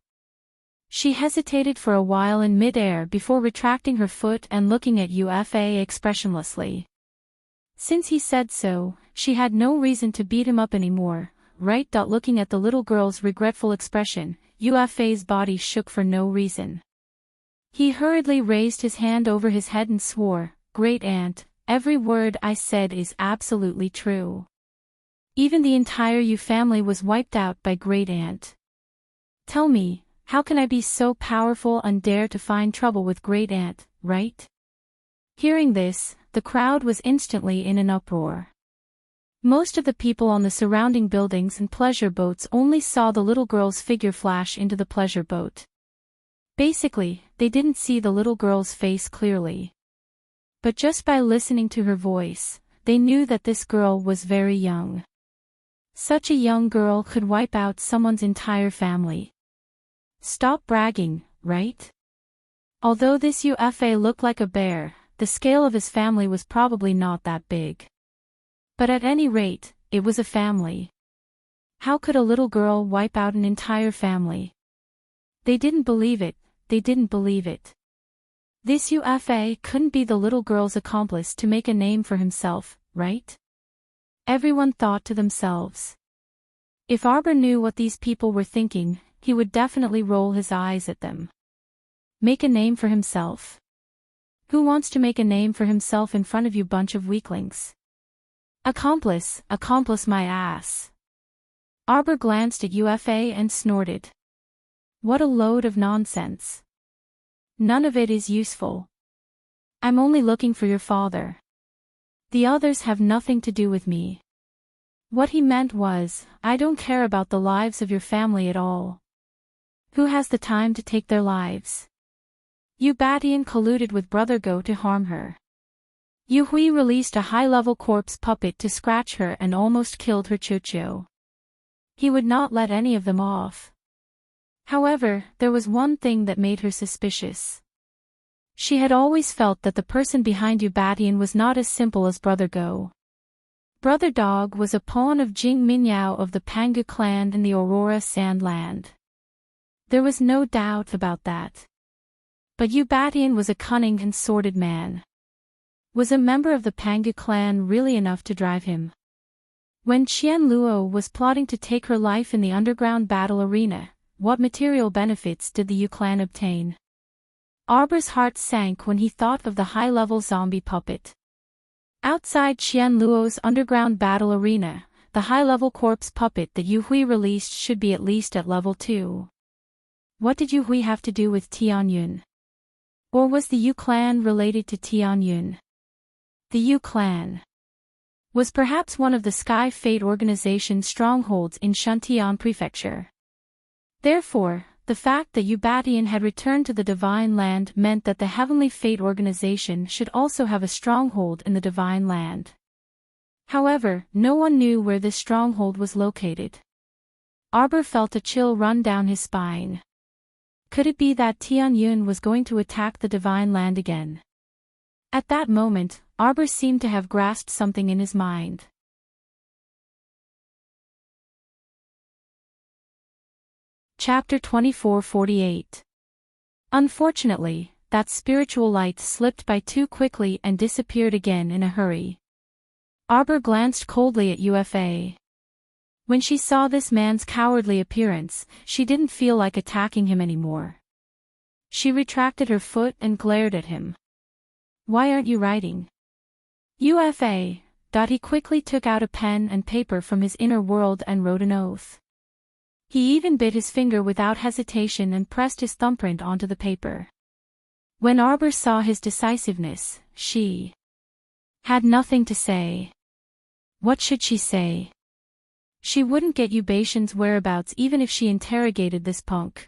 She hesitated for a while in mid-air before retracting her foot and looking at UFA expressionlessly. Since he said so, she had no reason to beat him up anymore, right? Looking at the little girl's regretful expression, UFA's body shook for no reason. He hurriedly raised his hand over his head and swore, "Great aunt, every word I said is absolutely true." Even the entire Yu family was wiped out by Great Aunt. Tell me, how can I be so powerful and dare to find trouble with Great Aunt, right? Hearing this, the crowd was instantly in an uproar. Most of the people on the surrounding buildings and pleasure boats only saw the little girl's figure flash into the pleasure boat. Basically, they didn't see the little girl's face clearly. But just by listening to her voice, they knew that this girl was very young. Such a young girl could wipe out someone's entire family. Stop bragging, right? Although this UFA looked like a bear, the scale of his family was probably not that big. But at any rate, it was a family. How could a little girl wipe out an entire family? They didn't believe it, they didn't believe it. This UFA couldn't be the little girl's accomplice to make a name for himself, right? Everyone thought to themselves. If Arbor knew what these people were thinking, he would definitely roll his eyes at them. Make a name for himself. Who wants to make a name for himself in front of you bunch of weaklings? Accomplice my ass. Arbor glanced at UFA and snorted. What a load of nonsense. None of it is useful. I'm only looking for your father. The others have nothing to do with me. What he meant was, I don't care about the lives of your family at all. Who has the time to take their lives? Ubatian colluded with Brother Go to harm her. Yuhui released a high-level corpse puppet to scratch her and almost killed her Chocho. He would not let any of them off. However, there was one thing that made her suspicious. She had always felt that the person behind Ubatian was not as simple as Brother Go. Brother Dog was a pawn of Jing Minyao of the Pangu clan in the Aurora Sandland. There was no doubt about that. But Ubatian was a cunning and sordid man. Was a member of the Pangu clan really enough to drive him? When Qian Luo was plotting to take her life in the underground battle arena, what material benefits did the Yu clan obtain? Arbor's heart sank when he thought of the high-level zombie puppet. Outside Qian Luo's underground battle arena, the high-level corpse puppet that Yuhui released should be at least at level 2. What did Yuhui have to do with Tianyun? Or was the Yu clan related to Tianyun? The Yu clan was perhaps one of the Sky Fate organization's strongholds in Shantian Prefecture. Therefore, The fact that Ubatian had returned to the Divine Land meant that the Heavenly Fate organization should also have a stronghold in the Divine Land. However, no one knew where this stronghold was located. Arbor felt a chill run down his spine. Could it be that Tian Yun was going to attack the Divine Land again? At that moment, Arbor seemed to have grasped something in his mind. Chapter 2448. Unfortunately, that spiritual light slipped by too quickly and disappeared again in a hurry. Arbor glanced coldly at UFA. When she saw this man's cowardly appearance, she didn't feel like attacking him anymore. She retracted her foot and glared at him. Why aren't you writing? UFA. He quickly took out a pen and paper from his inner world and wrote an oath. He even bit his finger without hesitation and pressed his thumbprint onto the paper. When Arbor saw his decisiveness, she had nothing to say. What should she say? She wouldn't get Ubatian's whereabouts even if she interrogated this punk.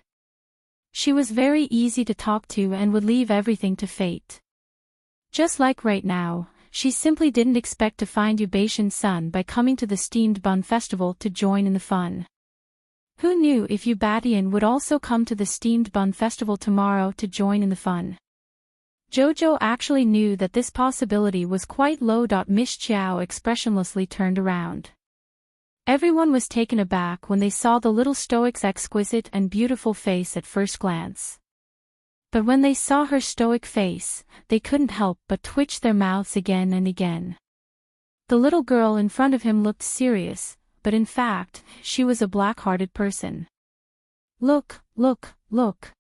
She was very easy to talk to and would leave everything to fate. Just like right now, she simply didn't expect to find Ubatian's son by coming to the Steamed Bun Festival to join in the fun. Who knew if Ubatian would also come to the Steamed Bun Festival tomorrow to join in the fun? Jojo actually knew that this possibility was quite low. Miss Chiao expressionlessly turned around. Everyone was taken aback when they saw the little stoic's exquisite and beautiful face at first glance. But when they saw her stoic face, they couldn't help but twitch their mouths again and again. The little girl in front of him looked serious, but in fact, she was a black-hearted person. Look, look, look.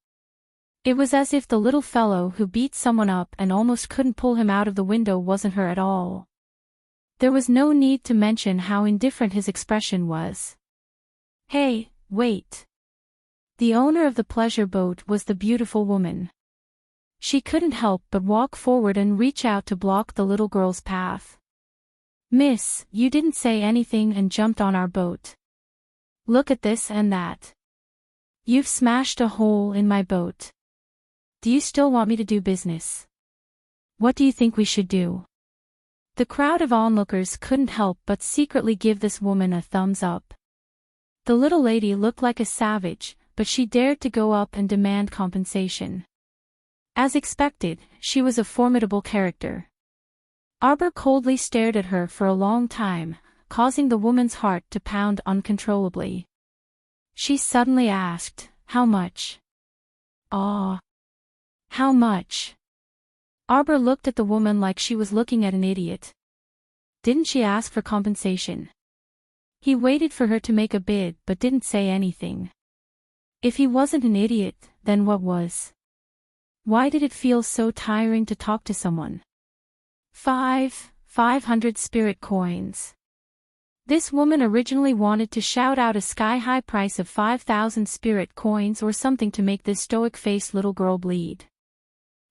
It was as if the little fellow who beat someone up and almost couldn't pull him out of the window wasn't her at all. There was no need to mention how indifferent his expression was. Hey, wait. The owner of the pleasure boat was the beautiful woman. She couldn't help but walk forward and reach out to block the little girl's path. Miss, you didn't say anything and jumped on our boat. Look at this and that. You've smashed a hole in my boat. Do you still want me to do business? What do you think we should do? The crowd of onlookers couldn't help but secretly give this woman a thumbs up. The little lady looked like a savage, but she dared to go up and demand compensation. As expected, she was a formidable character. Arbor coldly stared at her for a long time, causing the woman's heart to pound uncontrollably. She suddenly asked, "How much?" "Aw. How much?" Arbor looked at the woman like she was looking at an idiot. Didn't she ask for compensation? He waited for her to make a bid but didn't say anything. If he wasn't an idiot, then what was? Why did it feel so tiring to talk to someone? 500 spirit coins. This woman originally wanted to shout out a sky-high price of 5,000 spirit coins or something to make this stoic-faced little girl bleed.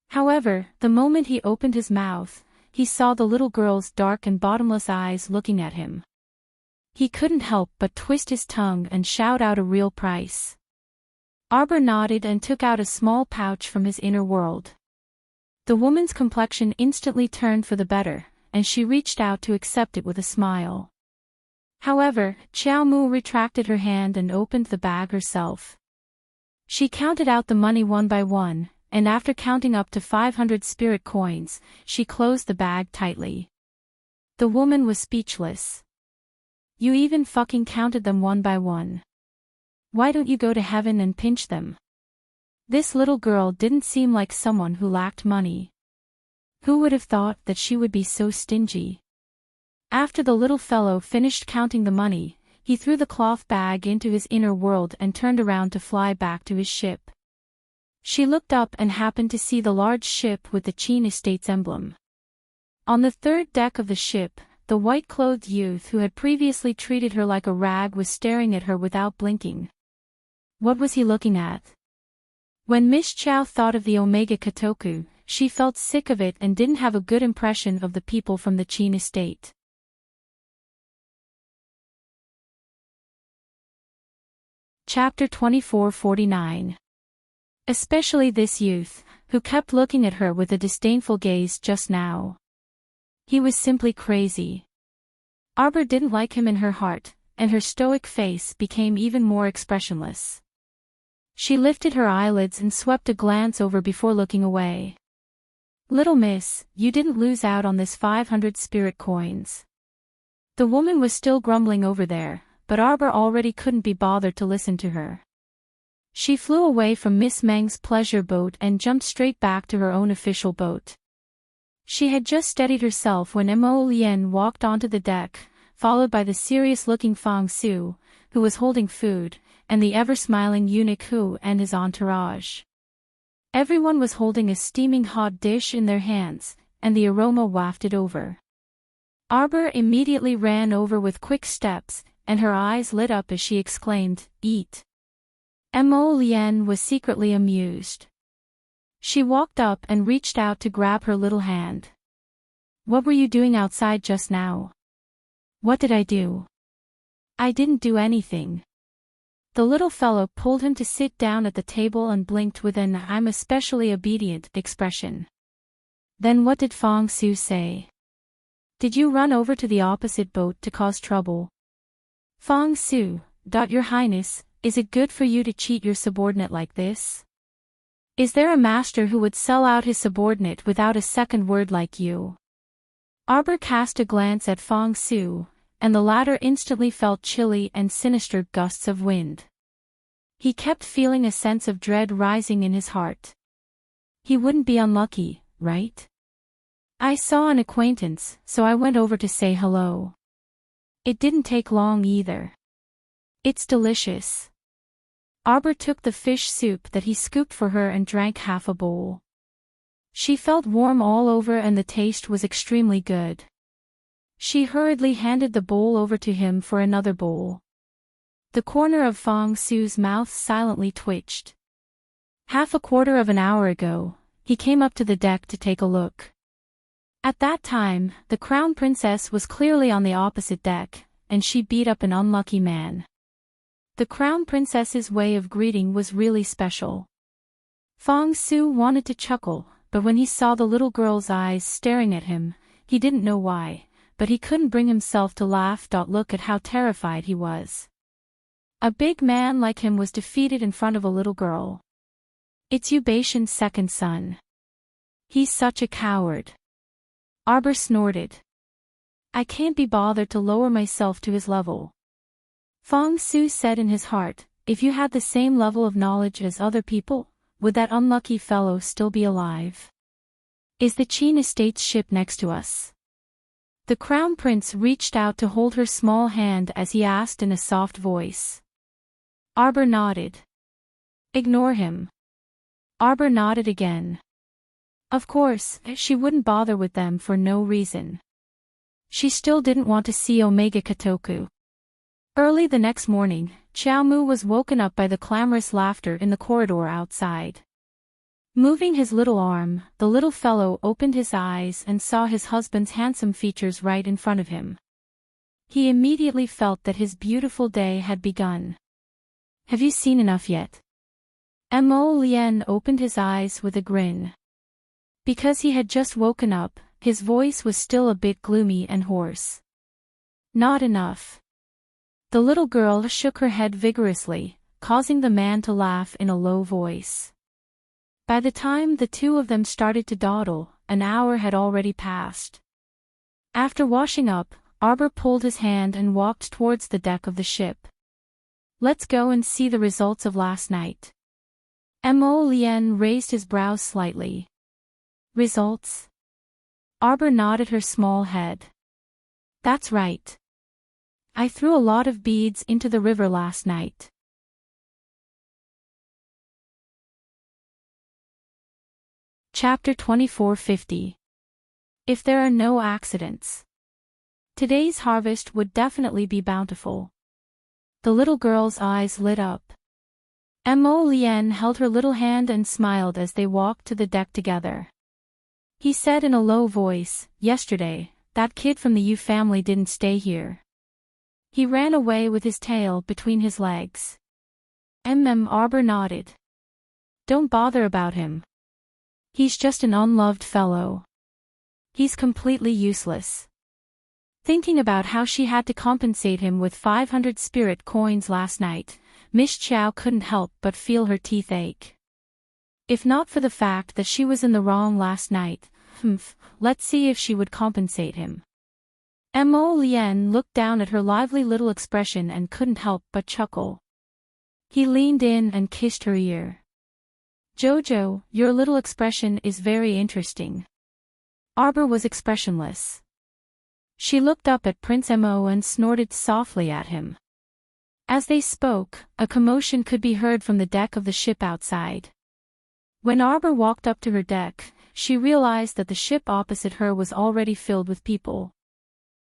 However, the moment he opened his mouth, he saw the little girl's dark and bottomless eyes looking at him. He couldn't help but twist his tongue and shout out a real price. Arbor nodded and took out a small pouch from his inner world. The woman's complexion instantly turned for the better, and she reached out to accept it with a smile. However, Xiao Mu retracted her hand and opened the bag herself. She counted out the money one by one, and after counting up to 500 spirit coins, she closed the bag tightly. The woman was speechless. You even fucking counted them one by one. Why don't you go to heaven and pinch them? This little girl didn't seem like someone who lacked money. Who would have thought that she would be so stingy? After the little fellow finished counting the money, he threw the cloth bag into his inner world and turned around to fly back to his ship. She looked up and happened to see the large ship with the Qin Estates emblem. On the third deck of the ship, the white-clothed youth who had previously treated her like a rag was staring at her without blinking. What was he looking at? When Miss Chow thought of the Omega Kotoku, she felt sick of it and didn't have a good impression of the people from the Qin estate. Chapter 2449. Especially this youth, who kept looking at her with a disdainful gaze just now. He was simply crazy. Arbor didn't like him in her heart, and her stoic face became even more expressionless. She lifted her eyelids and swept a glance over before looking away. "Little miss, you didn't lose out on this 500 spirit coins." The woman was still grumbling over there, but Arbor already couldn't be bothered to listen to her. She flew away from Miss Meng's pleasure boat and jumped straight back to her own official boat. She had just steadied herself when Mo Lien walked onto the deck, followed by the serious-looking Fang Su, who was holding food, and the ever-smiling eunuch Hu and his entourage. Everyone was holding a steaming hot dish in their hands, and the aroma wafted over. Arbor immediately ran over with quick steps, and her eyes lit up as she exclaimed, "Eat." Mo Lien was secretly amused. She walked up and reached out to grab her little hand. "What were you doing outside just now?" "What did I do?" "I didn't do anything." The little fellow pulled him to sit down at the table and blinked with an "I'm especially obedient" expression. "Then what did Fang Su say?" "Did you run over to the opposite boat to cause trouble?" "Fang Su, Your Highness, is it good for you to cheat your subordinate like this? Is there a master who would sell out his subordinate without a second word like you?" Arbor cast a glance at Fang Su, and the latter instantly felt chilly and sinister gusts of wind. He kept feeling a sense of dread rising in his heart. He wouldn't be unlucky, right? "I saw an acquaintance, so I went over to say hello. It didn't take long either. It's delicious." Arbor took the fish soup that he scooped for her and drank half a bowl. She felt warm all over and the taste was extremely good. She hurriedly handed the bowl over to him for another bowl. The corner of Fang Su's mouth silently twitched. Half a quarter of an hour ago, he came up to the deck to take a look. At that time, the Crown Princess was clearly on the opposite deck, and she beat up an unlucky man. The Crown Princess's way of greeting was really special. Fang Su wanted to chuckle, but when he saw the little girl's eyes staring at him, he didn't know why, but he couldn't bring himself to laugh. Look at how terrified he was. A big man like him was defeated in front of a little girl. It's Yu Baishan's second son. He's such a coward. Arbor snorted. "I can't be bothered to lower myself to his level." Fang Su said in his heart, "If you had the same level of knowledge as other people, would that unlucky fellow still be alive? Is the Qin Estates ship next to us?" The Crown Prince reached out to hold her small hand as he asked in a soft voice. Arbor nodded. "Ignore him." Arbor nodded again. Of course, she wouldn't bother with them for no reason. She still didn't want to see Omega Katoku. Early the next morning, Xiao Mu was woken up by the clamorous laughter in the corridor outside. Moving his little arm, the little fellow opened his eyes and saw his husband's handsome features right in front of him. He immediately felt that his beautiful day had begun. "Have you seen enough yet?" Mo Lien opened his eyes with a grin. Because he had just woken up, his voice was still a bit gloomy and hoarse. "Not enough." The little girl shook her head vigorously, causing the man to laugh in a low voice. By the time the two of them started to dawdle, an hour had already passed. After washing up, Arbor pulled his hand and walked towards the deck of the ship. "Let's go and see the results of last night." Mo Lien raised his brows slightly. "Results?" Arbor nodded her small head. "That's right. I threw a lot of beads into the river last night." Chapter 2450. If there are no accidents. Today's harvest would definitely be bountiful. The little girl's eyes lit up. Mo Lien held her little hand and smiled as they walked to the deck together. He said in a low voice, "Yesterday, that kid from the Yu family didn't stay here. He ran away with his tail between his legs." Arbor nodded. Don't bother about him. He's just an unloved fellow. He's completely useless. Thinking about how she had to compensate him with 500 spirit coins last night, Miss Chow couldn't help but feel her teeth ache. If not for the fact that she was in the wrong last night, let's see if she would compensate him. Mo Lien looked down at her lively little expression and couldn't help but chuckle. He leaned in and kissed her ear. Jojo, your little expression is very interesting. Arbor was expressionless. She looked up at Prince Mo and snorted softly at him. As they spoke, a commotion could be heard from the deck of the ship outside. When Arbor walked up to her deck, she realized that the ship opposite her was already filled with people.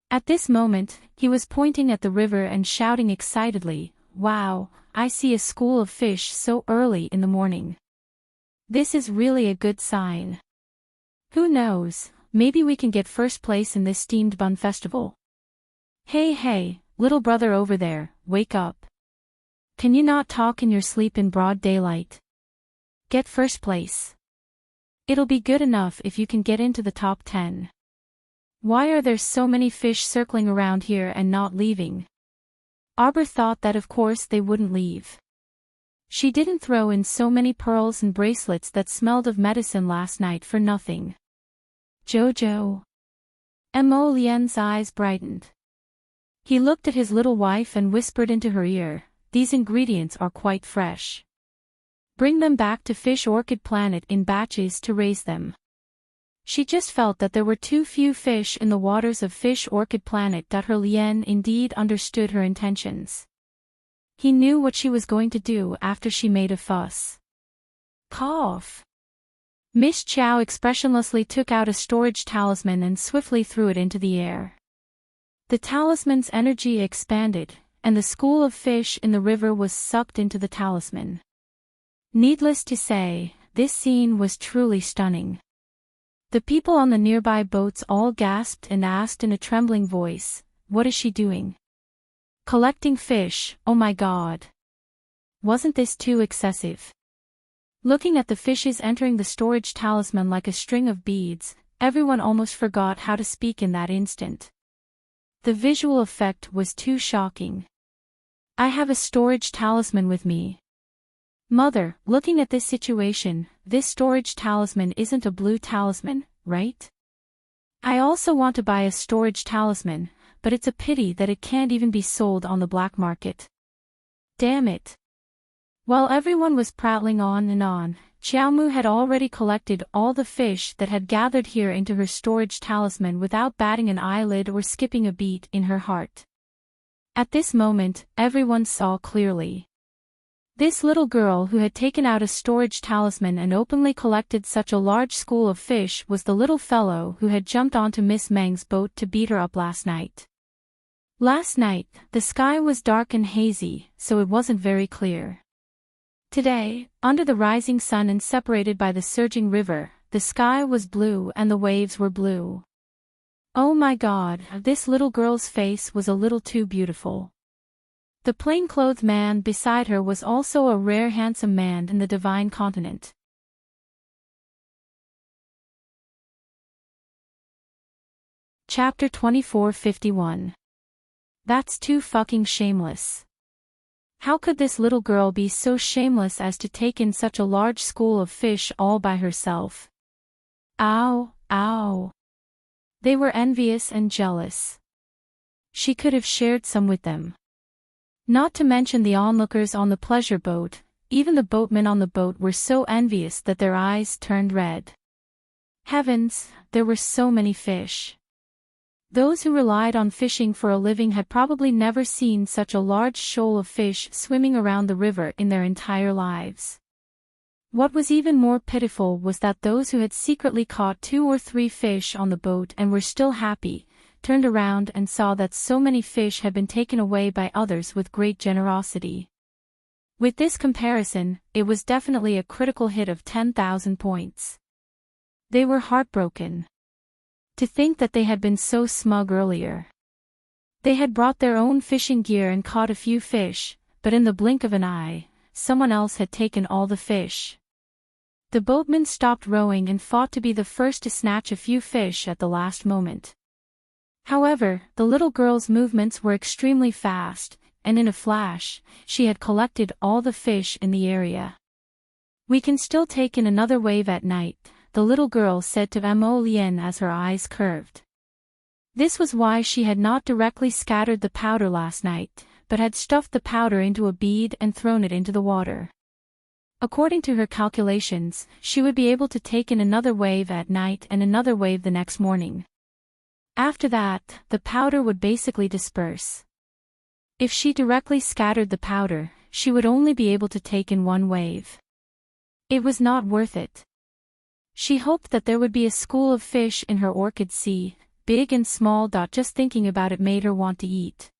At this moment, he was pointing at the river and shouting excitedly, "Wow, I see a school of fish so early in the morning. This is really a good sign. Who knows, maybe we can get first place in this steamed bun festival. Hey, little brother over there, wake up. Can you not talk in your sleep in broad daylight? Get first place. It'll be good enough if you can get into the top 10. Why are there so many fish circling around here and not leaving?" Arbor thought that of course they wouldn't leave. She didn't throw in so many pearls and bracelets that smelled of medicine last night for nothing. Jojo. Mo Lien's eyes brightened. He looked at his little wife and whispered into her ear, "These ingredients are quite fresh. Bring them back to Fish Orchid Planet in batches to raise them." She just felt that there were too few fish in the waters of Fish Orchid Planet. Her Lien indeed understood her intentions. He knew what she was going to do after she made a fuss. Cough. Miss Chow expressionlessly took out a storage talisman and swiftly threw it into the air. The talisman's energy expanded, and the school of fish in the river was sucked into the talisman. Needless to say, this scene was truly stunning. The people on the nearby boats all gasped and asked in a trembling voice, "What is she doing?" "Collecting fish, oh my god. Wasn't this too excessive?" Looking at the fishes entering the storage talisman like a string of beads, everyone almost forgot how to speak in that instant. The visual effect was too shocking. "I have a storage talisman with me. Mother, looking at this situation, this storage talisman isn't a blue talisman, right? I also want to buy a storage talisman, but it's a pity that it can't even be sold on the black market. Damn it." While everyone was prattling on and on, Xiaomu had already collected all the fish that had gathered here into her storage talisman without batting an eyelid or skipping a beat in her heart. At this moment, everyone saw clearly. This little girl who had taken out a storage talisman and openly collected such a large school of fish was the little fellow who had jumped onto Miss Meng's boat to beat her up last night. Last night, the sky was dark and hazy, so it wasn't very clear. Today, under the rising sun and separated by the surging river, the sky was blue and the waves were blue. Oh my god, this little girl's face was a little too beautiful. The plain-clothed man beside her was also a rare handsome man in the divine continent. Chapter 2451. That's too fucking shameless. How could this little girl be so shameless as to take in such a large school of fish all by herself? Ow, ow. They were envious and jealous. She could have shared some with them. Not to mention the onlookers on the pleasure boat, even the boatmen on the boat were so envious that their eyes turned red. Heavens, there were so many fish. Those who relied on fishing for a living had probably never seen such a large shoal of fish swimming around the river in their entire lives. What was even more pitiful was that those who had secretly caught 2 or 3 fish on the boat and were still happy, turned around and saw that so many fish had been taken away by others with great generosity. With this comparison, it was definitely a critical hit of 10,000 points. They were heartbroken. To think that they had been so smug earlier. They had brought their own fishing gear and caught a few fish, but in the blink of an eye, someone else had taken all the fish. The boatman stopped rowing and fought to be the first to snatch a few fish at the last moment. However, the little girl's movements were extremely fast, and in a flash, she had collected all the fish in the area. "We can still take in another wave at night," the little girl said to Mo Lien as her eyes curved. This was why she had not directly scattered the powder last night, but had stuffed the powder into a bead and thrown it into the water. According to her calculations, she would be able to take in another wave at night and another wave the next morning. After that, the powder would basically disperse. If she directly scattered the powder, she would only be able to take in one wave. It was not worth it. She hoped that there would be a school of fish in her orchid sea, big and small. Just thinking about it made her want to eat.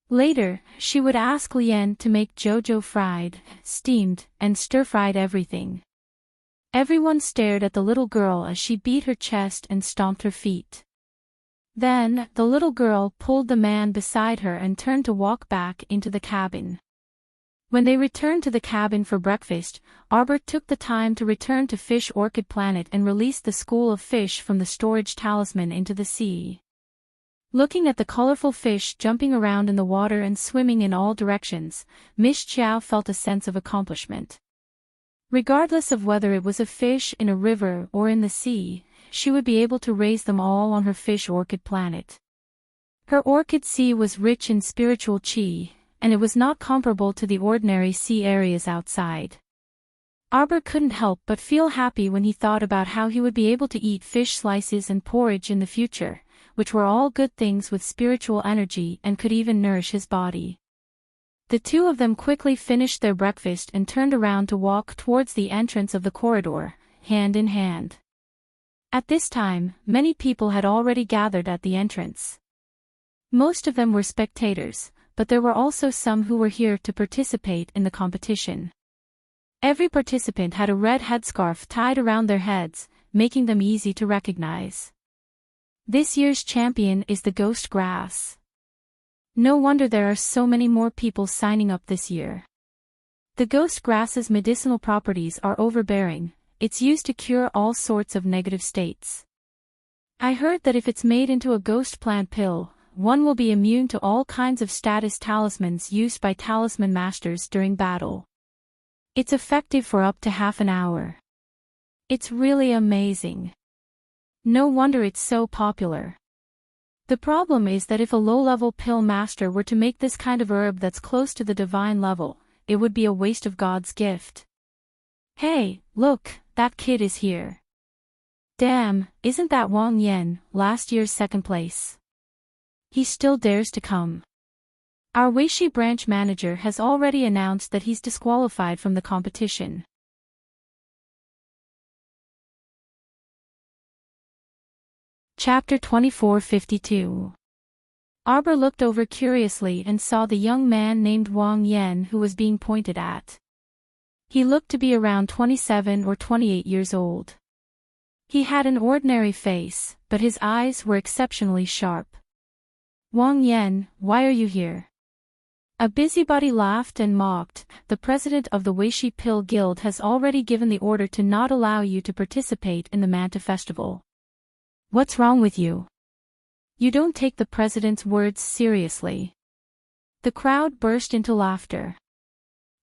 Later, she would ask Lien to make Jojo fried, steamed, and stir-fried everything. Everyone stared at the little girl as she beat her chest and stomped her feet. Then, the little girl pulled the man beside her and turned to walk back into the cabin. When they returned to the cabin for breakfast, Arbor took the time to return to Fish Orchid Planet and released the school of fish from the storage talisman into the sea. Looking at the colorful fish jumping around in the water and swimming in all directions, Miss Chow felt a sense of accomplishment. Regardless of whether it was a fish in a river or in the sea, she would be able to raise them all on her Fish Orchid Planet. Her orchid sea was rich in spiritual chi, and it was not comparable to the ordinary sea areas outside. Arbor couldn't help but feel happy when he thought about how he would be able to eat fish slices and porridge in the future, which were all good things with spiritual energy and could even nourish his body. The two of them quickly finished their breakfast and turned around to walk towards the entrance of the corridor, hand in hand. At this time, many people had already gathered at the entrance. Most of them were spectators, but there were also some who were here to participate in the competition. Every participant had a red headscarf tied around their heads, making them easy to recognize. This year's champion is the ghost grass. No wonder there are so many more people signing up this year. The ghost grass's medicinal properties are overbearing. It's used to cure all sorts of negative states. I heard that if it's made into a ghost plant pill, one will be immune to all kinds of status talismans used by talisman masters during battle. It's effective for up to half an hour. It's really amazing. No wonder it's so popular. The problem is that if a low-level pill master were to make this kind of herb that's close to the divine level, it would be a waste of God's gift. Hey, look, that kid is here. Damn, isn't that Wang Yan, last year's second place? He still dares to come. Our Weishi branch manager has already announced that he's disqualified from the competition. Chapter 2452. Arbor looked over curiously and saw the young man named Wang Yan who was being pointed at. He looked to be around 27 or 28 years old. He had an ordinary face, but his eyes were exceptionally sharp. Wang Yan, why are you here? A busybody laughed and mocked. The president of the Weishi Pill Guild has already given the order to not allow you to participate in the Manta Festival. What's wrong with you? You don't take the president's words seriously. The crowd burst into laughter.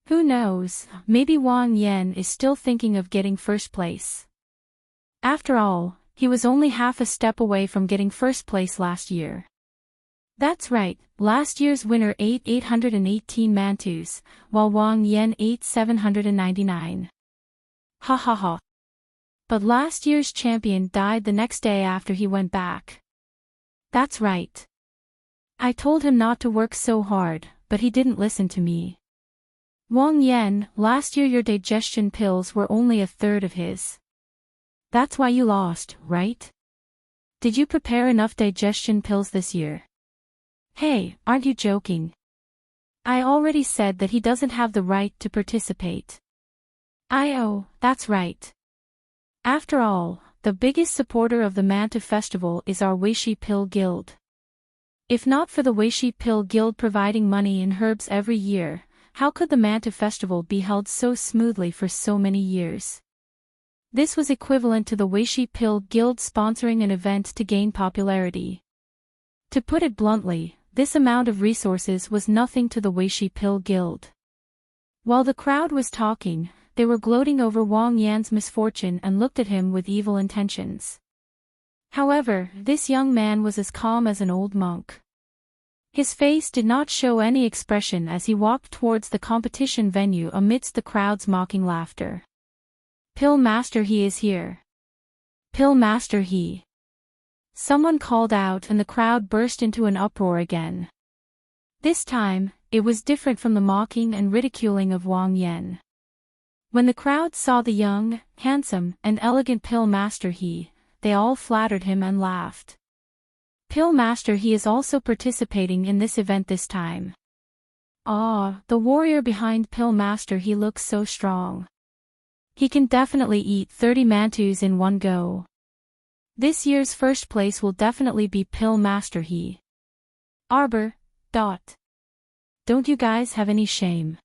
Who knows, maybe Wang Yan is still thinking of getting first place. After all, he was only half a step away from getting first place last year. That's right, last year's winner ate 818 mantus, while Wang Yan ate 799. Ha ha ha. But last year's champion died the next day after he went back. That's right. I told him not to work so hard, but he didn't listen to me. Wang Yan, last year your digestion pills were only a third of his. That's why you lost, right? Did you prepare enough digestion pills this year? Hey, aren't you joking? I already said that he doesn't have the right to participate. Oh, that's right. After all, the biggest supporter of the Manta Festival is our Weishi Pill Guild. If not for the Weishi Pill Guild providing money in herbs every year, How could the Manta Festival be held so smoothly for so many years? This was equivalent to the Weishi Pill Guild sponsoring an event to gain popularity. To put it bluntly, this amount of resources was nothing to the Weishi Pill Guild. While the crowd was talking, they were gloating over Wang Yan's misfortune and looked at him with evil intentions. However, this young man was as calm as an old monk. His face did not show any expression as he walked towards the competition venue amidst the crowd's mocking laughter. "Pill Master, he is here. Pill Master, he." Someone called out and the crowd burst into an uproar again. This time, it was different from the mocking and ridiculing of Wang Yan. When the crowd saw the young, handsome, and elegant Pill Master they all flattered him and laughed. Pill Master he is also participating in this event this time. Ah, the warrior behind Pill Master he looks so strong. He can definitely eat 30 mantus in one go. This year's first place will definitely be Pill Master he. Arbor. Don't you guys have any shame?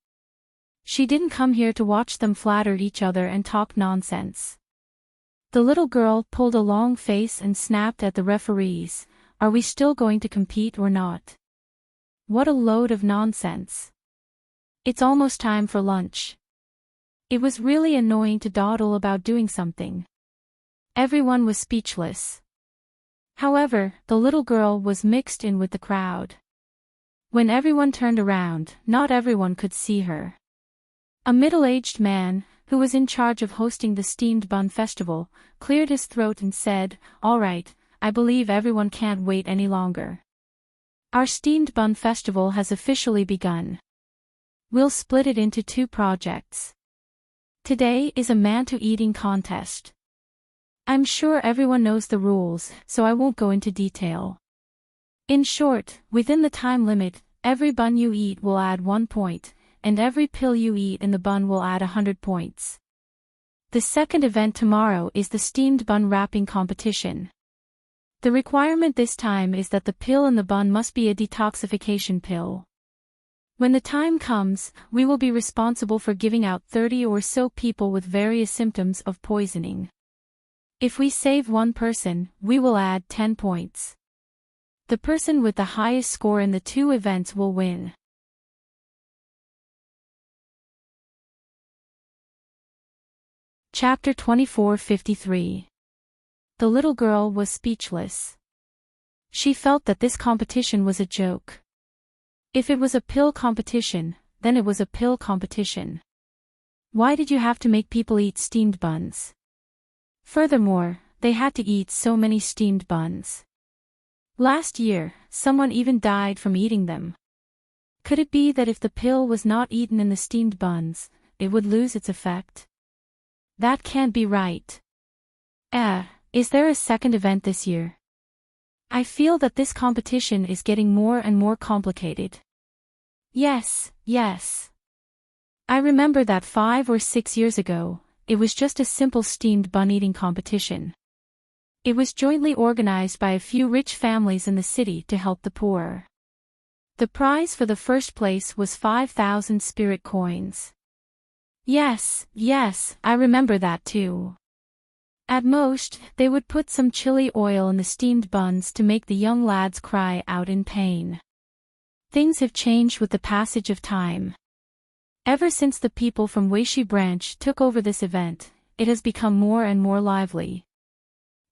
She didn't come here to watch them flatter each other and talk nonsense. The little girl pulled a long face and snapped at the referees. Are we still going to compete or not? What a load of nonsense. It's almost time for lunch. It was really annoying to dawdle about doing something. Everyone was speechless. However, the little girl was mixed in with the crowd. When everyone turned around, not everyone could see her. A middle-aged man, who was in charge of hosting the Steamed Bun Festival, cleared his throat and said, "All right, I believe everyone can't wait any longer. Our Steamed Bun Festival has officially begun. We'll split it into 2 projects. Today is a mantu eating contest. I'm sure everyone knows the rules, so I won't go into detail. In short, within the time limit, every bun you eat will add 1 point, and every pill you eat in the bun will add 100 points. The second event tomorrow is the steamed bun wrapping competition. The requirement this time is that the pill in the bun must be a detoxification pill. When the time comes, we will be responsible for giving out 30 or so people with various symptoms of poisoning. If we save 1 person, we will add 10 points. The person with the highest score in the 2 events will win. Chapter 2453. The little girl was speechless. She felt that this competition was a joke. If it was a pill competition, then it was a pill competition. Why did you have to make people eat steamed buns? Furthermore, they had to eat so many steamed buns. Last year, someone even died from eating them. Could it be that if the pill was not eaten in the steamed buns, it would lose its effect? That can't be right. Is there a second event this year? I feel that this competition is getting more and more complicated. Yes. I remember that 5 or 6 years ago, it was just a simple steamed bun eating competition. It was jointly organized by a few rich families in the city to help the poor. The prize for the first place was 5,000 spirit coins. Yes, I remember that too. At most, they would put some chili oil in the steamed buns to make the young lads cry out in pain. Things have changed with the passage of time. Ever since the people from Weishi branch took over this event, it has become more and more lively.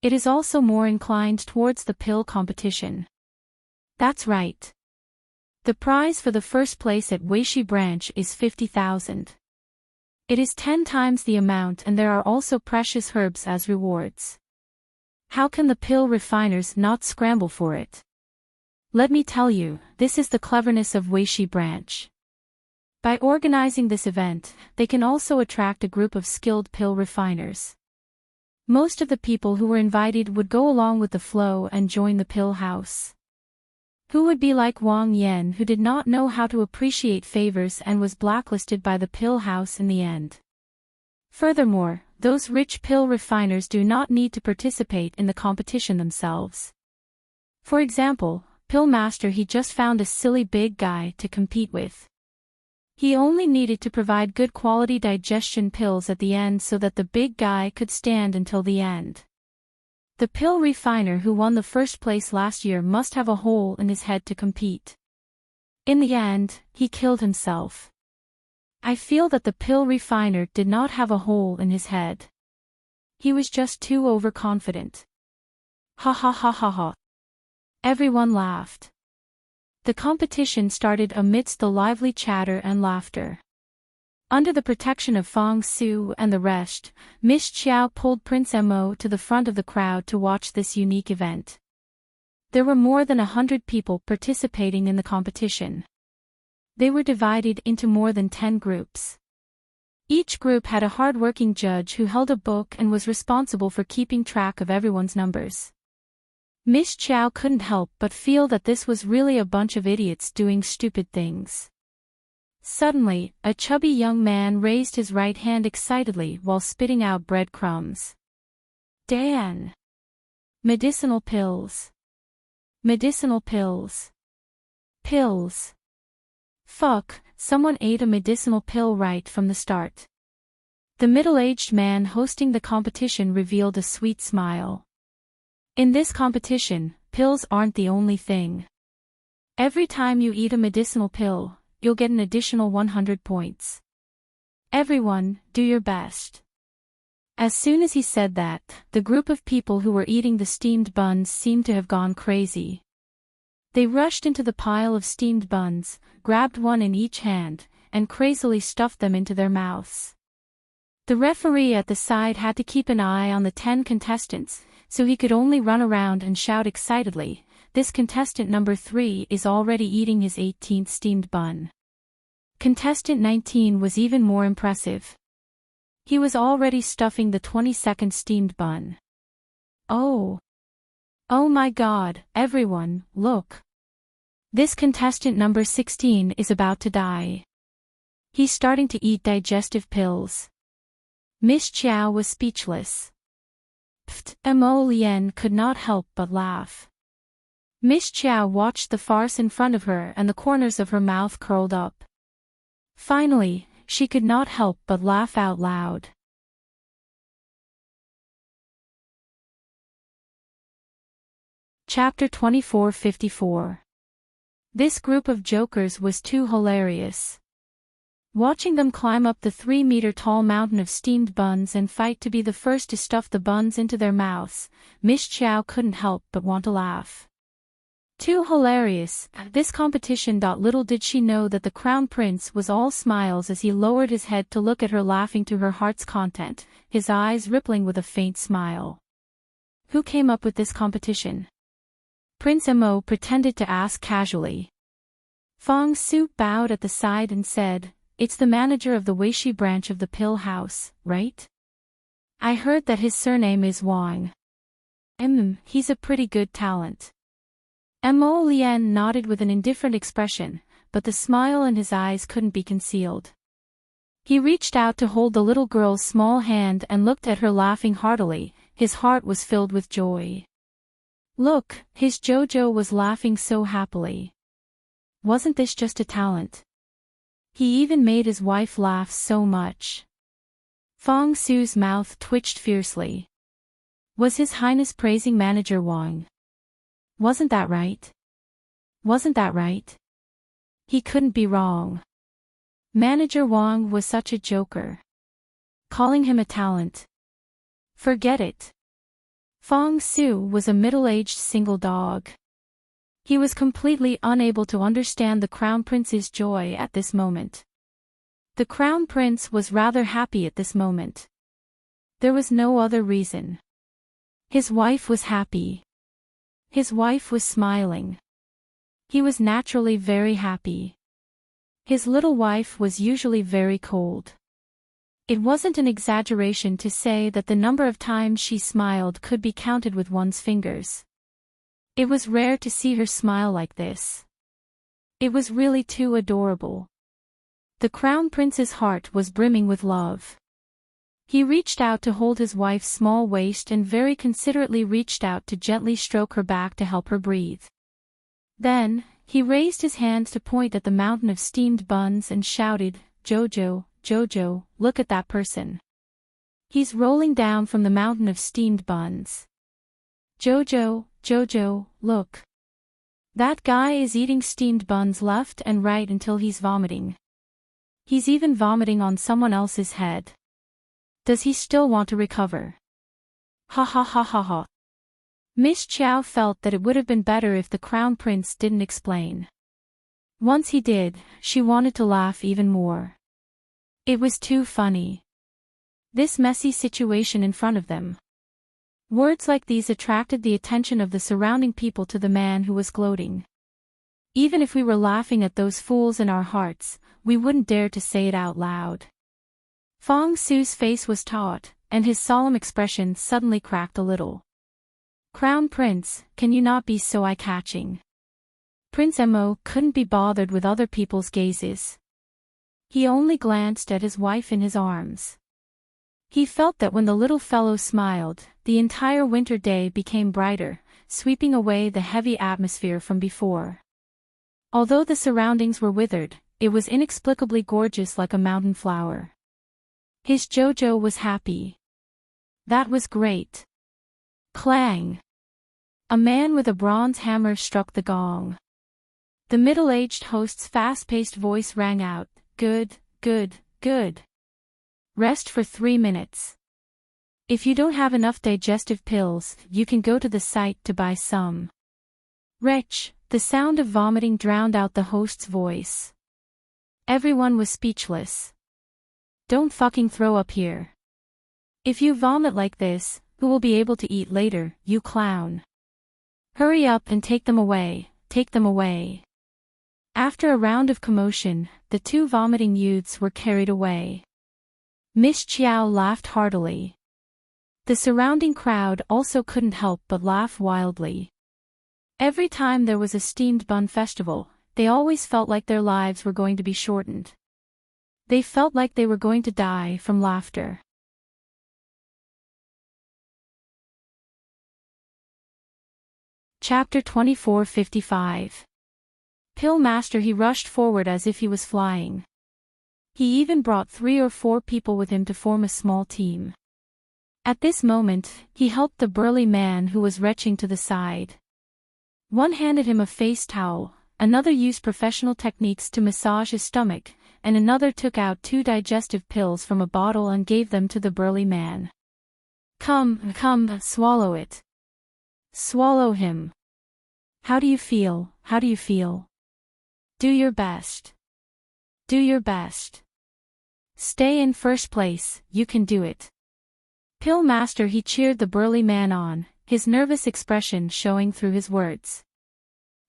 It is also more inclined towards the pill competition. That's right. The prize for the first place at Weishi branch is 50,000. It is 10 times the amount and there are also precious herbs as rewards. How can the pill refiners not scramble for it? Let me tell you, this is the cleverness of Weishi branch. By organizing this event, they can also attract a group of skilled pill refiners. Most of the people who were invited would go along with the flow and join the pill house. Who would be like Wang Yan, who did not know how to appreciate favors and was blacklisted by the pill house in the end? Furthermore, those rich pill refiners do not need to participate in the competition themselves. For example, Pill Master he just found a silly big guy to compete with. He only needed to provide good quality digestion pills at the end so that the big guy could stand until the end. The pill refiner who won the first place last year must have a hole in his head to compete. In the end, he killed himself. I feel that the pill refiner did not have a hole in his head. He was just too overconfident. Ha ha ha ha ha. Everyone laughed. The competition started amidst the lively chatter and laughter. Under the protection of Fong Su and the rest, Miss Chiao pulled Prince Mo to the front of the crowd to watch this unique event. There were more than 100 people participating in the competition. They were divided into more than 10 groups. Each group had a hard-working judge who held a book and was responsible for keeping track of everyone's numbers. Miss Chiao couldn't help but feel that this was really a bunch of idiots doing stupid things. Suddenly, a chubby young man raised his right hand excitedly while spitting out breadcrumbs. Dan! Medicinal pills. Medicinal pills. Pills. Fuck, someone ate a medicinal pill right from the start. The middle-aged man hosting the competition revealed a sweet smile. In this competition, pills aren't the only thing. Every time you eat a medicinal pill, you'll get an additional 100 points. Everyone, do your best. As soon as he said that, the group of people who were eating the steamed buns seemed to have gone crazy. They rushed into the pile of steamed buns, grabbed one in each hand, and crazily stuffed them into their mouths. The referee at the side had to keep an eye on the 10 contestants, so he could only run around and shout excitedly, "This contestant number 3 is already eating his 18th steamed bun." Contestant 19 was even more impressive. He was already stuffing the 22nd steamed bun. Oh! Oh my god, everyone, look! This contestant number 16 is about to die. He's starting to eat digestive pills. Miss Chiao was speechless. Pft, Mo Lien could not help but laugh. Miss Chiao watched the farce in front of her and the corners of her mouth curled up. Finally, she could not help but laugh out loud. Chapter 2454. This group of jokers was too hilarious. Watching them climb up the 3-meter-tall mountain of steamed buns and fight to be the first to stuff the buns into their mouths, Miss Chiao couldn't help but want to laugh. Too hilarious, this competition. Little did she know that the Crown Prince was all smiles as he lowered his head to look at her laughing to her heart's content, his eyes rippling with a faint smile. Who came up with this competition? Prince Mo pretended to ask casually. Fong Su bowed at the side and said, "It's the manager of the Weishi branch of the pill house, right? I heard that his surname is Wang. He's a pretty good talent." Mo Lien nodded with an indifferent expression, but the smile in his eyes couldn't be concealed. He reached out to hold the little girl's small hand and looked at her laughing heartily. His heart was filled with joy. Look, his Jojo was laughing so happily. Wasn't this just a talent? He even made his wife laugh so much. Fong Su's mouth twitched fiercely. Was His Highness praising Manager Wang? Wasn't that right? Wasn't that right? He couldn't be wrong. Manager Wang was such a joker. Calling him a talent. Forget it. Fong Su was a middle-aged single dog. He was completely unable to understand the Crown Prince's joy at this moment. The Crown Prince was rather happy at this moment. There was no other reason. His wife was happy. His wife was smiling. He was naturally very happy. His little wife was usually very cold. It wasn't an exaggeration to say that the number of times she smiled could be counted with one's fingers. It was rare to see her smile like this. It was really too adorable. The Crown Prince's heart was brimming with love. He reached out to hold his wife's small waist and very considerately reached out to gently stroke her back to help her breathe. Then, He raised his hands to point at the mountain of steamed buns and shouted, "Jojo, Jojo, look at that person. He's rolling down from the mountain of steamed buns. Jojo, Jojo, look. That guy is eating steamed buns left and right until he's vomiting. He's even vomiting on someone else's head. Does he still want to recover?" Ha ha ha ha ha. Miss Chow felt that it would have been better if the Crown Prince didn't explain. Once he did, she wanted to laugh even more. It was too funny. This messy situation in front of them. Words like these attracted the attention of the surrounding people to the man who was gloating. Even if we were laughing at those fools in our hearts, we wouldn't dare to say it out loud. Fong Su's face was taut, and his solemn expression suddenly cracked a little. "Crown Prince, can you not be so eye-catching?" Prince Mo couldn't be bothered with other people's gazes. He only glanced at his wife in his arms. He felt that when the little fellow smiled, the entire winter day became brighter, sweeping away the heavy atmosphere from before. Although the surroundings were withered, it was inexplicably gorgeous like a mountain flower. His Jojo was happy. That was great. Clang! A man with a bronze hammer struck the gong. The middle-aged host's fast-paced voice rang out, "Good, good, good. Rest for 3 minutes. If you don't have enough digestive pills, you can go to the site to buy some." Wretch! The sound of vomiting drowned out the host's voice. Everyone was speechless. "Don't fucking throw up here. If you vomit like this, who will be able to eat later, you clown? Hurry up and take them away, take them away." After a round of commotion, the 2 vomiting youths were carried away. Miss Chiao laughed heartily. The surrounding crowd also couldn't help but laugh wildly. Every time there was a steamed bun festival, they always felt like their lives were going to be shortened. They felt like they were going to die from laughter. Chapter 2455. Pill Master. He rushed forward as if he was flying. He even brought 3 or 4 people with him to form a small team. At this moment, he helped the burly man who was retching to the side. One handed him a face towel, another used professional techniques to massage his stomach, and another took out 2 digestive pills from a bottle and gave them to the burly man. Come, swallow it. Swallow him. How do you feel? How do you feel? Do your best. Do your best. Stay in first place, you can do it. Pill Master. He cheered the burly man on, his nervous expression showing through his words.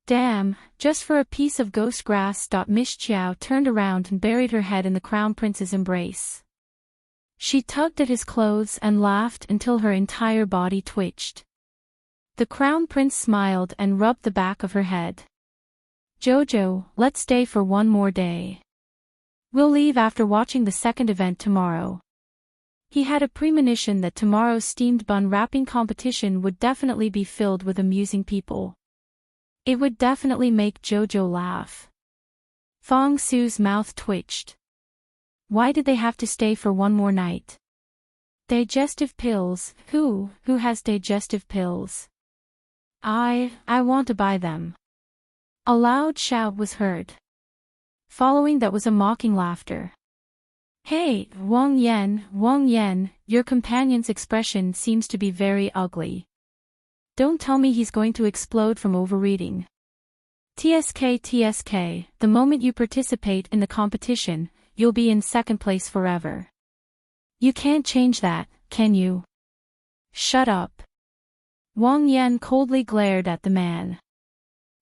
Damn, just for a piece of ghost grass. Miss Chiao turned around and buried her head in the Crown Prince's embrace. She tugged at his clothes and laughed until her entire body twitched. The Crown Prince smiled and rubbed the back of her head. Jojo, let's stay for one more day. We'll leave after watching the second event tomorrow. He had a premonition that tomorrow's steamed bun wrapping competition would definitely be filled with amusing people. It would definitely make Jojo laugh. Fong Su's mouth twitched. Why did they have to stay for one more night? Digestive pills. Who has digestive pills? I want to buy them. A loud shout was heard. Following that was a mocking laughter. Hey, Wang Yan, your companion's expression seems to be very ugly. Don't tell me he's going to explode from overeating. TSK, the moment you participate in the competition, you'll be in second place forever. You can't change that, can you? Shut up. Wang Yan coldly glared at the man.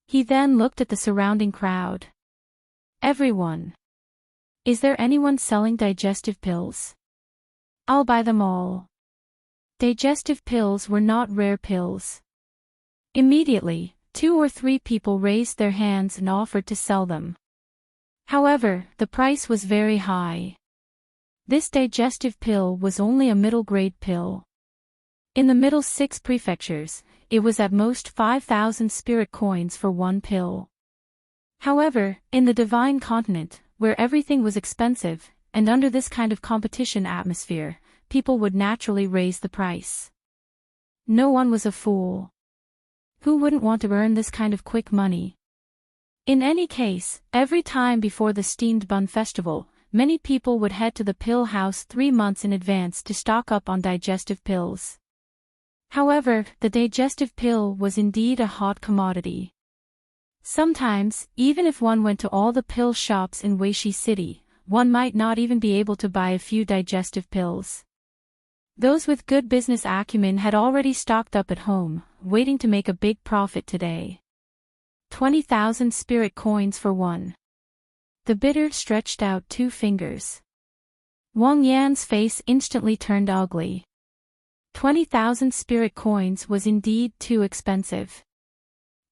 He then looked at the surrounding crowd. Everyone. Is there anyone selling digestive pills? I'll buy them all. Digestive pills were not rare pills. Immediately, 2 or 3 people raised their hands and offered to sell them. However, the price was very high. This digestive pill was only a middle-grade pill. In the middle 6 prefectures, it was at most 5,000 spirit coins for one pill. However, in the divine continent, where everything was expensive, and under this kind of competition atmosphere, people would naturally raise the price. No one was a fool. Who wouldn't want to earn this kind of quick money? In any case, every time before the steamed bun festival, many people would head to the pill house 3 months in advance to stock up on digestive pills. However, the digestive pill was indeed a hot commodity. Sometimes, even if one went to all the pill shops in Weishi City, one might not even be able to buy a few digestive pills. Those with good business acumen had already stocked up at home, waiting to make a big profit today. 20,000 spirit coins for one. The bidder stretched out 2 fingers. Wang Yan's face instantly turned ugly. 20,000 spirit coins was indeed too expensive.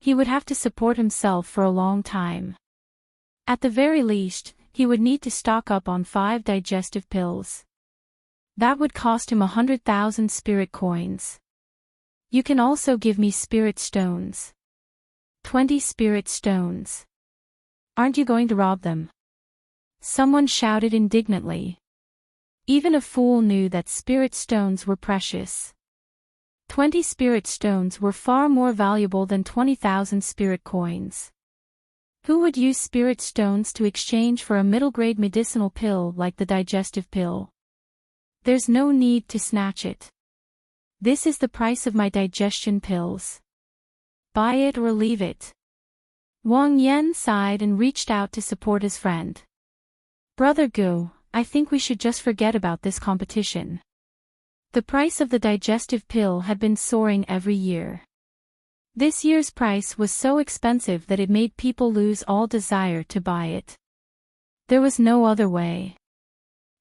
He would have to support himself for a long time. At the very least, he would need to stock up on 5 digestive pills. That would cost him 100,000 spirit coins. You can also give me spirit stones. 20 spirit stones. Aren't you going to rob them? Someone shouted indignantly. Even a fool knew that spirit stones were precious. 20 spirit stones were far more valuable than 20,000 spirit coins. Who would use spirit stones to exchange for a middle-grade medicinal pill like the digestive pill? There's no need to snatch it. This is the price of my digestion pills. Buy it or leave it. Wang Yan sighed and reached out to support his friend. Brother Gu, I think we should just forget about this competition. The price of the digestive pill had been soaring every year. This year's price was so expensive that it made people lose all desire to buy it. There was no other way.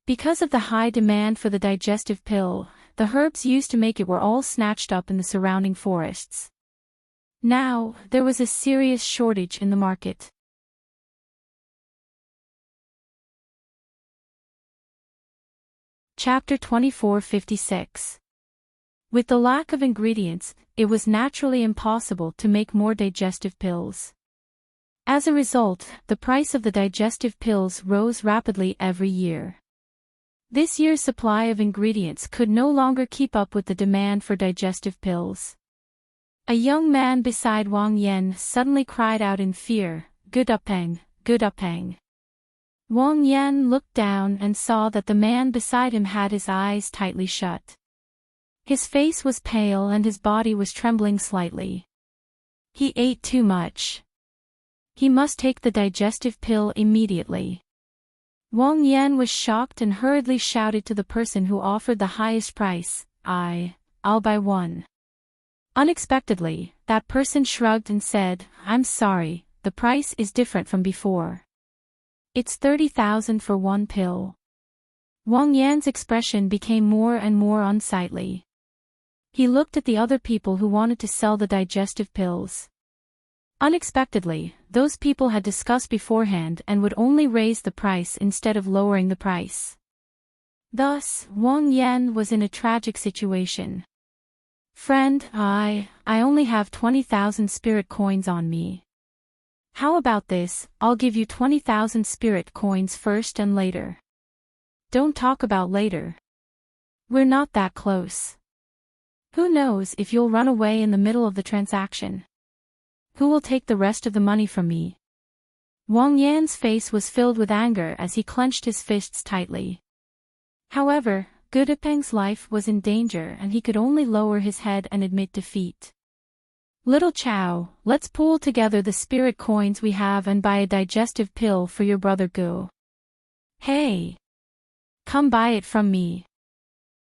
Because of the high demand for the digestive pill, the herbs used to make it were all snatched up in the surrounding forests. Now, there was a serious shortage in the market. Chapter 2456. With the lack of ingredients, it was naturally impossible to make more digestive pills. As a result, the price of the digestive pills rose rapidly every year. This year's supply of ingredients could no longer keep up with the demand for digestive pills. A young man beside Wang Yan suddenly cried out in fear, "Gudupeng, Gudupeng." Wang Yan looked down and saw that the man beside him had his eyes tightly shut. His face was pale and his body was trembling slightly. He ate too much. He must take the digestive pill immediately. Wang Yan was shocked and hurriedly shouted to the person who offered the highest price, I'll buy one. Unexpectedly, that person shrugged and said, I'm sorry, the price is different from before. It's 30,000 for one pill. Wang Yan's expression became more and more unsightly. He looked at the other people who wanted to sell the digestive pills. Unexpectedly, those people had discussed beforehand and would only raise the price instead of lowering the price. Thus, Wang Yan was in a tragic situation. Friend, I only have 20,000 spirit coins on me. How about this, I'll give you 20,000 spirit coins first and later. Don't talk about later. We're not that close. Who knows if you'll run away in the middle of the transaction? Who will take the rest of the money from me? Wang Yan's face was filled with anger as he clenched his fists tightly. However, Gudupeng's life was in danger and he could only lower his head and admit defeat. Little Chow, let's pool together the spirit coins we have and buy a digestive pill for your brother Gu. Hey! Come buy it from me.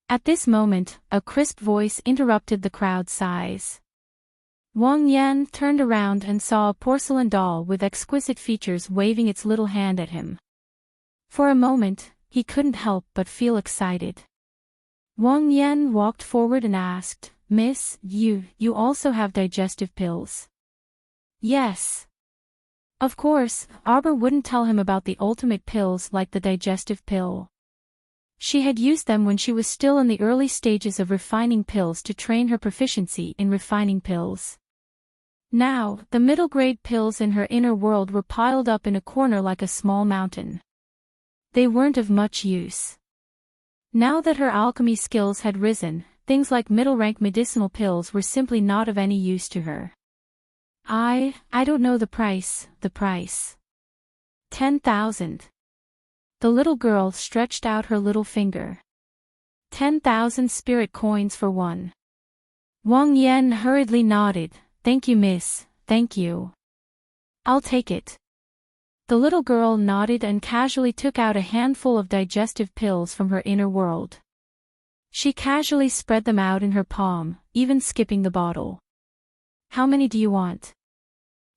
At this moment, a crisp voice interrupted the crowd's sighs. Wang Yan turned around and saw a porcelain doll with exquisite features waving its little hand at him. For a moment, he couldn't help but feel excited. Wang Yan walked forward and asked, Miss, you also have digestive pills? Yes. Of course, Arbor wouldn't tell him about the ultimate pills like the digestive pill. She had used them when she was still in the early stages of refining pills to train her proficiency in refining pills. Now, the middle-grade pills in her inner world were piled up in a corner like a small mountain. They weren't of much use. Now that her alchemy skills had risen, things like middle-rank medicinal pills were simply not of any use to her. I don't know the price. 10,000. The little girl stretched out her little finger. 10,000 spirit coins for one. Wang Yan hurriedly nodded. Thank you, miss, thank you. I'll take it. The little girl nodded and casually took out a handful of digestive pills from her inner world. She casually spread them out in her palm, even skipping the bottle. How many do you want?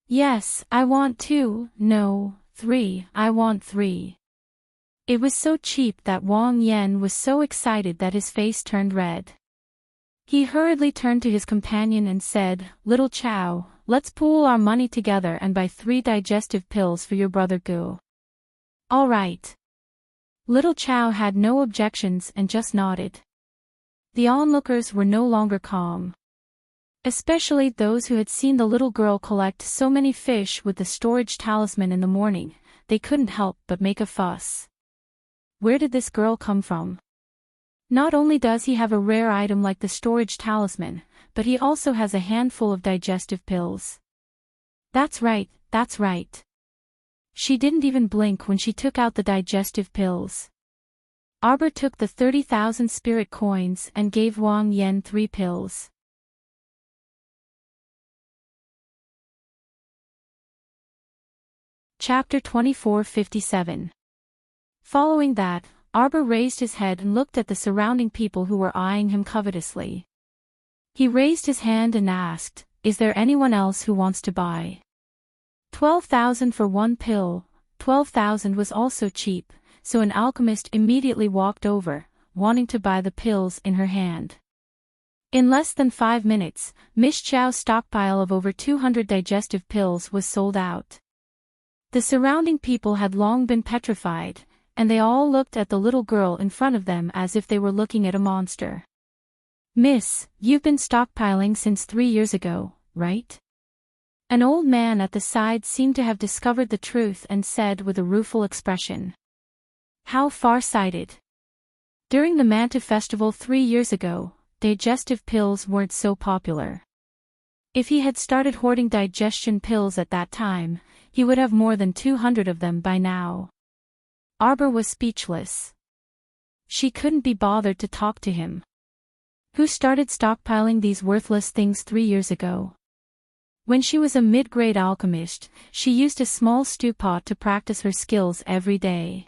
Yes, I want 2, no, 3, I want 3. It was so cheap that Wang Yan was so excited that his face turned red. He hurriedly turned to his companion and said, Little Chow, let's pool our money together and buy 3 digestive pills for your brother Gu. All right. Little Chow had no objections and just nodded. The onlookers were no longer calm. Especially those who had seen the little girl collect so many fish with the storage talisman in the morning, they couldn't help but make a fuss. Where did this girl come from? Not only does he have a rare item like the storage talisman, but he also has a handful of digestive pills. That's right. She didn't even blink when she took out the digestive pills. Arbor took the 30,000 spirit coins and gave Wang Yan 3 pills. Chapter 2457. Following that, Arbor raised his head and looked at the surrounding people who were eyeing him covetously. He raised his hand and asked, Is there anyone else who wants to buy? 12,000 for 1 pill. 12,000 was also cheap, so an alchemist immediately walked over, wanting to buy the pills in her hand. In less than 5 minutes, Miss Chow's stockpile of over 200 digestive pills was sold out. The surrounding people had long been petrified, and they all looked at the little girl in front of them as if they were looking at a monster. Miss, you've been stockpiling since 3 years ago, right? An old man at the side seemed to have discovered the truth and said with a rueful expression. How far-sighted. During the Manta Festival 3 years ago, digestive pills weren't so popular. If he had started hoarding digestion pills at that time, he would have more than 200 of them by now. Arbor was speechless. She couldn't be bothered to talk to him. Who started stockpiling these worthless things 3 years ago? When she was a mid-grade alchemist, she used a small stew pot to practice her skills every day.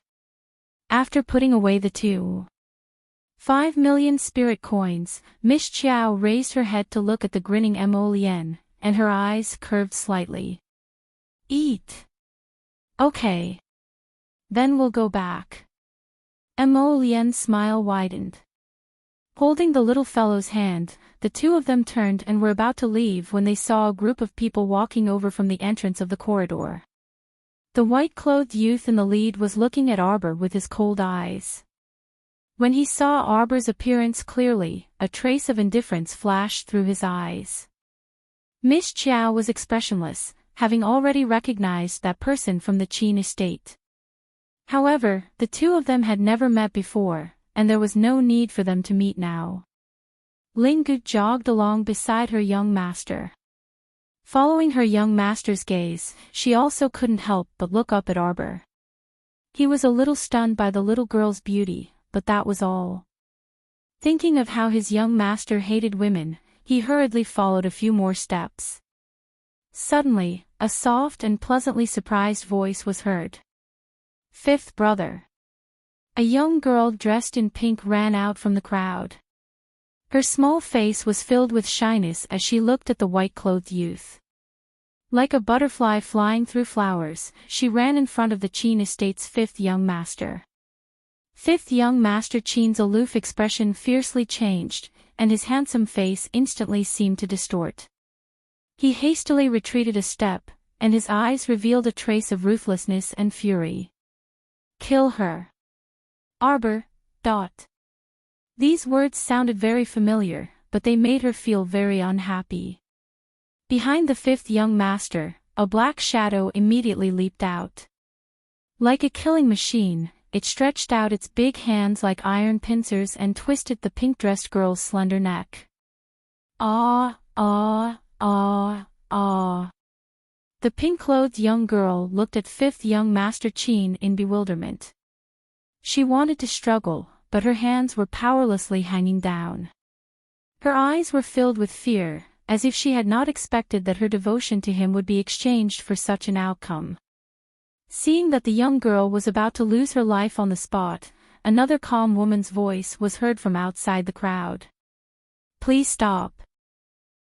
After putting away the 2.5 million spirit coins, Miss Chiao raised her head to look at the grinning Mo Lien, and her eyes curved slightly. Eat. Okay. Then we'll go back. Mo Lien's smile widened. Holding the little fellow's hand, the two of them turned and were about to leave when they saw a group of people walking over from the entrance of the corridor. The white-clothed youth in the lead was looking at Arbor with his cold eyes. When he saw Arbor's appearance clearly, a trace of indifference flashed through his eyes. Miss Chiao was expressionless, having already recognized that person from the Qin estate. However, the two of them had never met before, and there was no need for them to meet now. Lingu jogged along beside her young master. Following her young master's gaze, she also couldn't help but look up at Arbor. He was a little stunned by the little girl's beauty, but that was all. Thinking of how his young master hated women, he hurriedly followed a few more steps. Suddenly, a soft and pleasantly surprised voice was heard. Fifth brother. A young girl dressed in pink ran out from the crowd. Her small face was filled with shyness as she looked at the white-clothed youth. Like a butterfly flying through flowers, she ran in front of the Qin estate's fifth young master. Fifth young master Qin's aloof expression fiercely changed, and his handsome face instantly seemed to distort. He hastily retreated a step, and his eyes revealed a trace of ruthlessness and fury. Kill her. Arbor. These words sounded very familiar, but they made her feel very unhappy. Behind the fifth young master, a black shadow immediately leaped out. Like a killing machine, it stretched out its big hands like iron pincers and twisted the pink-dressed girl's slender neck. Ah, ah, ah, ah. The pink-clothed young girl looked at fifth young master Qin in bewilderment. She wanted to struggle, but her hands were powerlessly hanging down. Her eyes were filled with fear, as if she had not expected that her devotion to him would be exchanged for such an outcome. Seeing that the young girl was about to lose her life on the spot, another calm woman's voice was heard from outside the crowd. "Please stop."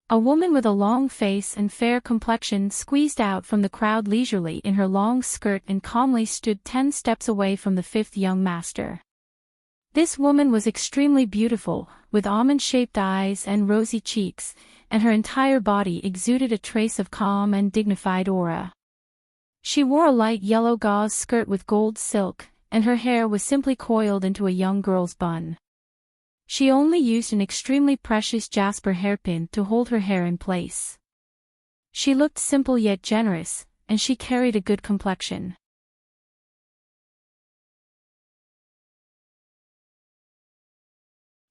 A woman with a long face and fair complexion squeezed out from the crowd leisurely in her long skirt and calmly stood 10 steps away from the fifth young master. This woman was extremely beautiful, with almond-shaped eyes and rosy cheeks, and her entire body exuded a trace of calm and dignified aura. She wore a light yellow gauze skirt with gold silk, and her hair was simply coiled into a young girl's bun. She only used an extremely precious jasper hairpin to hold her hair in place. She looked simple yet generous, and she carried a good complexion.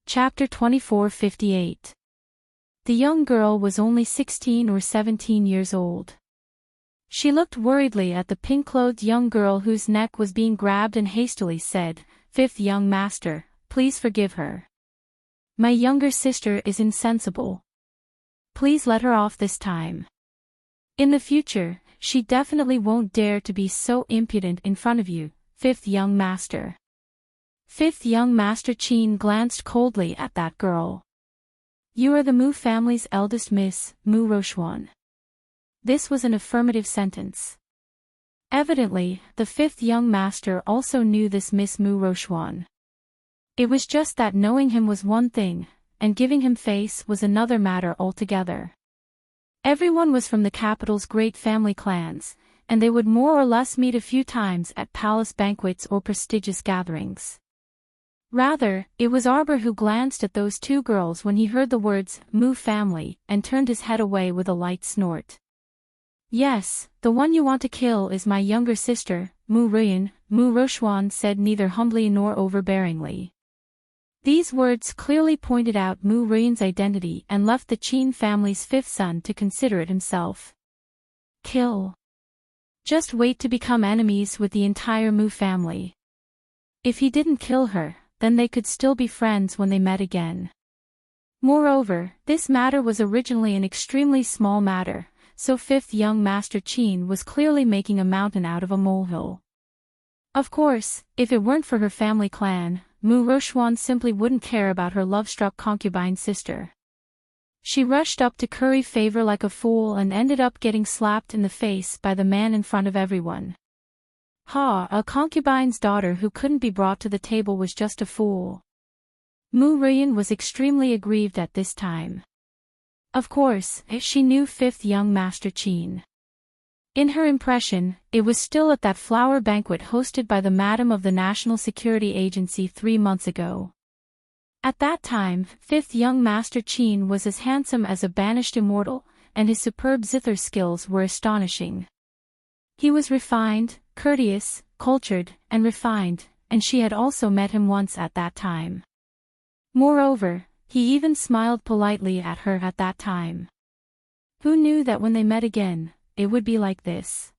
Chapter 2458. The young girl was only 16 or 17 years old. She looked worriedly at the pink-clothed young girl whose neck was being grabbed and hastily said, "Fifth young master, please forgive her. My younger sister is insensible. Please let her off this time. In the future, she definitely won't dare to be so impudent in front of you, fifth young master." Fifth young master Qin glanced coldly at that girl. "You are the Mu family's eldest Miss, Mu Rochuan." This was an affirmative sentence. Evidently, the fifth young master also knew this Miss Mu Rochuan. It was just that knowing him was one thing, and giving him face was another matter altogether. Everyone was from the capital's great family clans, and they would more or less meet a few times at palace banquets or prestigious gatherings. Rather, it was Arbor who glanced at those two girls when he heard the words, Mu family, and turned his head away with a light snort. "Yes, the one you want to kill is my younger sister, Mu Ruyan," Mu Rochuan said neither humbly nor overbearingly. These words clearly pointed out Mu Ruyan's identity and left the Qin family's fifth son to consider it himself. Kill. Just wait to become enemies with the entire Mu family. If he didn't kill her, then they could still be friends when they met again. Moreover, this matter was originally an extremely small matter, so fifth young master Qin was clearly making a mountain out of a molehill. Of course, if it weren't for her family clan, Mu Rochuan simply wouldn't care about her love-struck concubine sister. She rushed up to curry favor like a fool and ended up getting slapped in the face by the man in front of everyone. Ha! A concubine's daughter who couldn't be brought to the table was just a fool. Mu Ruyan was extremely aggrieved at this time. Of course, she knew fifth young master Qin. In her impression, it was still at that flower banquet hosted by the madam of the National Security Agency 3 months ago. At that time, fifth young master Qin was as handsome as a banished immortal, and his superb zither skills were astonishing. He was refined, courteous, cultured, and refined, and she had also met him once at that time. Moreover, he even smiled politely at her at that time. Who knew that when they met again, it would be like this?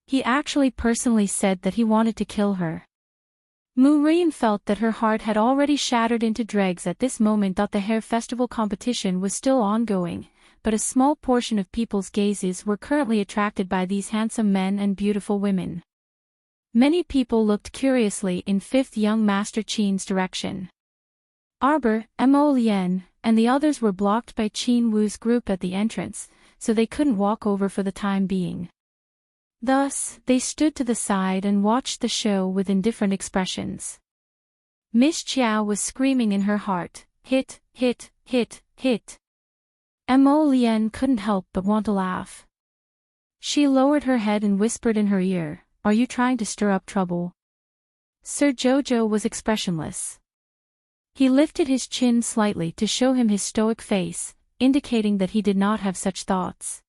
He actually personally said that he wanted to kill her. Mu Ruyan felt that her heart had already shattered into dregs at this moment. The hair festival competition was still ongoing, but a small portion of people's gazes were currently attracted by these handsome men and beautiful women. Many people looked curiously in fifth young master Qin's direction. Arbor, Mo Lien, and the others were blocked by Qin Wu's group at the entrance, so they couldn't walk over for the time being. Thus, they stood to the side and watched the show with indifferent expressions. Miss Chiao was screaming in her heart, "Hit, hit, hit, hit." Mo Lien couldn't help but want to laugh. She lowered her head and whispered in her ear, "Are you trying to stir up trouble?" Sir Jojo was expressionless. He lifted his chin slightly to show him his stoic face, indicating that he did not have such thoughts.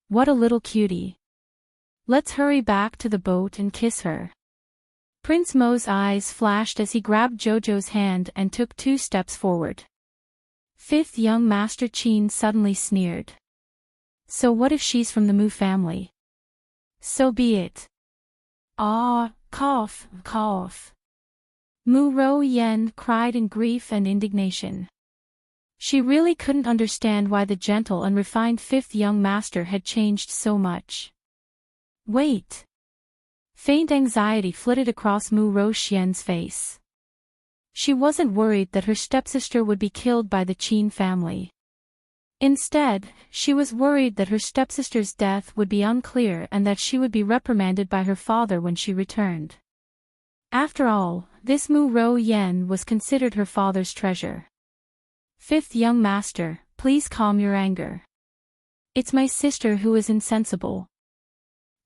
What a little cutie. Let's hurry back to the boat and kiss her. Prince Mo's eyes flashed as he grabbed Jojo's hand and took 2 steps forward. Fifth young Master Qin suddenly sneered. So what if she's from the Mu family? So be it. Ah, cough, cough. Mu Ro Yen cried in grief and indignation. She really couldn't understand why the gentle and refined 5th young master had changed so much. Wait. Faint anxiety flitted across Mu Ro Xian's face. She wasn't worried that her stepsister would be killed by the Qin family. Instead, she was worried that her stepsister's death would be unclear and that she would be reprimanded by her father when she returned. After all, this Mu Ro Yen was considered her father's treasure. 5th young master, please calm your anger. It's my sister who is insensible.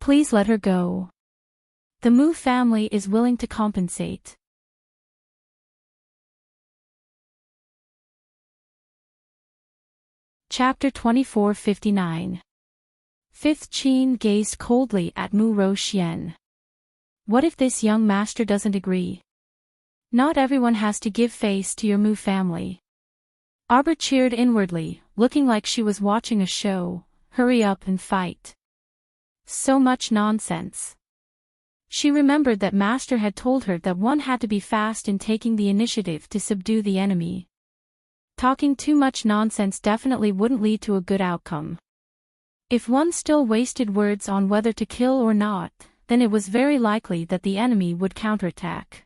Please let her go. The Mu family is willing to compensate. Chapter 2459. 5th Qin gazed coldly at Mu Ro Xian. What if this young master doesn't agree? Not everyone has to give face to your Mu family. Arbor cheered inwardly, looking like she was watching a show. Hurry up and fight. So much nonsense. She remembered that Master had told her that one had to be fast in taking the initiative to subdue the enemy. Talking too much nonsense definitely wouldn't lead to a good outcome. If one still wasted words on whether to kill or not, then it was very likely that the enemy would counterattack.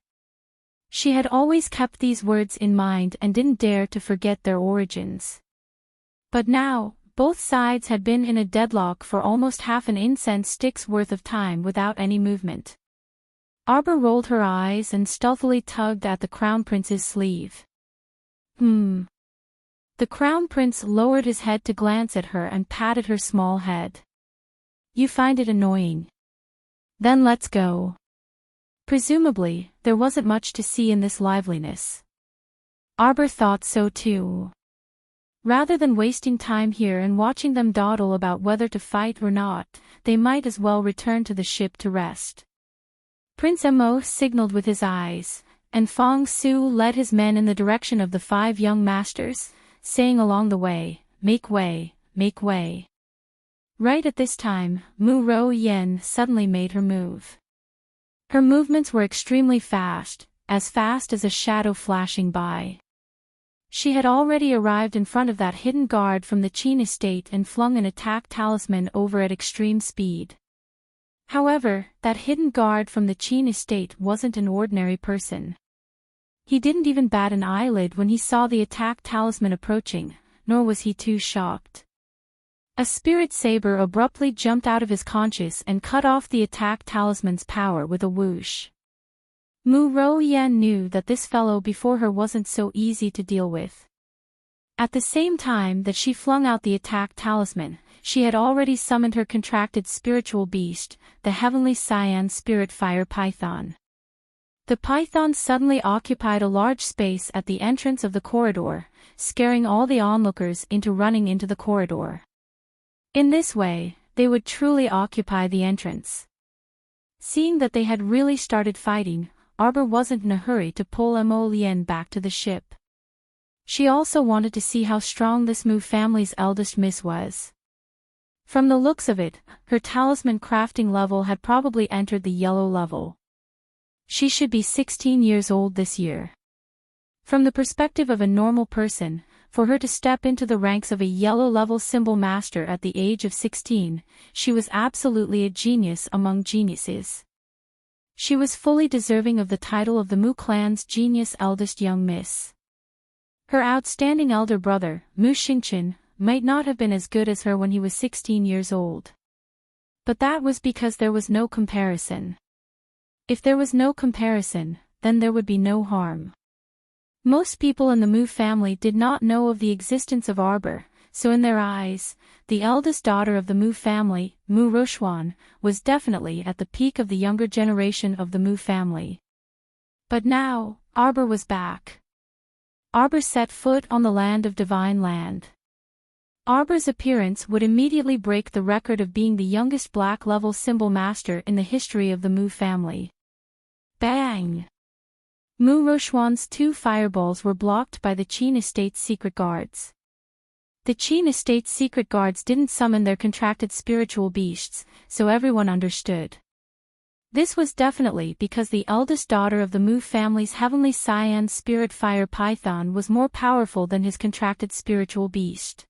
She had always kept these words in mind and didn't dare to forget their origins. But now, both sides had been in a deadlock for almost half an incense stick's worth of time without any movement. Arbor rolled her eyes and stealthily tugged at the Crown Prince's sleeve. The Crown Prince lowered his head to glance at her and patted her small head. You find it annoying? Then let's go. Presumably, there wasn't much to see in this liveliness. Arbor thought so too. Rather than wasting time here and watching them dawdle about whether to fight or not, they might as well return to the ship to rest. Prince Mo signaled with his eyes, and Fong Su led his men in the direction of the 5 young masters, saying along the way, "Make way, make way." Right at this time, Mu Ro Yen suddenly made her move. Her movements were extremely fast as a shadow flashing by. She had already arrived in front of that hidden guard from the Qin estate and flung an attack talisman over at extreme speed. However, that hidden guard from the Qin estate wasn't an ordinary person. He didn't even bat an eyelid when he saw the attack talisman approaching, nor was he too shocked. A spirit saber abruptly jumped out of his conscious and cut off the attack talisman's power with a whoosh. Mu Ro Yen knew that this fellow before her wasn't so easy to deal with. At the same time that she flung out the attack talisman, she had already summoned her contracted spiritual beast, the heavenly cyan spirit fire python. The python suddenly occupied a large space at the entrance of the corridor, scaring all the onlookers into running into the corridor. In this way, they would truly occupy the entrance. Seeing that they had really started fighting, Arbor wasn't in a hurry to pull Mo Lien back to the ship. She also wanted to see how strong this Mu family's eldest miss was. From the looks of it, her talisman crafting level had probably entered the yellow level. She should be 16 years old this year. From the perspective of a normal person, for her to step into the ranks of a yellow-level symbol master at the age of 16, she was absolutely a genius among geniuses. She was fully deserving of the title of the Mu clan's genius eldest young miss. Her outstanding elder brother, Mu Xingqian, might not have been as good as her when he was 16 years old. But that was because there was no comparison. If there was no comparison, then there would be no harm. Most people in the Mu family did not know of the existence of Arbor, so in their eyes, the eldest daughter of the Mu family, Mu Roxuan, was definitely at the peak of the younger generation of the Mu family. But now, Arbor was back. Arbor set foot on the land of Divine Land. Arbor's appearance would immediately break the record of being the youngest black-level symbol master in the history of the Mu family. Bang! Mu Rochuan's 2 fireballs were blocked by the Qin Estate's secret guards. The Qin Estate's secret guards didn't summon their contracted spiritual beasts, so everyone understood. This was definitely because the eldest daughter of the Mu family's heavenly cyan spirit fire python was more powerful than his contracted spiritual beast.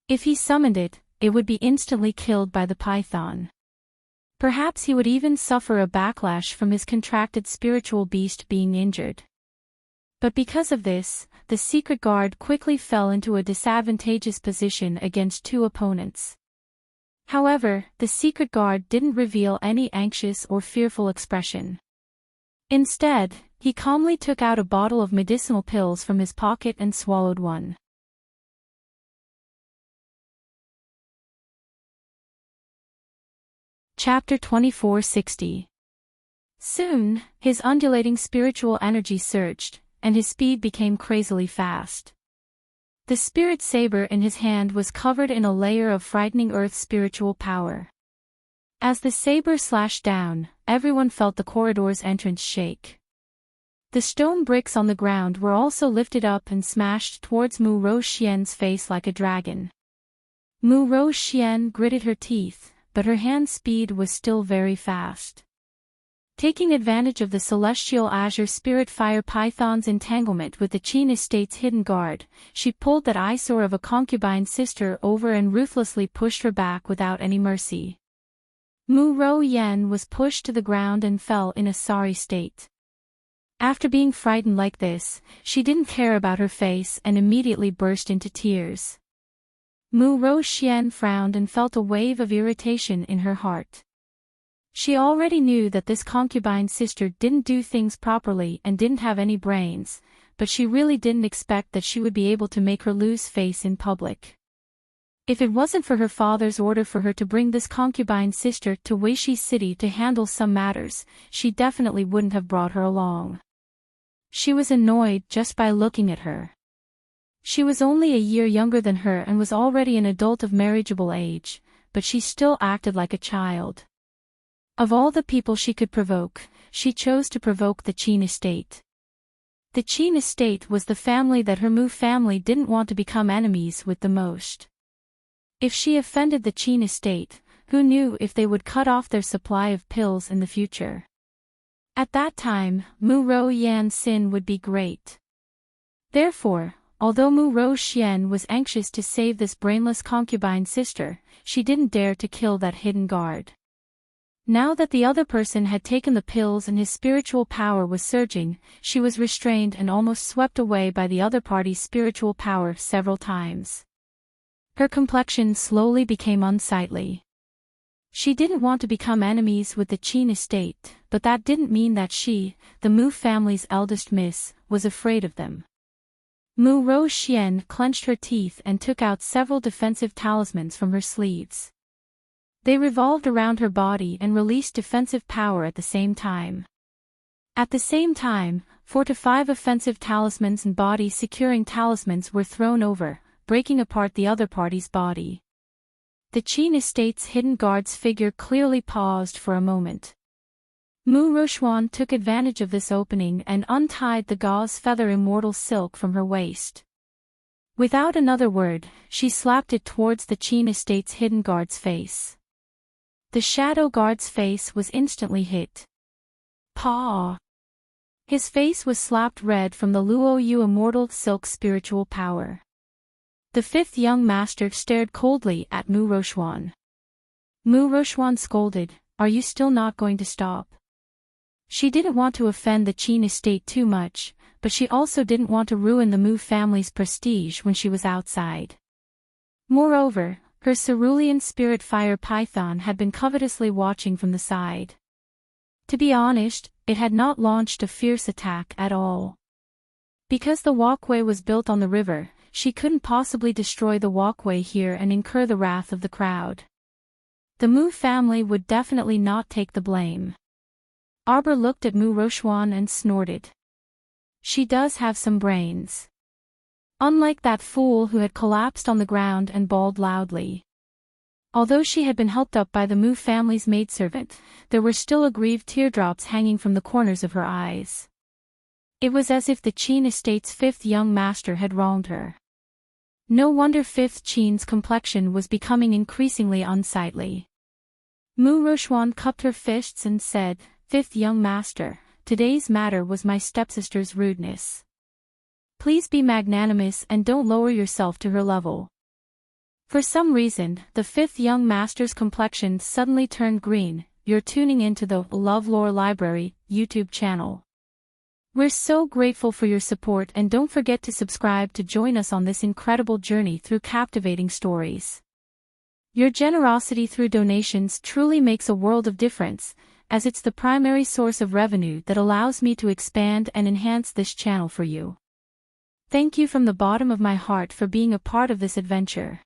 If he summoned it, it would be instantly killed by the python. Perhaps he would even suffer a backlash from his contracted spiritual beast being injured. But because of this, the secret guard quickly fell into a disadvantageous position against 2 opponents. However, the secret guard didn't reveal any anxious or fearful expression. Instead, he calmly took out a bottle of medicinal pills from his pocket and swallowed one. Chapter 2460. Soon, his undulating spiritual energy surged, and his speed became crazily fast. The spirit saber in his hand was covered in a layer of frightening earth spiritual power. As the saber slashed down, everyone felt the corridor's entrance shake. The stone bricks on the ground were also lifted up and smashed towards Mu Roxian's face like a dragon. Mu Roxian gritted her teeth, but her hand speed was still very fast. Taking advantage of the celestial azure spirit fire python's entanglement with the Qin Estate's hidden guard, she pulled that eyesore of a concubine sister over and ruthlessly pushed her back without any mercy. Mu Ro Yen was pushed to the ground and fell in a sorry state. After being frightened like this, she didn't care about her face and immediately burst into tears. Mu Roxian frowned and felt a wave of irritation in her heart. She already knew that this concubine sister didn't do things properly and didn't have any brains, but she really didn't expect that she would be able to make her lose face in public. If it wasn't for her father's order for her to bring this concubine sister to Weishi City to handle some matters, she definitely wouldn't have brought her along. She was annoyed just by looking at her. She was only a year younger than her and was already an adult of marriageable age, but she still acted like a child. Of all the people she could provoke, she chose to provoke the Qin Estate. The Qin Estate was the family that her Mu family didn't want to become enemies with the most. If she offended the Qin Estate, who knew if they would cut off their supply of pills in the future? At that time, Mu Ro Yan's sin would be great. Therefore, although Mu Roxian was anxious to save this brainless concubine sister, she didn't dare to kill that hidden guard. Now that the other person had taken the pills and his spiritual power was surging, she was restrained and almost swept away by the other party's spiritual power several times. Her complexion slowly became unsightly. She didn't want to become enemies with the Qin Estate, but that didn't mean that she, the Mu family's eldest miss, was afraid of them. Mu Roxian clenched her teeth and took out several defensive talismans from her sleeves. They revolved around her body and released defensive power at the same time. At the same time, 4 to 5 offensive talismans and body-securing talismans were thrown over, breaking apart the other party's body. The Qin Estate's hidden guard's figure clearly paused for a moment. Mu Rochuan took advantage of this opening and untied the gauze feather immortal silk from her waist. Without another word, she slapped it towards the Qin Estate's hidden guard's face. The shadow guard's face was instantly hit. Paw! His face was slapped red from the Luo Yu immortal silk spiritual power. The 5th young master stared coldly at Mu Rochuan. Mu Rochuan scolded, "Are you still not going to stop?" She didn't want to offend the Qin Estate too much, but she also didn't want to ruin the Mu family's prestige when she was outside. Moreover, her cerulean spirit fire python had been covetously watching from the side. To be honest, it had not launched a fierce attack at all. Because the walkway was built on the river, she couldn't possibly destroy the walkway here and incur the wrath of the crowd. The Mu family would definitely not take the blame. Arbor looked at Mu Rochuan and snorted. She does have some brains. Unlike that fool who had collapsed on the ground and bawled loudly. Although she had been helped up by the Moo family's maidservant, there were still aggrieved teardrops hanging from the corners of her eyes. It was as if the Qin estate's fifth young master had wronged her. No wonder fifth Qin's complexion was becoming increasingly unsightly. Mu Rochuan cupped her fists and said, "Fifth young master, today's matter was my stepsister's rudeness. Please be magnanimous and don't lower yourself to her level." For some reason, the fifth young master's complexion suddenly turned green. You're tuning into the LoveLore Library YouTube channel. We're so grateful for your support, and don't forget to subscribe to join us on this incredible journey through captivating stories. Your generosity through donations truly makes a world of difference, as it's the primary source of revenue that allows me to expand and enhance this channel for you. Thank you from the bottom of my heart for being a part of this adventure.